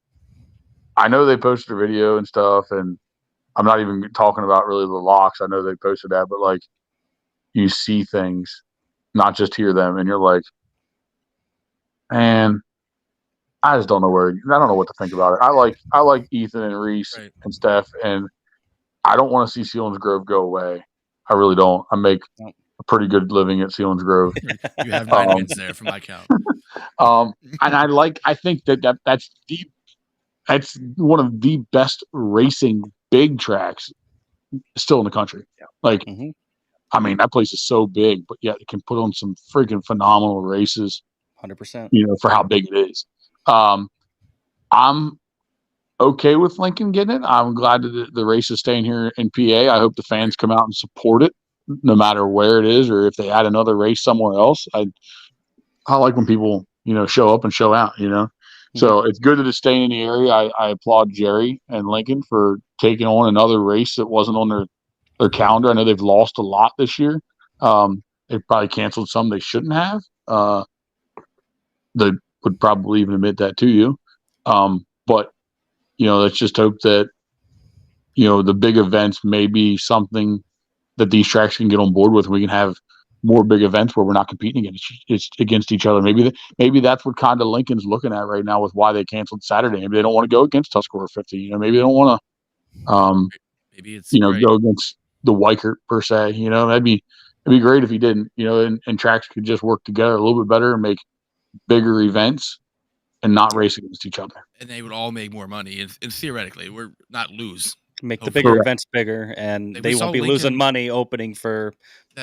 I know they posted a video and stuff, and I'm not even talking about really the locks. I know they posted that, but like you see things, not just hear them, and you're like, man, I just don't know I don't know what to think about it. I like Ethan and Reese and Steph, and I don't want to see Selinsgrove go away. I really don't. I make a pretty good living at Selinsgrove. You have 9 wins there from my count. And I think that's one of the best racing big tracks still in the country. Yeah. Like, I mean, that place is so big, but yet it can put on some freaking phenomenal races. 100%. You know, for how big it is. I'm okay with Lincoln getting it. I'm glad that the race is staying here in PA. I hope the fans come out and support it, no matter where it is, or if they add another race somewhere else. I like when people, show up and show out, So it's good that it's staying in the area. I applaud Jerry and Lincoln for taking on another race that wasn't on their calendar. I know they've lost a lot this year. They've probably canceled some they shouldn't have. They would probably even admit that to you. But, let's just hope that, the big events may be something that these tracks can get on board with. And we can have more big events where we're not competing against each other. Maybe that's what kind of Lincoln's looking at right now with why they canceled Saturday. Maybe they don't want to go against Tuscarora 50. Maybe they don't want to, maybe it's go against the Weichert per se. It'd be great if he didn't. And tracks could just work together a little bit better and make bigger events and not race against each other. And they would all make more money, and theoretically, we're not lose. Make the Hopefully. bigger events bigger, and Like, they we won't be saw losing Lincoln- money opening for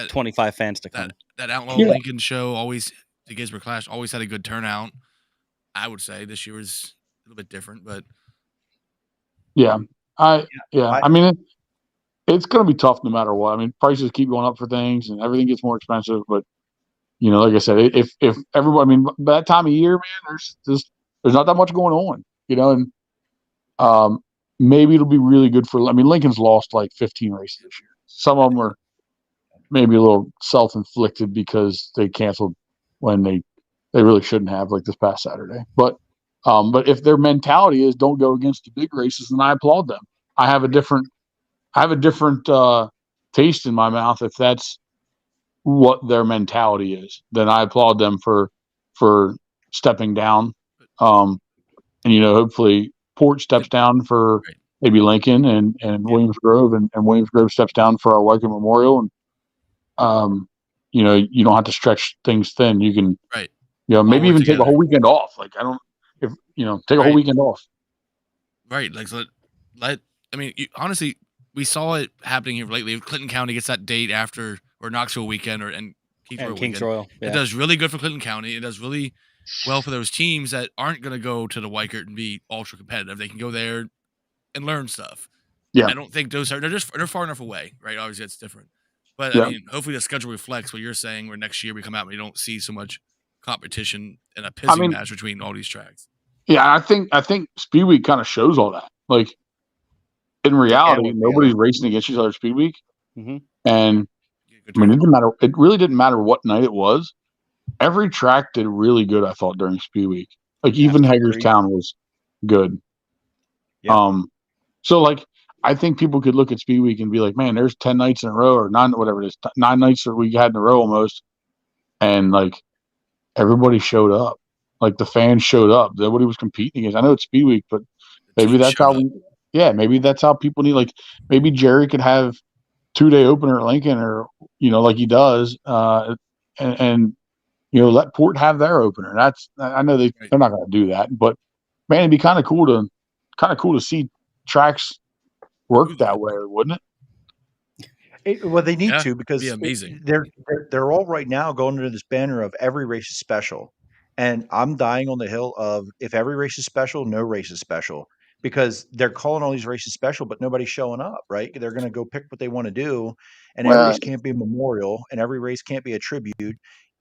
25 fans to come. That Outlaw Yeah. Lincoln show always, the Gisborne Clash, always had a good turnout. I would say this year was a little bit different, but Yeah. I mean, it's going to be tough no matter what. I mean, prices keep going up for things and everything gets more expensive. But, like I said, if everybody, I mean, by that time of year, man, there's not that much going on, and maybe it'll be really good for, I mean, Lincoln's lost like 15 races this year. Some of them are maybe a little self-inflicted because they canceled when they really shouldn't have, like this past Saturday. But if their mentality is don't go against the big races, then I applaud them. I have a different taste in my mouth if that's what their mentality is. Then I applaud them for stepping down. And hopefully Port steps down for maybe Lincoln and Williams Grove, and Williams Grove steps down for our Wycombe Memorial. And you don't have to stretch things thin. You can maybe even take a whole weekend off. Like take a whole weekend off. Right. Like honestly, we saw it happening here lately. If Clinton County gets that date after or Knoxville weekend and Kings Royal. Yeah. It does really good for Clinton County. It does really well for those teams that aren't going to go to the Weichert and be ultra competitive. They can go there and learn stuff. Yeah. I don't think they're far enough away, right? Obviously it's different. But I mean, hopefully the schedule reflects what you're saying, where next year we come out and we don't see so much competition and a pissing match between all these tracks. Yeah, I think Speed Week kind of shows all that. Like in reality, nobody's racing against each other at Speed Week. Mm-hmm. And I mean, it really didn't matter what night it was. Every track did really good, I thought, during Speed Week. Like even Hagerstown was good. Yeah. So like I think people could look at Speed Week and be like, man, there's 10 nights in a row or 9, whatever it is, 9 nights that we had in a row almost. And like everybody showed up. Like the fans showed up. Nobody was competing against. I know it's Speed Week, but maybe that's how maybe that's how people need, like maybe Jerry could have 2-day opener at Lincoln or, like he does. And let Port have their opener. I know they're not going to do that, but man, it'd be kind of cool to see tracks work that way, wouldn't it? Well, they need to, because be amazing. They're all right now going under this banner of every race is special, and I'm dying on the hill of if every race is special, no race is special, because they're calling all these races special, but nobody's showing up. Right? They're going to go pick what they want to do, and every race can't be a memorial, and every race can't be a tribute.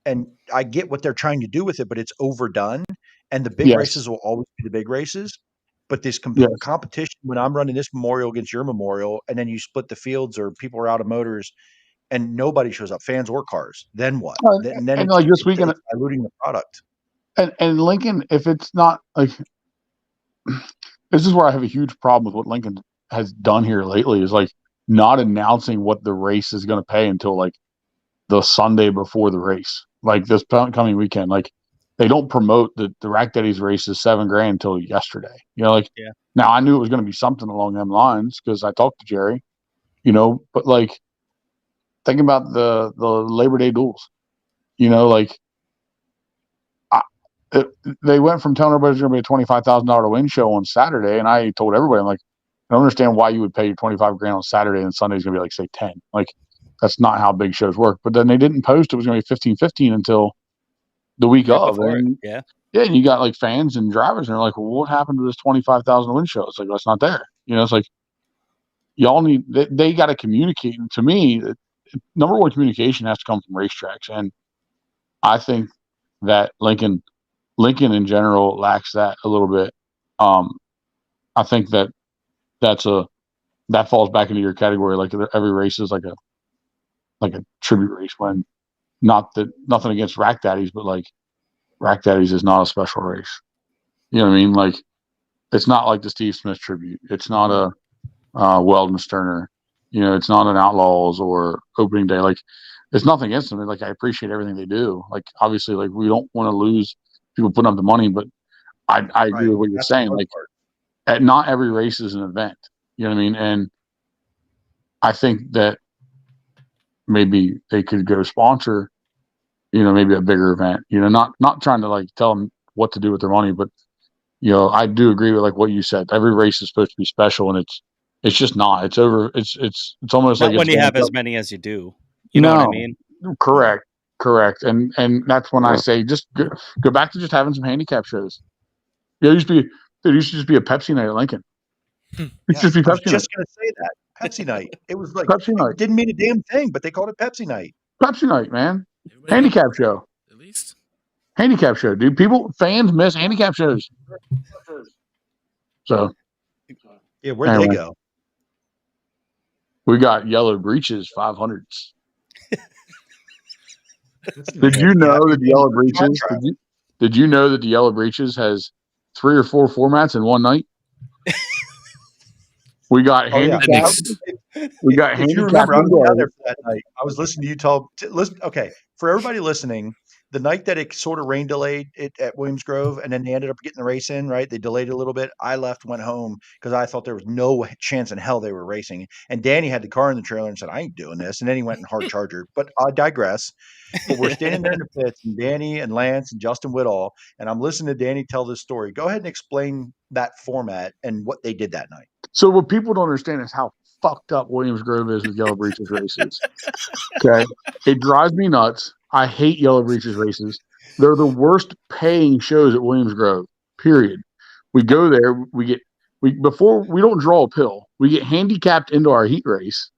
And I get what they're trying to do with it, but it's overdone. And the big races will always be the big races. But this competition, when I'm running this memorial against your memorial, and then you split the fields or people are out of motors and nobody shows up, fans or cars, then what? Then like this weekend, it's diluting the product. And Lincoln, if it's not like, this is where I have a huge problem with what Lincoln has done here lately, is like not announcing what the race is going to pay until like the Sunday before the race, like this coming weekend. Like they don't promote the Rack Daddies race is $7,000 until yesterday. Now I knew it was going to be something along them lines because I talked to Jerry, but like think about the Labor Day duels, like they went from telling everybody it's going to be a $25,000 to win show on Saturday. And I told everybody, I'm like, I don't understand why you would pay your $25,000 on Saturday and Sunday's going to be like, say 10. Like that's not how big shows work. But then they didn't post it was going to be 15 until the week of. Yeah, and you got like fans and drivers, and they're like, well, what happened to this 25,000 win show? It's like, well, it's not there. It's like y'all need. They got to communicate. And to me, number one communication has to come from racetracks, and I think that Lincoln in general lacks that a little bit. I think that falls back into your category. Like every race is like a tribute race. When nothing against Rack Daddies, but like Rack Daddies is not a special race. You know what I mean? Like it's not like the Steve Smith tribute. It's not a Weldon Sterner. It's not an Outlaws or Opening Day. Like it's nothing against them. Like I appreciate everything they do. Like obviously, like we don't want to lose people putting up the money, but I agree with what you're saying. Like not every race is an event. You know what I mean? And I think that maybe they could go sponsor, maybe a bigger event. Not trying to like tell them what to do with their money, but I do agree with like what you said. Every race is supposed to be special, and it's just not. It's over. It's almost not like when you have as many as you do. You know what I mean? Correct. And that's when I say just go back to just having some handicap shows. There used to just be a Pepsi night at Lincoln. It's just be Pepsi I was just night. going to say that. Pepsi night. It was like Pepsi night. It didn't mean a damn thing, but they called it Pepsi night. Pepsi night, man. Everybody Handicap show. At least. Handicap show, dude. Fans miss handicap shows. So Yeah, where'd anyway, they go? we got Yellow Breeches 500s. Did you know that the Yellow Breeches? Did you know that the Yellow Breeches has 3 or 4 formats in one night? We got handicap. We got If you handicap. remember, I was down there for that night. I was listening to you listen. Okay, for everybody listening, the night that it sort of rain delayed it at Williams Grove, and then they ended up getting the race in, right? They delayed it a little bit. I left, went home because I thought there was no chance in hell they were racing. And Danny had the car in the trailer and said, "I ain't doing this." And then he went in hard charger. But I digress. But we're standing there in the pits, and Danny and Lance and Justin Whittall, and I'm listening to Danny tell this story. Go ahead and explain that format and what they did that night. So what people don't understand is how fucked up Williams Grove is with Yellow Breeches races. Okay, it drives me nuts. I hate Yellow Breeches races. They're the worst paying shows at Williams Grove. Period. We go there. Before we don't draw a pill. We get handicapped into our heat race,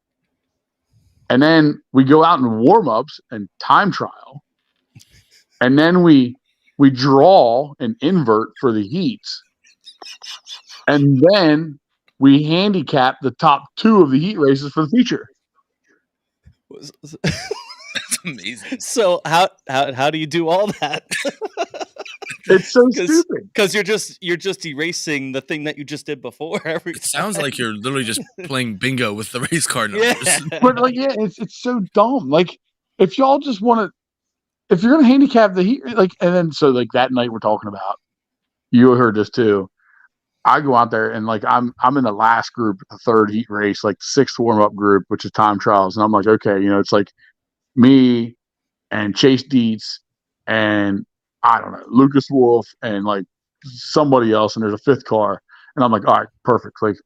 and then we go out in warm ups and time trial, and then we draw an invert for the heats, and then we handicap the top 2 of the heat races for the feature. That's amazing. So how do you do all that? It's so stupid. Because you're just erasing the thing that you just did before. It sounds like you're literally just playing bingo with the race car numbers. Yeah. But like, yeah, it's so dumb. Like, if y'all just want to, if you're gonna handicap the heat, like, and then so like that night we're talking about, you heard this too. I go out there and like I'm in the last group, the 3rd heat race, like the 6th warm up group, which is time trials, and I'm like, okay, it's like me and Chase Dietz and I don't know, Lucas Wolf and like somebody else, and there's a 5th car, and I'm like, all right, perfect. Like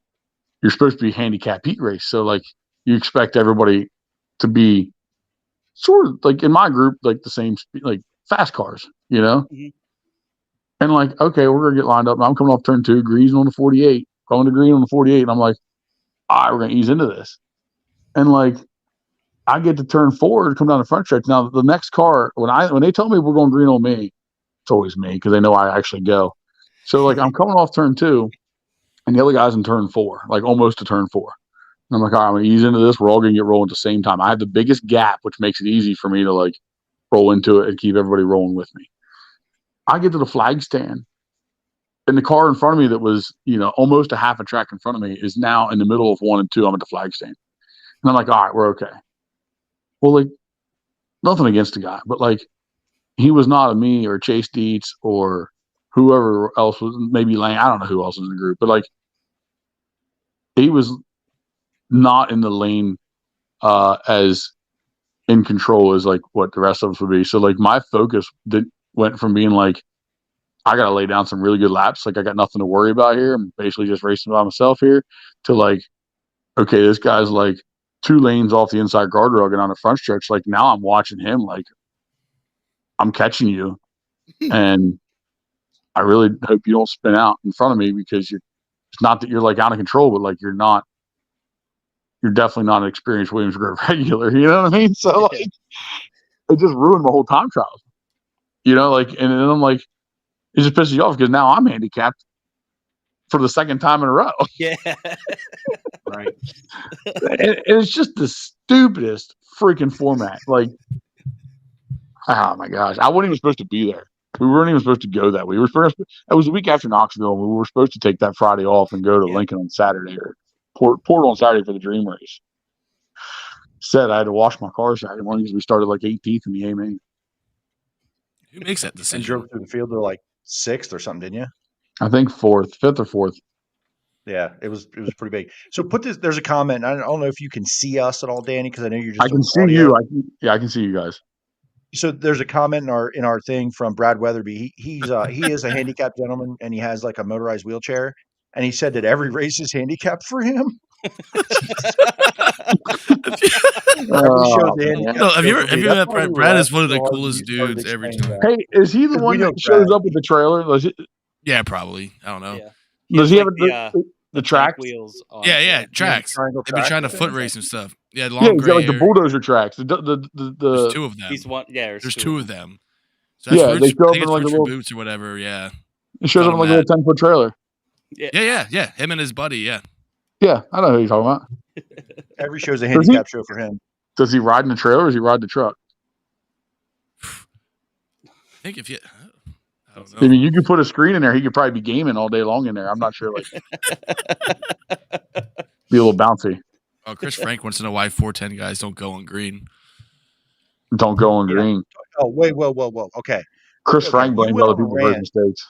you're supposed to be handicap heat race, so like you expect everybody to be sort of like in my group, like the same speed, like fast cars, Mm-hmm. And like, okay, we're gonna get lined up. And I'm coming off turn 2, green on the 48, going to green on the 48, and I'm like, all right, we're gonna ease into this. And like, I get to turn 4 to come down the front stretch. Now the next car, when they tell me we're going green on me, it's always me because they know I actually go. So like, I'm coming off turn 2, and the other guy's in turn 4, like almost to turn 4. And I'm like, all right, I'm gonna ease into this. We're all gonna get rolling at the same time. I have the biggest gap, which makes it easy for me to like roll into it and keep everybody rolling with me. I get to the flag stand, and the car in front of me that was, almost a half a track in front of me is now in the middle of 1 and 2. I'm at the flag stand. And I'm like, all right, we're okay. Well, like, nothing against the guy, but like, he was not a me or Chase Dietz or whoever else was, maybe Lane. I don't know who else was in the group, but like, he was not in the lane as in control as like what the rest of us would be. So like, my focus went from being like, I got to lay down some really good laps. Like I got nothing to worry about here. I'm basically just racing by myself here, to like, okay, this guy's like 2 lanes off the inside guardrail and on the front stretch. Like now I'm watching him, like I'm catching you. And I really hope you don't spin out in front of me because it's not that you're like out of control, but like you're definitely not an experienced Williamsgrove regular. You know what I mean? So like, it just ruined my whole time trials. You know, like, and then I'm like, it just pisses you off because now I'm handicapped for the second time in a row. Yeah. Right. And it's just the stupidest freaking format. Like, oh my gosh, I wasn't even supposed to be there. We weren't even supposed to go that way. It was a week after Knoxville, and we were supposed to take that Friday off and go to Lincoln on Saturday or Port on Saturday for the Dream Race. Said I had to wash my car Saturday morning because we started like 18th in the A main. Who makes that And decision? drove through the field to like 6th or something, didn't you? I think 5th or 4th. Yeah, it was pretty big. So there's a comment. I don't know if you can see us at all, Danny, because I know you're just I can see audio. you. I can see you guys. So there's a comment in our thing from Brad Weatherby. He is a handicapped gentleman, and he has like a motorized wheelchair. And he said that every race is handicapped for him. Have you ever met Brad is one of the coolest dudes every time. Hey, is he the one that shows up with the trailer? Yeah, probably. I don't know. Yeah. Does he have the tracks? Wheels on tracks. They've been trying to foot race and stuff. Yeah, he's got like the bulldozer tracks. There's 2 of them. He's one. Yeah, there's 2 of them. So that's they show up in like a little boots or whatever. Yeah, it shows up in like a little 10-foot trailer. Yeah. Him and his buddy. Yeah, I know who you're talking about. Every show's a handicap show for him. Does he ride in the trailer or does he ride the truck? I think if you. I don't know. I mean, you could put a screen in there. He could probably be gaming all day long in there. I'm not sure. Like, be a little bouncy. Oh, Chris Frank wants to know why 410 guys don't go on green. Don't go on green. Oh, wait, whoa. Okay. Chris Frank blames other people for his mistakes.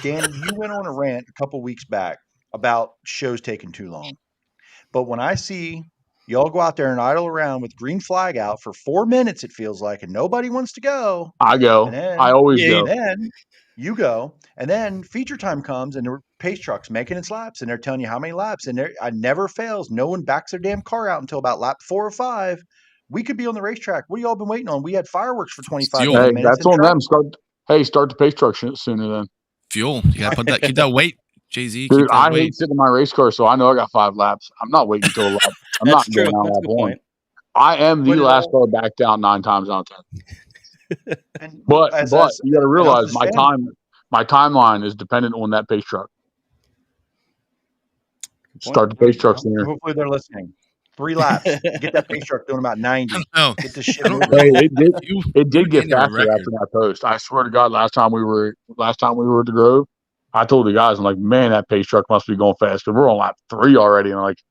Dan, you went on a rant a couple weeks back about shows taking too long. But when I see y'all go out there and idle around with green flag out for 4 minutes, it feels like, and nobody wants to go. I go. I always go. And then you go. And then feature time comes and the pace truck's making its laps and they're telling you how many laps. And I never fails. No one backs their damn car out until about lap 4 or 5. We could be on the racetrack. What have y'all been waiting on? We had fireworks for 25 minutes. That's on them. Start the pace truck sooner then. Fuel. You got to put that, keep that weight. Jay-Z, dude, I hate sitting in my race car, so I know I got 5 laps. I'm not waiting until a lap. I'm not going on lap 1. I am the last car back down 9 times out of 10. But you got to realize my timeline is dependent on that pace truck. Start the pace truck sooner. Hopefully they're listening. 3 laps. Get that pace truck doing about 90. Get this shit over. It did get faster after that post. I swear to God, last time we were at the Grove, I told the guys, I'm like, man, that pace truck must be going fast because we're on lap 3 already. And I'm like,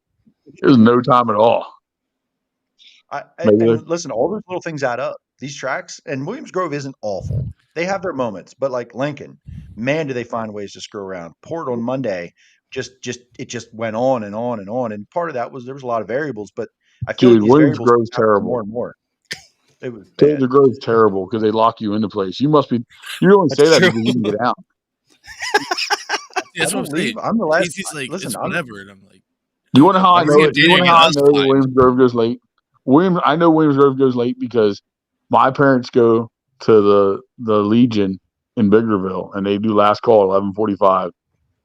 there's no time at all. And listen, all those little things add up. These tracks, and Williamsgrove isn't awful. They have their moments, but like Lincoln, man, do they find ways to screw around. Port on Monday, it just went on and on and on. And part of that was there was a lot of variables, but I feel like Williamsgrove's terrible. More and more. It was Williamsgrove's terrible because they lock you into place. You only say that because you can get out. That's what I'm saying. I'm the last. He's like, listen, it's whatever. And I'm like, you want to know how I know it? You want to know how I know Williamsgrove goes late? I know Williamsgrove goes late because my parents go to the Legion in Biggerville and they do last call at 11:45,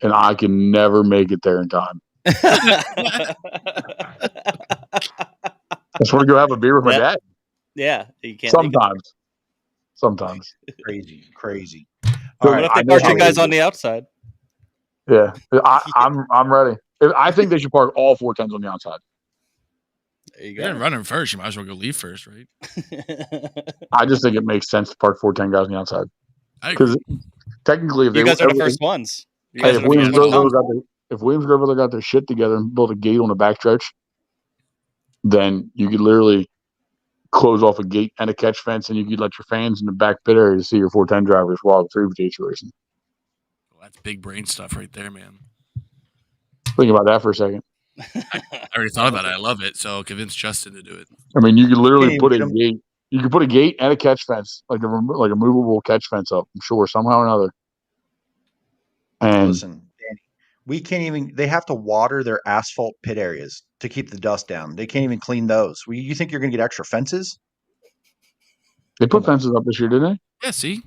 and I can never make it there in time. I just want to go have a beer with my dad. Yeah, you can't. Sometimes. Crazy. All right, what if they park you guys on the outside? Yeah, I'm ready. I think they should park all 410s on the outside. There you go. You're running first. You might as well go leave first, right? I just think it makes sense to park 410 guys on the outside. Because technically, if you guys are the first ones. If Williamsgrove got their shit together and built a gate on the backstretch, then you could literally close off a gate and a catch fence, and you could let your fans in the back pit area to see your 410 drivers while the 3 for racing. Well, that's big brain stuff right there, man. Think about that for a second. I already thought about it. I love it. So convince Justin to do it. I mean, you could literally put a gate. You could put a gate and a catch fence, like a movable catch fence up. I'm sure somehow or another. And listen, Danny, we can't even. They have to water their asphalt pit areas to keep the dust down. They can't even clean those. You think you're going to get extra fences? They put fences up this year, didn't they? Yeah. See,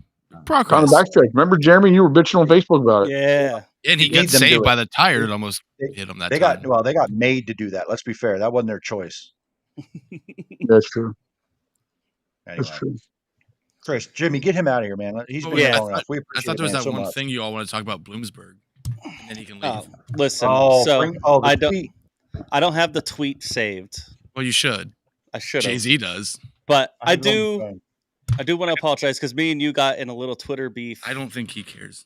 Progress. backtrack. Remember, Jeremy, you were bitching on Facebook about it. Yeah. And he He got made them do saved it. by the tire that almost hit him that They time. got made to do that. Let's be fair. That wasn't their choice. That's true. Anyway, That's true. Chris, Jimmy, get him out of here, man. He's been yeah, here long enough. We I appreciate thought there was it, man, that so one much. thing you all want to talk about Bloomsburg, and then he can leave. Listen, the I don't. tweet. I don't have the tweet saved. Well, you should. I should. Jay-Z does. But I I have it on my do. phone. I do want to apologize because me and you got in a little Twitter beef I don't think he cares.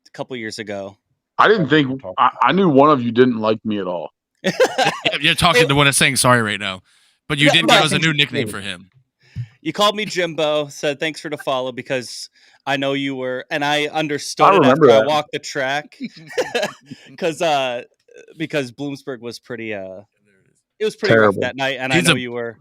a couple years ago. I didn't think I knew one of you didn't like me at all. You're talking to one that's saying sorry right now, but you Yeah, did but- give us a new nickname for him. You called me Jimbo, said thanks for the follow because I know you were, and I understood I it remember after I that. walked the track because Bloomsburg was pretty it was pretty rough Terrible. that night, and He's I know a- you were.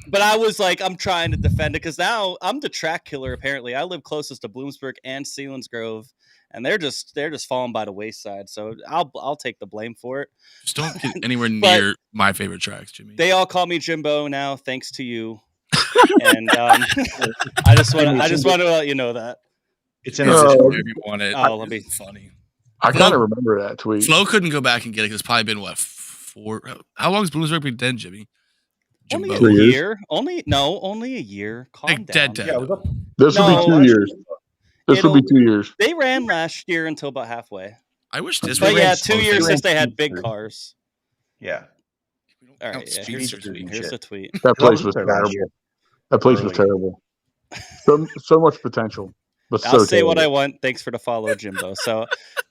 But I was like, I'm trying to defend it because now I'm the track killer. Apparently, I live closest to Bloomsburg and Selinsgrove, and they're just falling by the wayside. So I'll take the blame for it. Just don't get anywhere But- near my favorite tracks, Jimmy. They all call me Jimbo now, thanks to you. And I just want to let you know that. It's in Oh, the If Discord. you want it, Oh, let me- it's funny. I kind of remember that tweet. Flo couldn't go back and get it because it's probably been what 4. How long has Bloomsburg been dead, Jimmy? Only Jimbo. a 3 years. year. Only a year. Calm Like down. dead. Yeah, it was up. This will No. be 2 years. This will be 2 years. They ran last year until about halfway. I wish this But was yeah, ran 2 slow years thing. since they had big Speedsters. cars. Yeah. We don't All count right, yeah, speedsters, we- here's the tweet. That place was was there last terrible. year. That place was Early. terrible. So much potential, but I'll so say what I terrible. want. Thanks for the follow, Jimbo. So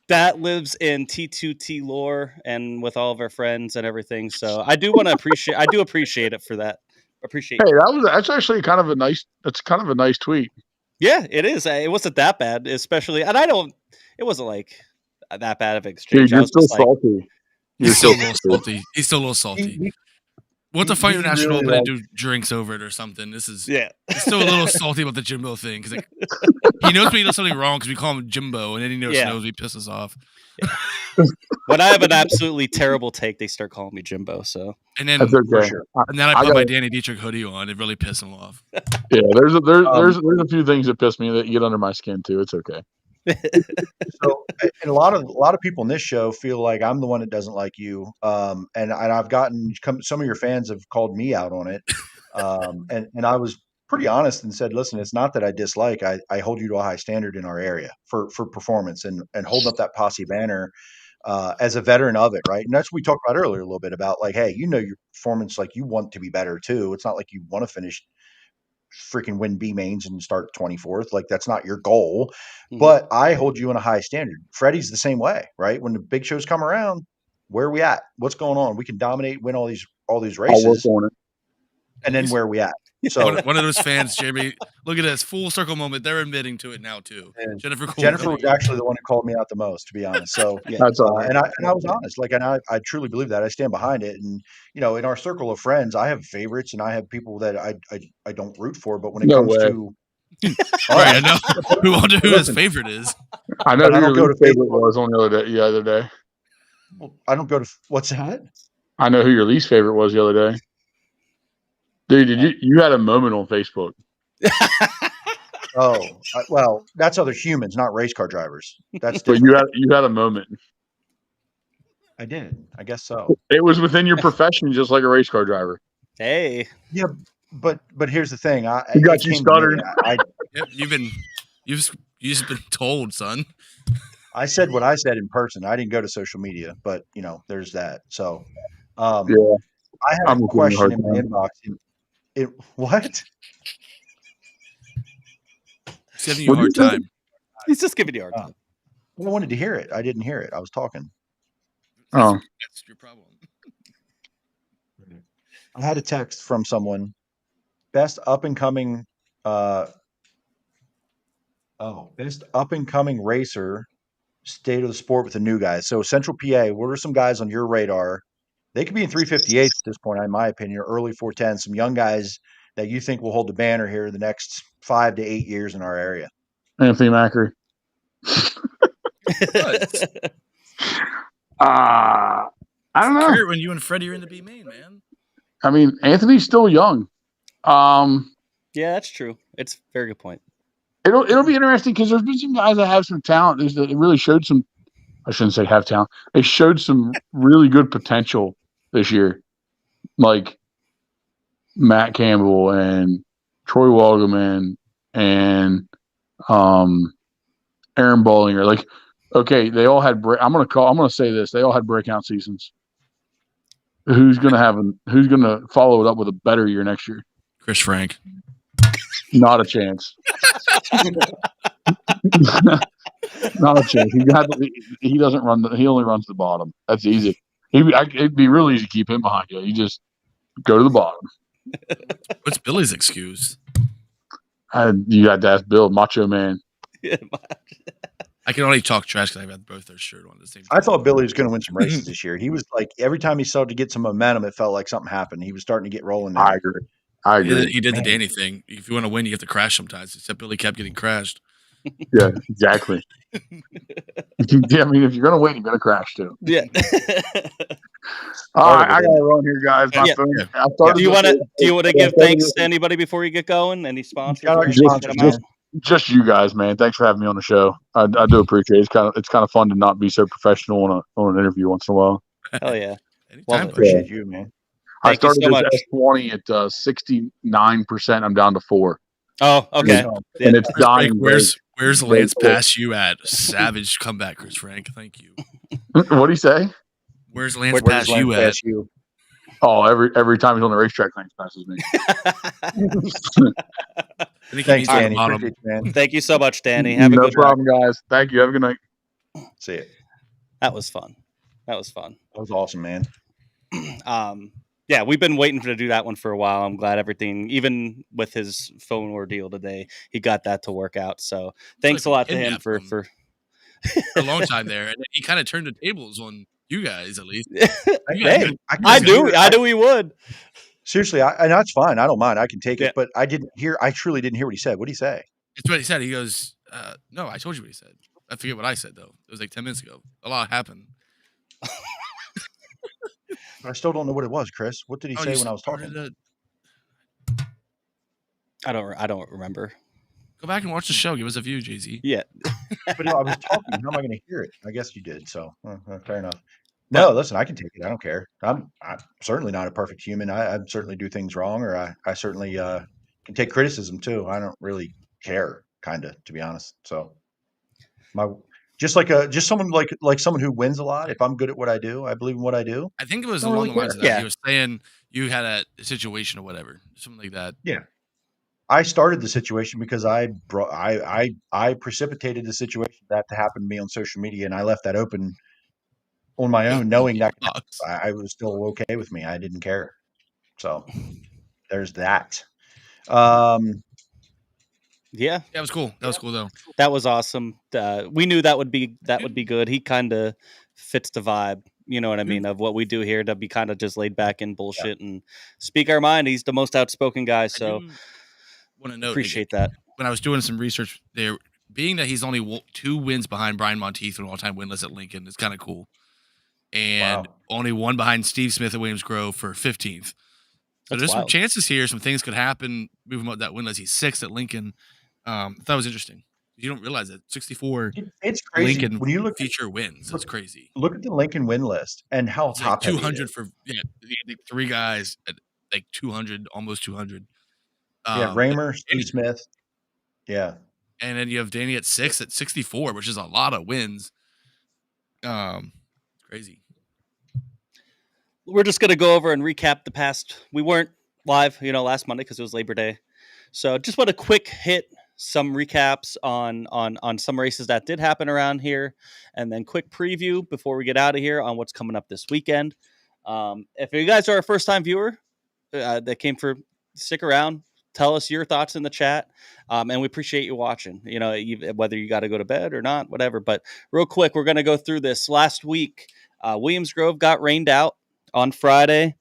that lives in T2T lore and with all of our friends and everything. So I do appreciate it for that. Appreciate Hey, that's actually kind of a nice tweet. Yeah, it is. It wasn't that bad, especially, and it wasn't like that bad of an Dude, exchange. I you're was still just like, salty. You're He's still a still little salty. He's still a little salty. We'll have to he- fight he National really Open and do drinks over it or something. This is yeah. he's still a little salty about the Jimbo thing because he knows when he does something wrong because we call him Jimbo and then he knows Yeah. we piss us off. When I have an absolutely terrible take, they start calling me Jimbo. So And then That's okay. sure. and then I I put my gotta- Danny Dietrich hoodie on. It really pissed him off. Yeah, there's a few things that piss me that get under my skin too. It's okay. So, and a lot of people in this show feel like I'm the one that doesn't like you. And I've gotten some of your fans have called me out on it. And I was pretty honest and said, listen, it's not that I dislike. I hold you to a high standard in our area for performance and holding up that posse banner as a veteran of it, right? And that's what we talked about earlier a little bit about like, hey, you know your performance, like you want to be better too. It's not like you want to finish freaking win B mains and start 24th. Like that's not your goal. Mhm. But I hold you in a high standard. Freddie's the same way, right? When the big shows come around, where are we at? What's going on? We can dominate, win all these I'll work races, on it. and then where are we at? So One of those fans, Jeremy, look at this full circle moment. They're admitting to it now too. And Jennifer Jennifer was actually the one who called me out the most, to be honest. So yeah, That's all right. and I was honest. Like, and I truly believe that. I stand behind it. And you know, in our circle of friends, I have favorites and I have people that I don't root for. But when it No comes way. to Right, I know. We wonder who his Listen. favorite is. I know But I who don't your go least to favorite was on the other day. I don't go to what's that? I know who your least favorite was the other day. Dude, you had a moment on Facebook. Oh, well, that's other humans, not race car drivers. That's But different. you had a moment. I did. I guess so. It was within your profession, just like a race car driver. hey, Yeah, but here's the thing. Who got it you came to me. stuttered? Yep, you've just been told, son. I said what I said in person. I didn't go to social media, but you know, there's that. So, Yeah, I had I'm a giving you a question hard in my time. inbox. What? He's giving you a What'd hard you say? time. he's just giving you a hard time. I wanted to hear it. I didn't hear it. I was talking. Oh, That's your problem. I had a text from someone. Best up and coming racer, state of the sport with the new guys. So Central PA, what are some guys on your radar? They could be in 358 at this point, in my opinion, or early 410. Some young guys that you think will hold the banner here the next 5 to 8 years in our area. Anthony Macri. I don't know. Kurt, when you and Freddie are in the B main, man. I mean, Anthony's still young. Yeah, that's true. It's a very good point. it'll be interesting because there's been some guys that have some talent. That really showed some. I shouldn't say have talent. They showed some really good potential this year, like Matt Campbell and Troy Walgeman and Aaron Bollinger. Like, okay, they all had. I'm gonna say this. They all had breakout seasons. Who's gonna follow it up with a better year next year? Chris Frank. Not a chance. Not a chance. He doesn't run. He only runs the bottom. That's easy. It'd be real easy to keep him behind you. You just go to the bottom. What's Billy's excuse? You got to ask Bill, Macho Man. I can only talk trash because I have both their shirt on at the same time. I thought Billy was going to win some races this year. He was like, every time he started to get some momentum, it felt like something happened. He was starting to get rolling there. I agree. He did the Danny thing. If you want to win, you have to crash sometimes. Except Billy kept getting crashed. Yeah, exactly. Yeah, I mean, if you're going to win, you're going to crash too. Yeah. All right, I got to run here, guys. My phone. Do you want to give thanks to anybody before you get going? Any sponsors? Just you guys, man. Thanks for having me on the show. I do appreciate it. It's kind of fun to not be so professional on an interview once in a while. Hell yeah. I appreciate you, man. I started this S20 at 69%. I'm down to 4. Oh, okay. And it's dying. Where's Lance pass you at? Savage comeback, Chris Frank. Thank you. What do you say? Where's Lance pass you at? Oh, every time he's on the racetrack, Lance passes me. Thanks, Danny. Thank you so much, Danny. Have a good problem, guys. Thank you. Have a good night. See you. That was fun. That was awesome, man. Yeah, we've been waiting to do that one for a while. I'm glad everything, even with his phone ordeal today, he got that to work out. So thanks a lot to him for a long time there. And he kind of turned the tables on you guys, at least. Hey, I knew he would. Seriously, and that's fine. I don't mind. I can take it. But I truly didn't hear what he said. What did he say? It's what he said. He goes, no, I told you what he said. I forget what I said, though. It was like 10 minutes ago. A lot happened. I still don't know what it was, Chris. What did he say when I was talking? I don't remember. Go back and watch the show. Give us a view, Jay-Z. Yeah. But no, I was talking. How am I going to hear it? I guess you did. So fair enough. No, listen, I can take it. I don't care. I'm certainly not a perfect human. I certainly do things wrong, or I certainly can take criticism too. I don't really care, kind of, to be honest. So just someone like someone who wins a lot. If I'm good at what I do, I believe in what I do. I think it was along the lines of that. Yeah. He was saying you had a situation or whatever, something like that. Yeah. I started the situation because I precipitated the situation that happened to me on social media, and I left that open on my own, knowing that I was still okay with me. I didn't care. So there's that. Yeah, that was cool. That was cool though. That was awesome. We knew that would be good. He kind of fits the vibe. You know what I mean, of what we do here, to be kind of just laid back in bullshit and speak our mind. He's the most outspoken guy. So want to note, appreciate that. When I was doing some research there, being that he's only 2 wins behind Brian Monteith on all-time win list at Lincoln, is kind of cool. And only 1 behind Steve Smith at Williams Grove for 15th. So there's some chances here. Some things could happen. Move him up that win list. He's 6th at Lincoln. That was interesting. You don't realize that 64. It's crazy Lincoln when you look feature wins. It's crazy. Look at the Lincoln win list and how it's top like 200 for the 3 guys at like 200, almost 200. Raymer, Steve Smith. Yeah. And then you have Danny at 6 at 64, which is a lot of wins. Crazy. We're just going to go over and recap the past. We weren't live, last Monday because it was Labor Day. So just want to quick hit some recaps on some races that did happen around here, and then quick preview before we get out of here on what's coming up this weekend. If you guys are a first-time viewer that came for, stick around. Tell us your thoughts in the chat, and we appreciate you watching. Whether you got to go to bed or not, whatever. But real quick, we're going to go through this. Last week, Williams Grove got rained out on Friday.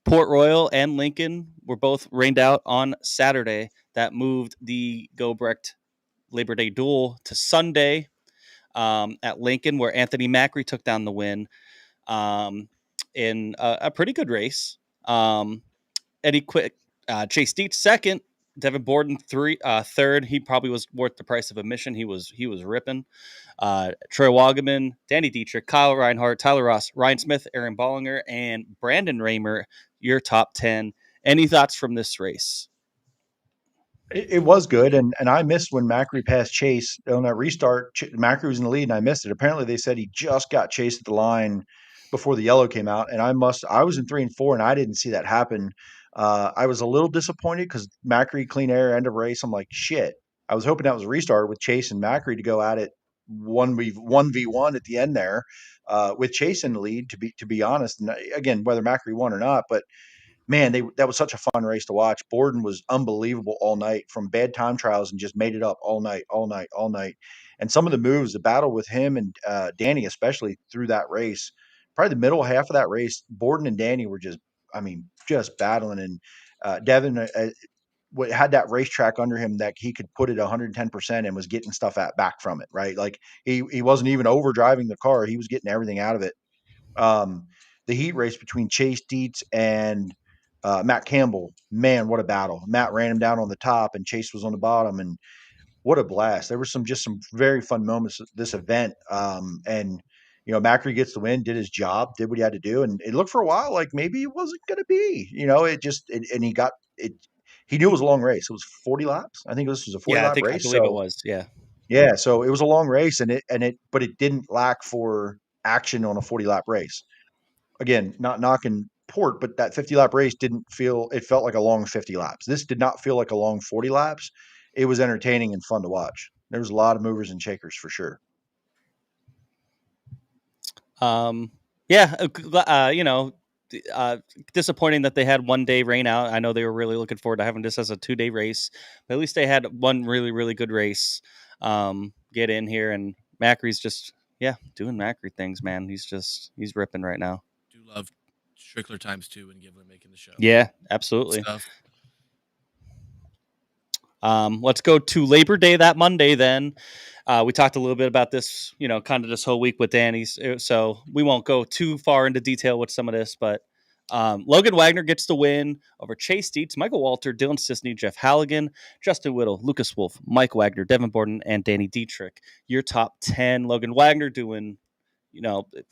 Port Royal and Lincoln were both rained out on Saturday. That moved the Gobrecht Labor Day duel to Sunday at Lincoln, where Anthony Macri took down the win in a pretty good race. Eddie Quick. Chase Dietz second, Devin Borden third. He probably was worth the price of admission. He was ripping. Troy Wagaman, Danny Dietrich, Kyle Reinhardt, Tyler Ross, Ryan Smith, Aaron Bollinger, and Brandon Raymer. Your top 10. Any thoughts from this race? It was good, and I missed when Macri passed Chase on that restart. Macri was in the lead, and I missed it. Apparently, they said he just got Chase at the line before the yellow came out, and I was in 3 and 4, and I didn't see that happen. I was a little disappointed because Macri clean air end of race. I'm like, shit. I was hoping that was a restart with Chase and Macri to go at it 1v1 at the end there, with Chase in the lead. To be honest, and again, whether Macri won or not, but man, that was such a fun race to watch. Borden was unbelievable all night from bad time trials and just made it up all night, all night, all night. And some of the moves, the battle with him and Danny, especially through that race, probably the middle half of that race, Borden and Danny were just battling. And Devin had that racetrack under him that he could put it 110% and was getting stuff back from it, right? Like he wasn't even overdriving the car. He was getting everything out of it. The heat race between Chase Dietz and Matt Campbell, man, what a battle. Matt ran him down on the top and Chase was on the bottom, and what a blast. There were some very fun moments at this event. And Macri gets the win, did his job, did what he had to do. And it looked for a while like maybe it wasn't going to be, and he got it. He knew it was a long race. It was 40 laps. I think this was a 40 lap race. I believe it was. Yeah. Yeah. So it was a long race but it didn't lack for action on a 40 lap race. Again, not knocking Port, but that 50 lap race it felt like a long 50 laps. This did not feel like a long 40 laps. It was entertaining and fun to watch. There was a lot of movers and shakers for sure. Disappointing that they had 1 day rain out. I know they were really looking forward to having this as a 2-day race, but at least they had one really, really good race. Get in here, and Macri's just, doing Macri things, man. He's ripping right now. Do love Strickler times 2 and Givler making the show. Yeah, absolutely. Let's go to Labor Day that Monday then. We talked a little bit about this, kind of this whole week with Danny's, so we won't go too far into detail with some of this, but Logan Wagner gets the win over Chase Dietz, Michael Walter, Dylan Sisney, Jeff Halligan, Justin Whittle, Lucas Wolf, Mike Wagner, Devin Borden, and Danny Dietrich. Your top 10. Logan Wagner doing,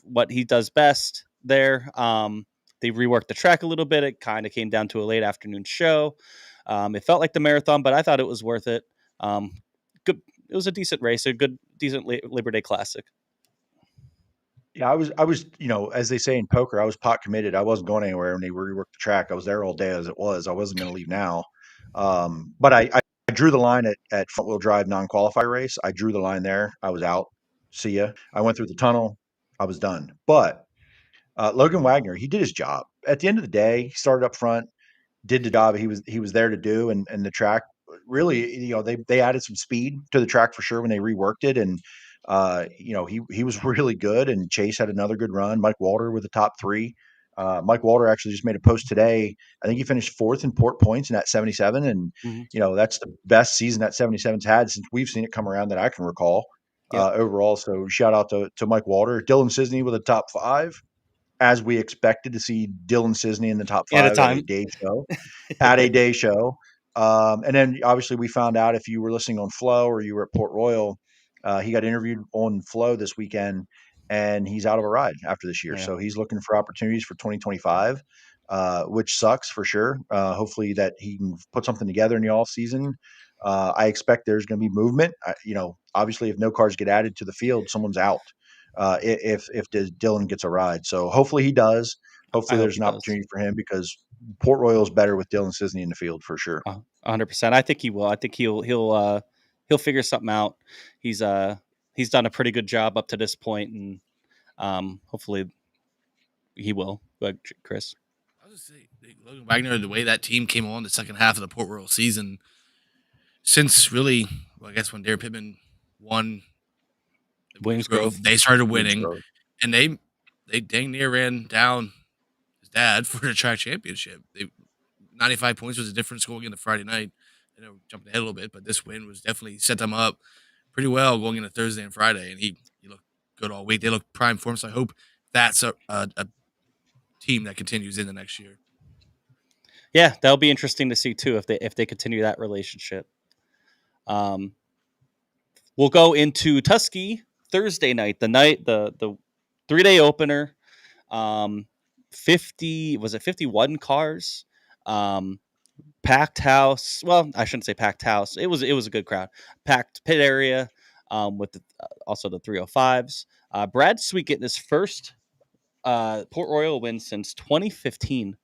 what he does best there. They reworked the track a little bit. It kind of came down to a late afternoon show. It felt like the marathon, but I thought it was worth it. Good. It was a decent race, decent Labor Day classic. Yeah, I was, as they say in poker, I was pot committed. I wasn't going anywhere when they reworked the track. I was there all day as it was. I wasn't going to leave now. But I drew the line at front wheel drive non-qualifier race. I drew the line there. I was out. See ya. I went through the tunnel. I was done. But Logan Wagner, he did his job. At the end of the day, he started up front, did the job he was there to do, and the track really, they added some speed to the track for sure when they reworked it, and he was really good, and Chase had another good run. Mike Walter with the top 3. Mike Walter actually just made a post today. I think he finished 4th in port points in that 77, and that's the best season that 77's had since we've seen it come around that I can recall. Overall. So shout out to Mike Walter. Dylan Sisney with a top 5. As we expected to see Dylan Sisney in the top 5 at a day show. At a day show. And then obviously we found out, if you were listening on Flow or you were at Port Royal, he got interviewed on Flow this weekend, and he's out of a ride after this year. Yeah. So he's looking for opportunities for 2025, which sucks for sure. Hopefully that he can put something together in the off season. I expect there's going to be movement. Obviously if no cars get added to the field, someone's out. If Dylan gets a ride. So hopefully he does. Hopefully there's an opportunity for him, because Port Royal is better with Dylan Sisney in the field for sure. 100%. I think he will. I think he'll figure something out. He's done a pretty good job up to this point, and hopefully he will. But Chris, I was just say, Logan Wagner, the way that team came on the second half of the Port Royal season, since really, I guess when Darren Pittman won Williamsgrove, they started winning, and they dang near ran down his dad for the track championship. 95 points was a difference going into Friday night. I know jumping ahead a little bit, but this win was definitely set them up pretty well going into Thursday and Friday, and he looked good all week. They look prime for him, so I hope that's a team that continues in the next year. Yeah, that'll be interesting to see too if they continue that relationship. We'll go into Tusky Thursday night, the 3-day opener. 51 cars. Packed house. Well, I shouldn't say packed house. It was a good crowd. Packed pit area. With also the 305s. Brad Sweet getting his first Port Royal win since 2015.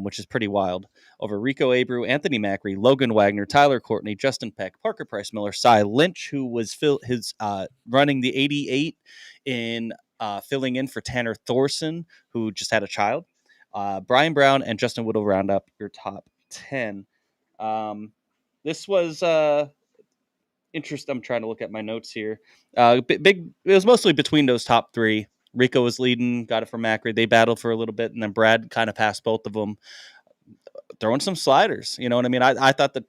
Which is pretty wild, over Rico Abreu, Anthony Macri, Logan Wagner, Tyler Courtney, Justin Peck, Parker Price Miller, Cy Lynch, who was running the 88 in filling in for Tanner Thorson, who just had a child. Brian Brown and Justin Whittle round up your top 10. This was interesting. I'm trying to look at my notes here. Big. It was mostly between those top three. Rico was leading, got it from Macri. They battled for a little bit, and then Brad kind of passed both of them, throwing some sliders. You know what I mean? I thought that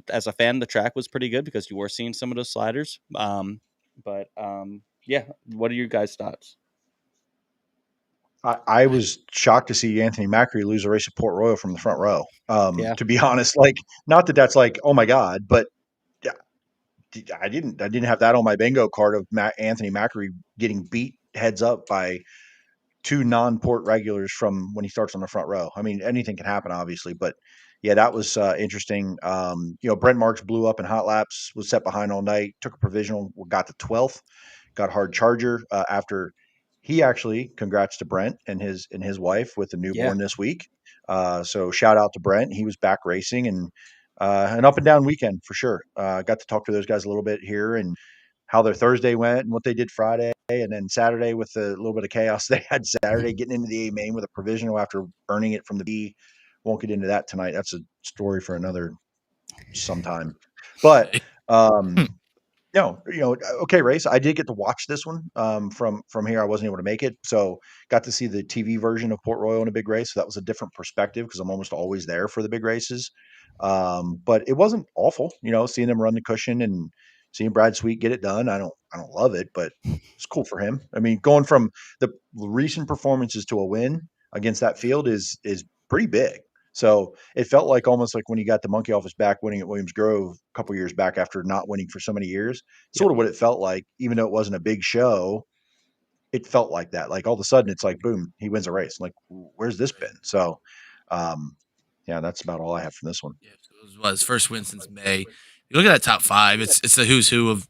as a fan, the track was pretty good because you were seeing some of those sliders. Yeah. What are your guys' thoughts? I was shocked to see Anthony Macri lose a race at Port Royal from the front row. Yeah. To be honest, like, not that that's like, oh my God, but I didn't have that on my bingo card of Anthony Macri getting beat heads up by two non-port regulars from when he starts on the front row. I mean, anything can happen, obviously, but yeah, that was interesting. Brent Marks blew up in hot laps, was set behind all night, took a provisional, got to 12th, got hard charger after he actually, congrats to Brent and his wife with the newborn this week. So shout out to Brent. He was back racing and an up and down weekend for sure. Got to talk to those guys a little bit here and how their Thursday went and what they did Friday, and then Saturday with a little bit of chaos they had Saturday getting into the A main with a provisional after earning it from the B. Won't get into that tonight. That's a story for another sometime. But okay race. I did get to watch this one from here. I wasn't able to make it, so got to see the TV version of Port Royal in a big race. So that was a different perspective because I'm almost always there for the big races. But it wasn't awful, seeing them run the cushion and seeing Brad Sweet get it done. I don't love it, but it's cool for him. I mean, going from the recent performances to a win against that field is pretty big. So it felt like almost like when he got the monkey off his back winning at Williams Grove a couple years back after not winning for so many years. Sort of what it felt like, even though it wasn't a big show. It felt like that. Like all of a sudden, it's like boom, he wins a race. Like, where's this been? So, yeah, that's about all I have from this one. Yeah, so it was his first win since May. You look at that top five; it's the who's who of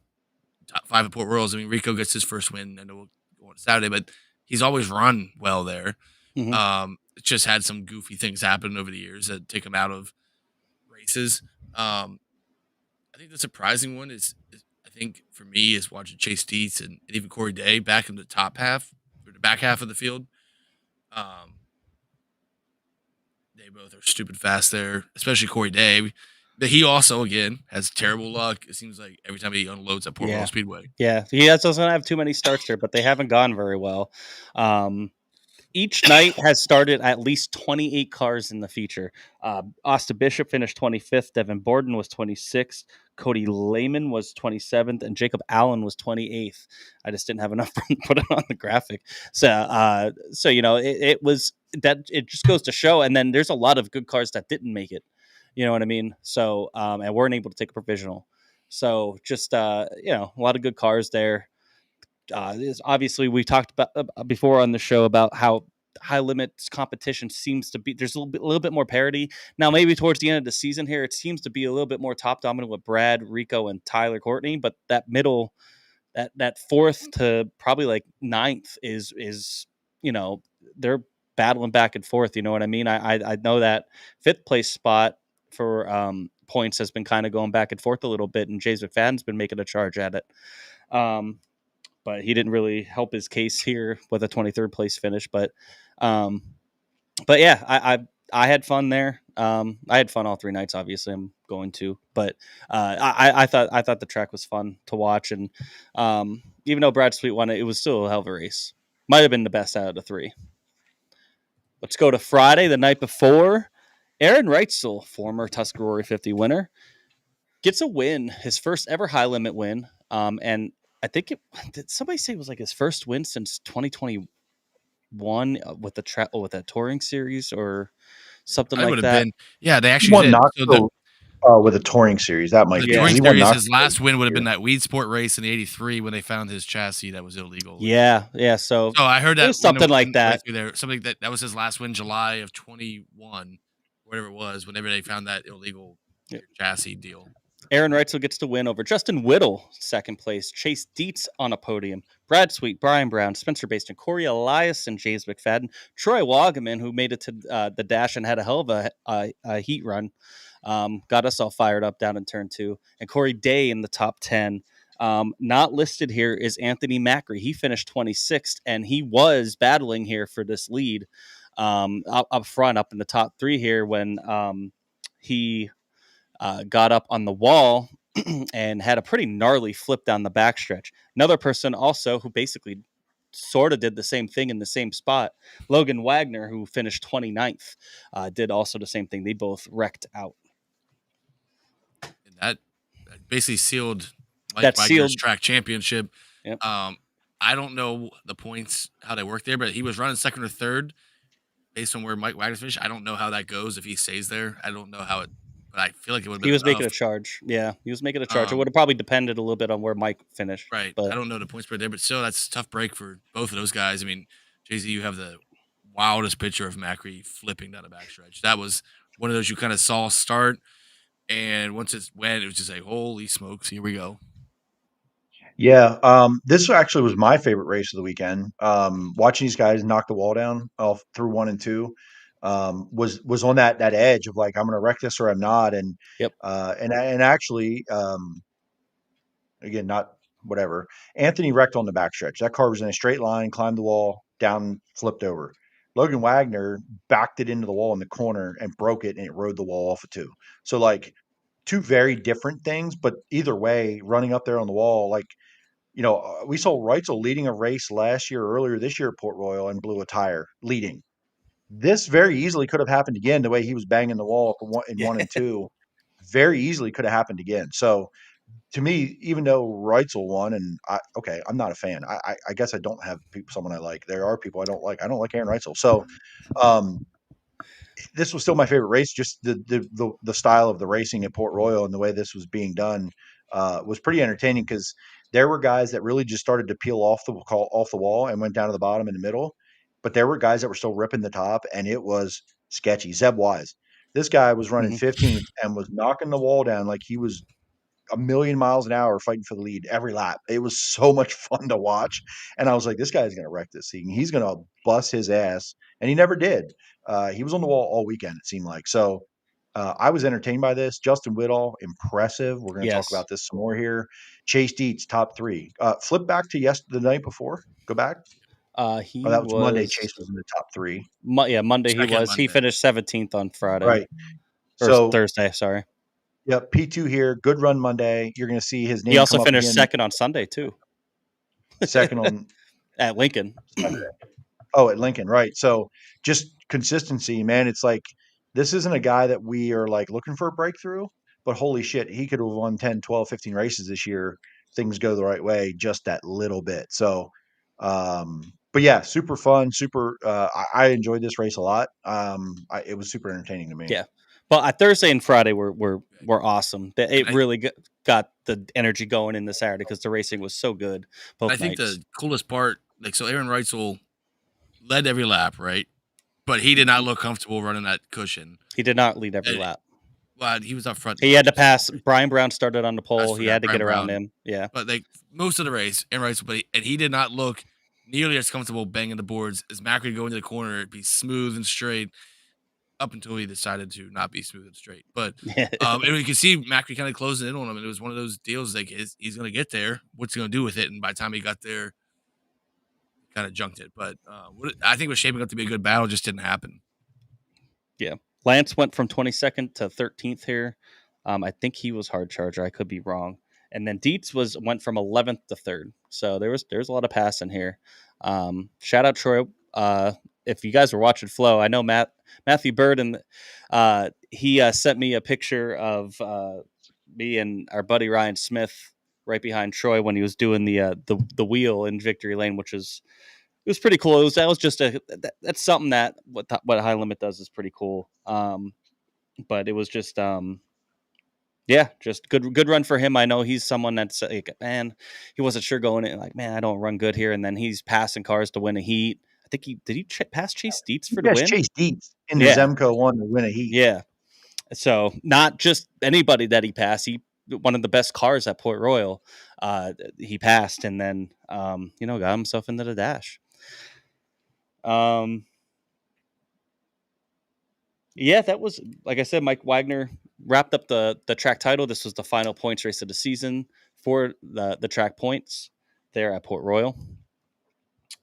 top five at Port Royals. I mean, Rico gets his first win, and we'll go on Saturday, but he's always run well there. Mm-hmm. It's just had some goofy things happen over the years that take him out of races. I think the surprising one is I think for me is watching Chase Dietz and even Corey Day back in the top half or the back half of the field. They both are stupid fast there, especially Corey Day. But he also, again, has terrible luck. It seems like every time he unloads at Port Royal Speedway. Yeah, he doesn't have too many starts there, but they haven't gone very well. Each night has started at least 28 cars in the feature. Austin Bishop finished 25th. Devin Borden was 26th. Cody Lehman was 27th. And Jacob Allen was 28th. I just didn't have enough room to put it on the graphic. So it was that it just goes to show. And then there's a lot of good cars that didn't make it. You know what I mean? So, and weren't able to take a provisional. So just, a lot of good cars there. Obviously, we talked about before on the show about how high limits competition seems to be. There's a little bit more parity now. Maybe towards the end of the season here, it seems to be a little bit more top dominant with Brad, Rico, and Tyler Courtney. But that middle, that fourth to probably like ninth is they're battling back and forth. You know what I mean? I know that fifth place spot for points has been kind of going back and forth a little bit, and James McFadden's been making a charge at it. But he didn't really help his case here with a 23rd place finish. But yeah, I had fun there. I had fun all 3 nights. Obviously, I'm going to, but I thought the track was fun to watch, and even though Brad Sweet won it, it was still a hell of a race. Might have been the best out of the 3. Let's go to Friday, the night before. Aaron Reitzel, former Tuscarora 50 winner, gets a win, his first ever high limit win, and I think did somebody say it was like his first win since 2021 with the with that touring series or something I like would have that. been. Yeah, they He actually won did. So the Knoxville with a touring series. That might the be. touring He won series, his Knoxville last win would have here. been that Weed Sport race in '83 when they found his chassis that was illegal. Yeah. So So I heard it that was something like right that. through there, something that was his last win, July of 21, whatever it was. Whenever they found that illegal chassis deal. Aaron Reitzel gets to win over Justin Whittle, second place. Chase Dietz on a podium. Brad Sweet, Brian Brown, Spencer Baston, Corey Elias, and James McFadden. Troy Wagaman, who made it to the dash and had a hell of a heat run, got us all fired up down in turn 2. And Corey Day in the top 10. Not listed here is Anthony Macri. He finished 26th, and he was battling here for this lead up front, up in the top 3 here when he got up on the wall and had a pretty gnarly flip down the backstretch. Another person also who basically sort of did the same thing in the same spot, Logan Wagner, who finished 29th, did also the same thing. They both wrecked out. And that basically sealed Mike Wagner's track championship. Yep. I don't know the points, how they work there, but he was running second or third based on where Mike Wagner finished. I don't know how that goes if he stays there. I don't know how it, but I feel like it would have been. He was enough. making a charge. Yeah, he was making a charge. It would have probably depended a little bit on where Mike finished. Right. But I don't know the points per there, but still, that's a tough break for both of those guys. I mean, Jay-Z, you have the wildest picture of Macri flipping down a backstretch. That was one of those you kind of saw start, and once it went, it was just like, holy smokes, here we go. Yeah, this actually was my favorite race of the weekend. Watching these guys knock the wall down through 1 and 2 was on that edge of like, I'm going to wreck this or I'm not. And yep. And actually, again, not whatever. Anthony wrecked on the backstretch. That car was in a straight line, climbed the wall, down, flipped over. Logan Wagner backed it into the wall in the corner and broke it, and it rode the wall off of 2. So like 2 very different things, but either way, running up there on the wall, like, we saw Reitzel leading a race earlier this year at Port Royal and blew a tire leading. This very easily could have happened again, the way he was banging the wall in 1 and 2. Very easily could have happened again. So to me, even though Reitzel won, and I'm not a fan. I guess I don't have someone I like. There are people I don't like. I don't like Aaron Reitzel. So this was still my favorite race. Just the style of the racing at Port Royal and the way this was being done was pretty entertaining, because there were guys that really just started to peel off the wall and went down to the bottom in the middle, but there were guys that were still ripping the top, and it was sketchy. Zeb Wise, this guy was running 15th and was knocking the wall down like he was a million miles an hour fighting for the lead every lap. It was so much fun to watch. And I was like, this guy's going to wreck this thing. He's going to bust his ass. And he never did. He was on the wall all weekend, it seemed like. So I was entertained by this. Justin Whitall, impressive. We're going to talk about this some more here. Chase Dietz, top 3. Flip back to the night before. Go back. That was Monday. Chase was in the top 3. Monday he was. He finished 17th on Friday. Right. Or Thursday, sorry. Yep, P2 here. Good run Monday. You're going to see his name. He also finished second on Sunday too. Second on at Lincoln. At Lincoln, right? So just consistency, man. It's like, this isn't a guy that we are like looking for a breakthrough, but holy shit, he could have won 10, 12, 15 races this year. Things go the right way just that little bit. So, but yeah, super fun. Super. I enjoyed this race a lot. It was super entertaining to me. Yeah. But Thursday and Friday were awesome. It really got the energy going into Saturday because the racing was so good. Both nights. I think the coolest part, so Aaron Reitzel led every lap, right? But he did not look comfortable running that cushion. He did not lead every lap. Well, he was up front. He had to pass. Brian Brown started on the pole. He had to get around him. Yeah. But most of the race, Aaron Reitzel, and he did not look nearly as comfortable banging the boards as Macri would go into the corner. It'd be smooth and straight. Up until he decided to not be smooth and straight. But and you can see Macri kind of closing in on him. And it was one of those deals like he's going to get there. What's he going to do with it? And by the time he got there, he kind of junked it. But I think it was shaping up to be a good battle. Just didn't happen. Yeah. Lance went from 22nd to 13th here. I think he was hard charger. I could be wrong. And then Dietz went from 11th to 3rd. So there's a lot of passing here. Shout out Troy. If you guys were watching Flow, I know Matthew Bird, and he sent me a picture of me and our buddy Ryan Smith right behind Troy when he was doing the wheel in Victory Lane, which is was pretty cool. That was just that's something that what High Limit does is pretty cool. But it was just yeah, just good run for him. I know he's someone that's like, man, he wasn't sure going in, like, man, I don't run good here, and then he's passing cars to win a heat. I think he pass Chase Dietz for the Yes, win. Chase Dietz in the Yeah. Zemco 1 to win a heat. Yeah. So not just anybody that he passed. He one of the best cars at Port Royal. He passed and then got himself into the dash. Yeah, that was, like I said, Mike Wagner wrapped up the track title. This was the final points race of the season for the track points there at Port Royal.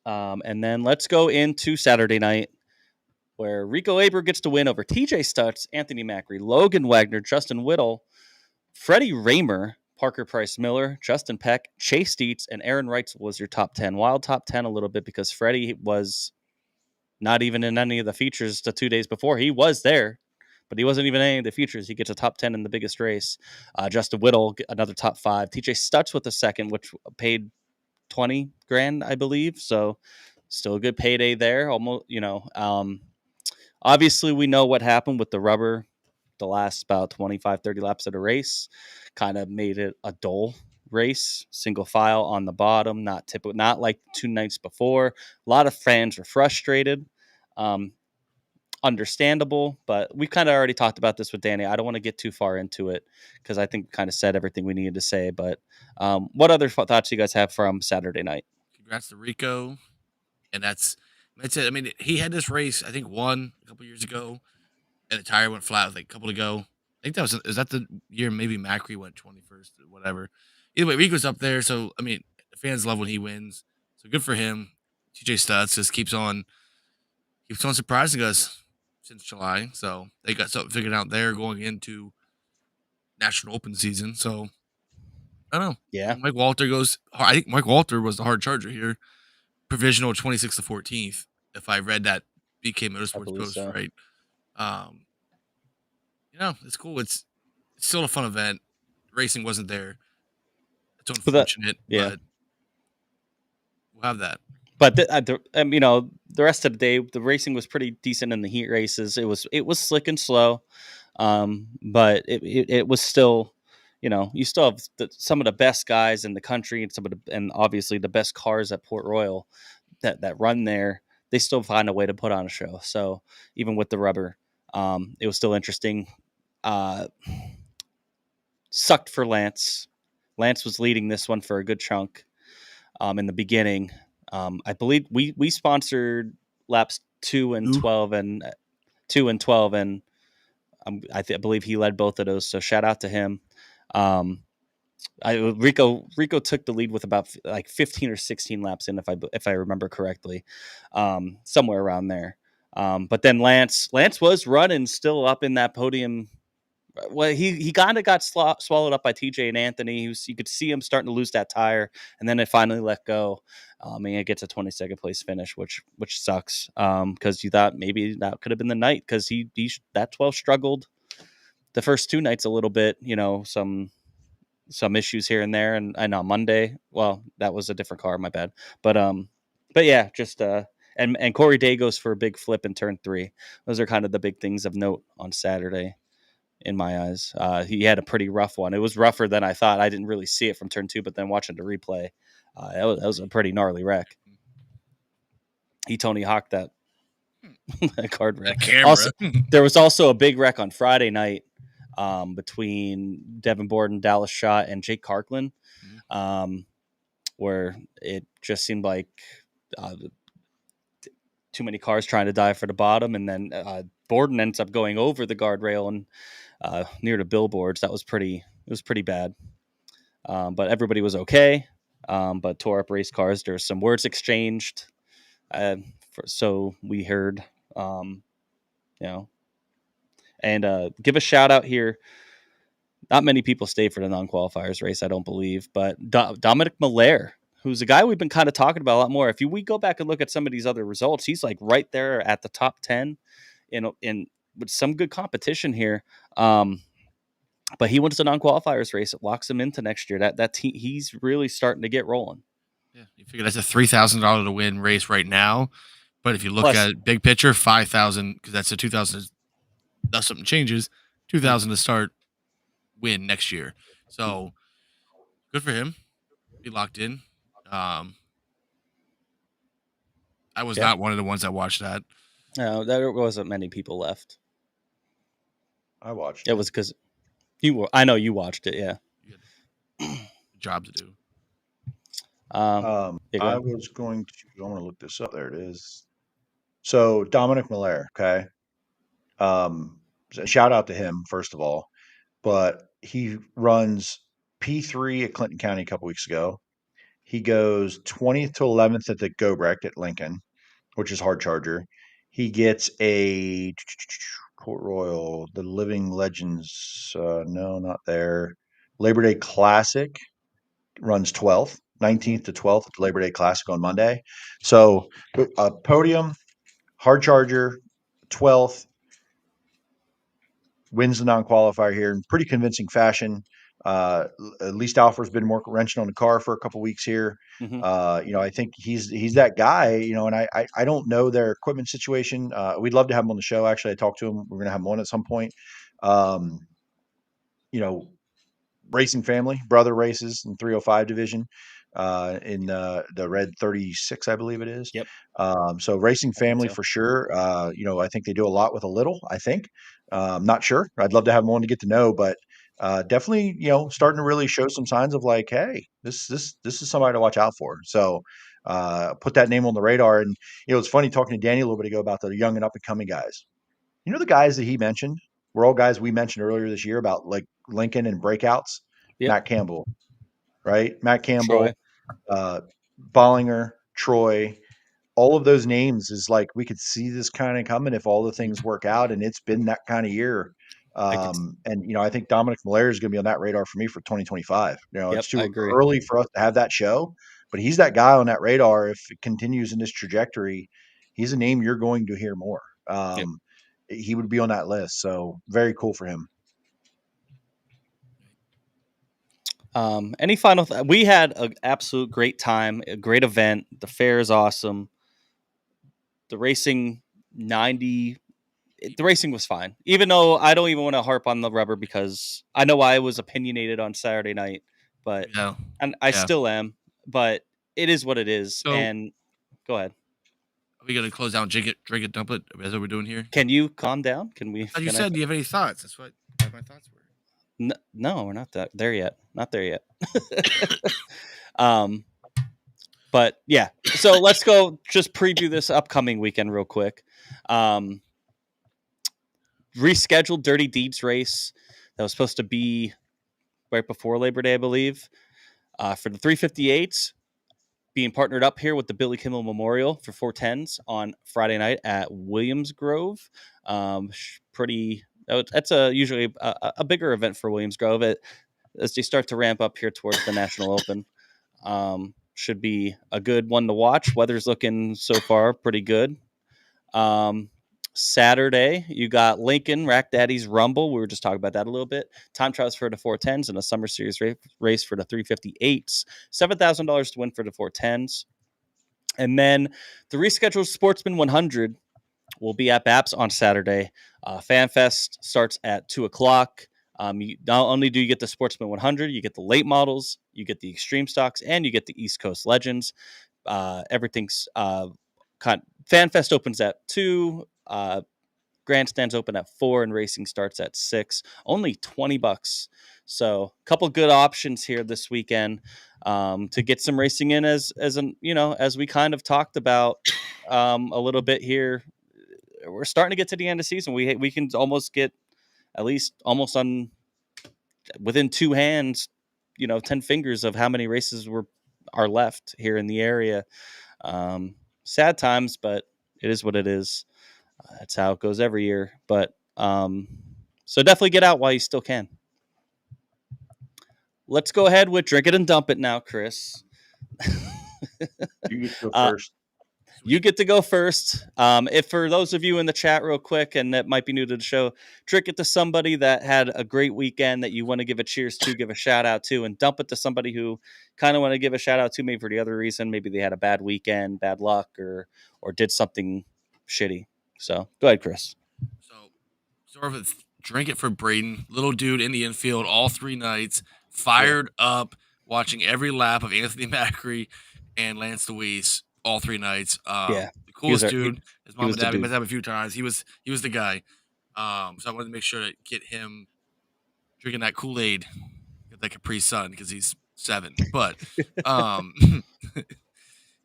And then let's go into Saturday night, where Rico Aber gets to win over TJ Stutz, Anthony Macri, Logan Wagner, Justin Whittle, Freddie Raymer, Parker Price Miller, Justin Peck, Chase Dietz, and Aaron Wright was your top 10. Wild top 10 a little bit because Freddie was not even in any of the features the 2 days before. He was there, but he wasn't even in any of the features. He gets a top 10 in the biggest race. Justin Whittle, another top 5. TJ Stutz with a second, which paid $20,000, I believe. So still a good payday there. Almost, obviously we know what happened with the rubber. The last about 25, 30 laps of the race kind of made it a dull race, single file on the bottom, not typical, not like 2 nights before. A lot of fans were frustrated. Understandable, but we've kind of already talked about this with Danny. I don't want to get too far into it because I think we kind of said everything we needed to say. But what other thoughts do you guys have from Saturday night? Congrats to Rico. And that's it. I mean, he had this race, I think, won a couple years ago, and the tire went flat like a couple to go. I think is that the year maybe Macri went 21st or whatever. Either way, Rico's up there. So, I mean, the fans love when he wins. So good for him. TJ Stutz just keeps on surprising us since July. So they got something figured out there going into National Open season. So I don't know. Yeah. Mike Walter goes. I think Mike Walter was the hard charger here. Provisional 26th to 14th. If I read that BK Motorsports post so. right. It's cool. It's still a fun event. Racing wasn't there. It's unfortunate, but we'll have that. But the rest of the day, the racing was pretty decent in the heat races. It was slick and slow, but it was still, you still have some of the best guys in the country and obviously the best cars at Port Royal that run there. They still find a way to put on a show. So even with the rubber, it was still interesting. Sucked for Lance. Lance was leading this one for a good chunk in the beginning. I believe we sponsored laps 2 and 12 and I believe he led both of those. So shout out to him. Rico took the lead with about like 15 or 16 laps in, if I remember correctly, somewhere around there. But then Lance was running still up in that podium. Well, he kind of got swallowed up by TJ and Anthony. You could see him starting to lose that tire, and then it finally let go. And it gets a 22nd place finish, which sucks. Because you thought maybe that could have been the night, because that 12 struggled the first 2 nights a little bit. Some issues here and there, and on Monday, well, that was a different car. My bad. But yeah, just and Corey Day goes for a big flip in turn 3. Those are kind of the big things of note on Saturday. In my eyes, he had a pretty rough one. It was rougher than I thought. I didn't really see it from turn 2, but then watching the replay, that was a pretty gnarly wreck. He Tony Hawked that card wreck. Also, there was also a big wreck on Friday night between Devin Borden, Dallas Schott, and Jake Carklin, where it just seemed like too many cars trying to dive for the bottom, and then Borden ends up going over the guardrail and near the billboards. It was pretty bad. But everybody was okay. But tore up race cars. There's some words exchanged. So we heard, and give a shout out here. Not many people stayed for the non-qualifiers race, I don't believe, but Dominic Miller, who's a guy we've been kind of talking about a lot more. If we go back and look at some of these other results, he's like right there at the top 10 in with some good competition here. But he wins the non-qualifiers race. It locks him into next year. He's really starting to get rolling. Yeah, you figure that's a $3,000 to win race right now, but if you look Plus- at big picture, 5,000 because that's a 2,000. Unless something changes, 2,000 to start win next year. So good for him. Be locked in. I was Yeah. not one of the ones that watched that. No, there wasn't many people left. I watched It was because you were. I know you watched it. Yeah. You had a job to do. Yeah, go I ahead. was going to. I'm going to look this up. There it is. So Dominic Miller. Okay. So shout out to him first of all, but he runs P3 at Clinton County a couple weeks ago. He goes 20th to 11th at the Gobrecht at Lincoln, which is hard charger. He gets a Port Royal, the Living Legends. No, not there. Labor Day Classic runs 12th, 19th to 12th at the Labor Day Classic on Monday. So podium, hard charger, 12th, wins the non-qualifier here in pretty convincing fashion. At least Alfred's been more wrenching on the car for a couple weeks here. Mhm. I think he's that guy. And I don't know their equipment situation. We'd love to have him on the show. Actually, I talked to him. We're gonna have him on at some point. Um, Racing family, brother races in 305 division, in the red 36, I believe it is. Yep. So racing family so. for sure. I think they do a lot with a little, I think. Not sure. I'd love to have them on to get to know, but definitely, starting to really show some signs of like, hey, this is somebody to watch out for. So put that name on the radar. And it's funny talking to Danny a little bit ago about the young and up and coming guys. The guys that he mentioned were all guys we mentioned earlier this year about like Lincoln and breakouts. Yep. Matt Campbell, right? Matt Troy. Campbell, Bollinger, Troy, all of those names is like we could see this kind of coming if all the things work out, and it's been that kind of year. I think Dominic Malaire is going to be on that radar for me for 2025. Yep, It's I too agree. early for us to have that show, but he's that guy on that radar. If it continues in this trajectory, he's a name you're going to hear more. Yep. He would be on that list. So very cool for him. Any final? We had an absolute great time, a great event. The fair is awesome. The racing 90. The racing was fine, even though I don't even want to harp on the rubber because I know I was opinionated on Saturday night, but and I still am. But it is what it is. So, and go ahead. Are we gonna close down, drink it, dump it? Is that what we're doing here? Can you calm down? Can we? You said, do you have any thoughts? That's what my thoughts were. No, we're not there yet. Not there yet. But yeah, so let's go just preview this upcoming weekend real quick. Rescheduled Dirty Deeds race that was supposed to be right before Labor Day, I believe, for the 358s, being partnered up here with the Billy Kimmel Memorial for 410s on Friday night at Williamsgrove. That's usually a bigger event for Williamsgrove as they start to ramp up here towards the National Open. Should be a good one to watch. Weather's looking so far pretty good. Saturday, you got Lincoln Rack Daddy's Rumble. We were just talking about that a little bit. Time trials for the 410s and a Summer Series race for the 358s. $7,000 to win for the 410s. And then the rescheduled Sportsman 100 will be at BAPS on Saturday. FanFest starts at 2 o'clock. Not only do you get the Sportsman 100, you get the late models, you get the extreme stocks, and you get the East Coast Legends. Everything's FanFest opens at 2. Grandstands open at 4 and racing starts at 6. Only $20. So a couple good options here this weekend to get some racing in as we kind of talked about a little bit here. We're starting to get to the end of the season. We can almost get at least almost on within 2 hands, 10 fingers of how many races are left here in the area. Sad times, but it is what it is. That's how it goes every year. But so definitely get out while you still can. Let's go ahead with Drink It and Dump It now, Chris. You get to go first. You get to go first. If for those of you in the chat real quick and that might be new to the show, drink it to somebody that had a great weekend that you want to give a cheers to, give a shout out to, and dump it to somebody who kind of want to give a shout out to, maybe for the other reason. Maybe they had a bad weekend, bad luck, or did something shitty. So go ahead, Chris. So sort of drink it for Braden, little dude in the infield all 3 nights, fired up, watching every lap of Anthony Macri and Lance Deweese all 3 nights. The coolest dude. His mom and dad we met him a few times. He was the guy. So I wanted to make sure to get him drinking that Kool-Aid, get that Capri Sun because he's 7. But and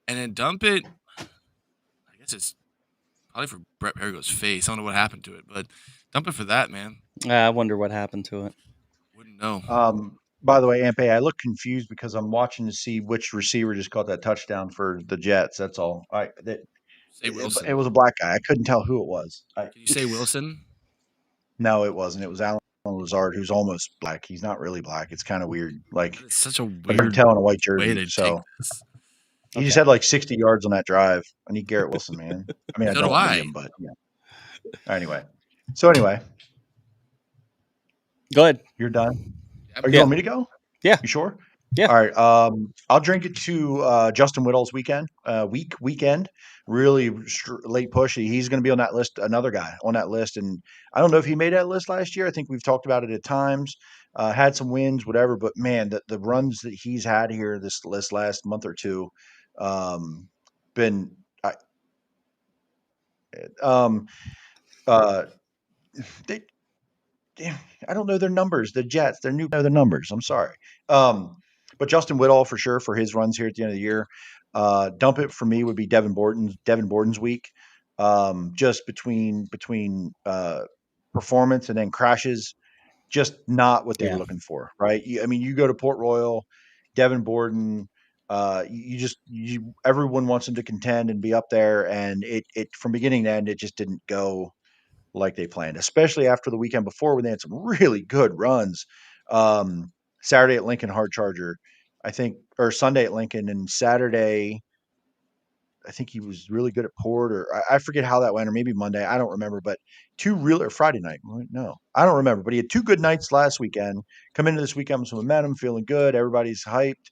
then dump it. I guess it's probably for Brett Perigo's face. I don't know what happened to it, but dump it for that, man. I wonder what happened to it. Wouldn't know. By the way, Ampe, I look confused because I'm watching to see which receiver just caught that touchdown for the Jets. That's all. Say Wilson. It was a black guy. I couldn't tell who it was. Can you say Wilson? No, it wasn't. It was Alan Lazard, who's almost black. He's not really black. It's kind of weird. Like, it's such a weird I can tell in a white way jersey. to So take this. he just had like 60 yards on that drive. I need Garrett Wilson, man. I mean, So I do don't I. need him, but yeah. Anyway, Go ahead. you're done. Yep. Are you want me to go? Yeah. You sure? Yeah. All right. I'll drink it to Justin Whittle's weekend. Really late push. He's going to be on that list. Another guy on that list, and I don't know if he made that list last year. I think we've talked about it at times. Had some wins, whatever. But man, the runs that he's had here this last month or two, been. I don't know their numbers. The Jets, know their numbers. I'm sorry. But Justin Whittle for sure for his runs here at the end of the year. Dump it for me would be Devin Borden's week. Just between performance and then crashes, just not what they were looking for, right? You go to Port Royal, Devin Borden. Everyone wants him to contend and be up there, and it from beginning to end, it just didn't go like they planned, especially after the weekend before when they had some really good runs. Saturday at Lincoln, hard charger, I think, or Sunday at Lincoln, and Saturday, I think he was really good at Port, or I forget how that went, or maybe Monday, I don't remember, but or Friday night. No, I don't remember, but he had 2 good nights last weekend, come into this weekend with some momentum, feeling good. Everybody's hyped,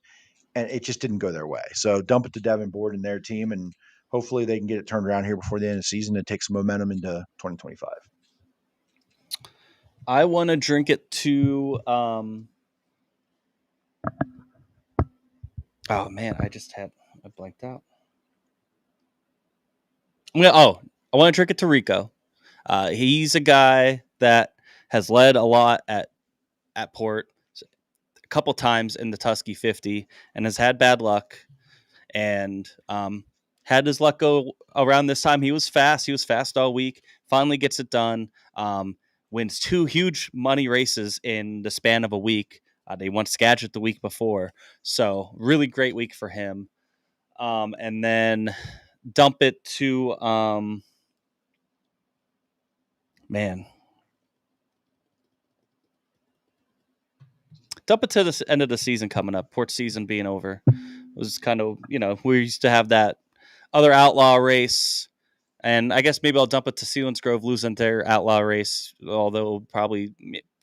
and it just didn't go their way. So dump it to Devin Borden and their team, and hopefully they can get it turned around here before the end of the season and take some momentum into 2025. I want to drink it to oh man, I blanked out. I want to drink it to Rico. He's a guy that has led a lot at Port, a couple times in the Tusky 50, and has had bad luck, and had his luck go around this time. He was fast all week, finally gets it done, wins 2 huge money races in the span of a week. They won Skagit the week before, so really great week for him. And then dump it to dump it to the end of the season coming up. Port season being over, it was kind of, we used to have that other outlaw race, and I guess maybe I'll dump it to Selinsgrove losing their outlaw race, although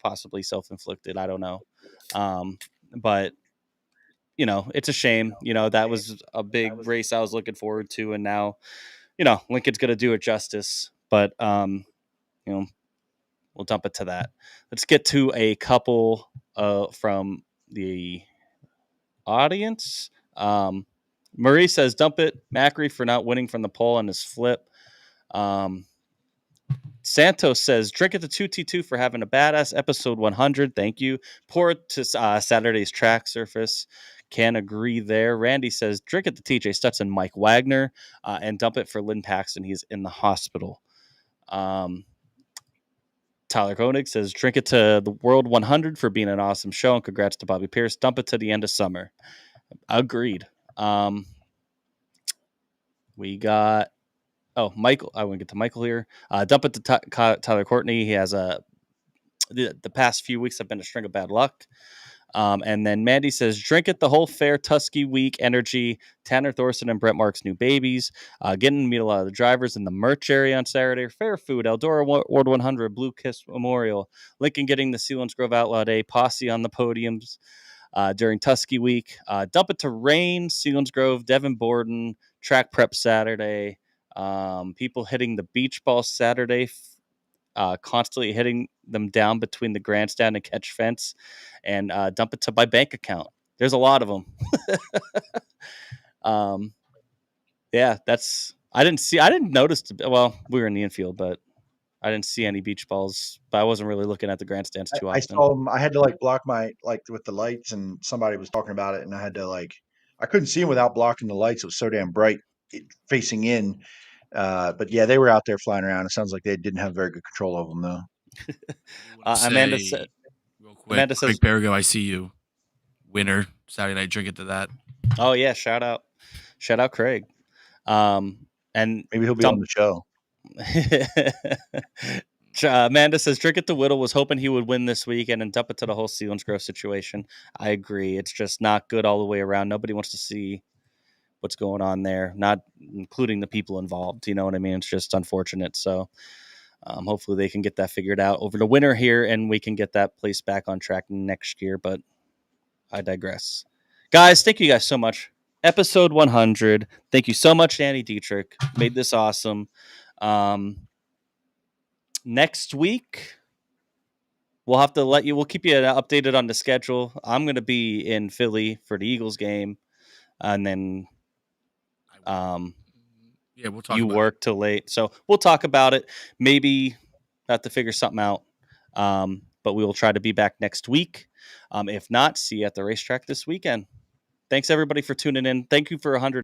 possibly self-inflicted. I don't know. But it's a shame. That was a big race I was looking forward to, and now, Lincoln's going to do it justice. But we'll dump it to that. Let's get to a couple from the audience. Marie says, dump it, Macri, for not winning from the pole on his flip. Santos says, drink it to 2T2 for having a badass episode 100. Thank you. Pour it to Saturday's track surface. Can agree there. Randy says, drink it to TJ Stutz and Mike Wagner, and dump it for Lynn Paxton. He's in the hospital. Tyler Koenig says, drink it to the World 100 for being an awesome show, and congrats to Bobby Pierce. Dump it to the end of summer. Agreed. We got Michael. I want to get to Michael here. Dump it to Tyler Courtney. He has the past few weeks have been a string of bad luck. And then Mandy says, drink it the whole fair Tusky week energy. Tanner Thorson and Brett Mark's new babies. Getting to meet a lot of the drivers in the merch area on Saturday. Fair food, Eldora Ward 100, Blue Kiss Memorial. Lincoln getting the Selinsgrove Outlaw Day. Posse on the podiums during Tusky week. Dump it to rain, Selinsgrove, Devin Borden, track prep Saturday. People hitting the beach ball Saturday. Constantly hitting them down between the grandstand and catch fence, and dump it to my bank account. There's a lot of them. Yeah, I didn't notice. Well, we were in the infield, but I didn't see any beach balls. But I wasn't really looking at the grandstands too I often. saw them. I had to block my with the lights, and somebody was talking about it, and I had to I couldn't see them without blocking the lights. It was so damn bright facing in. But yeah, they were out there flying around. It sounds like they didn't have very good control of them, though. Amanda said, real quick, Amanda says, Perigo, I see you. Winner, Saturday night, drink it to that. Oh, yeah. Shout out Craig. And maybe he'll be on the show. Amanda says, drink it to Whittle, was hoping he would win this weekend and dump it to the whole Selinsgrove situation. I agree. It's just not good all the way around. Nobody wants to see what's going on there, not including the people involved. You know what I mean? It's just unfortunate. So hopefully they can get that figured out over the winter here, and we can get that place back on track next year. But I digress. Guys, thank you guys so much. Episode 100. Thank you so much, Danny Dietrich. Made this awesome. Next week, we'll have to we'll keep you updated on the schedule. I'm going to be in Philly for the Eagles game. And then yeah, we'll talk. You work till late, so we'll talk about it. Maybe have to figure something out. But we will try to be back next week. If not, see you at the racetrack this weekend. Thanks everybody for tuning in. Thank you for 100.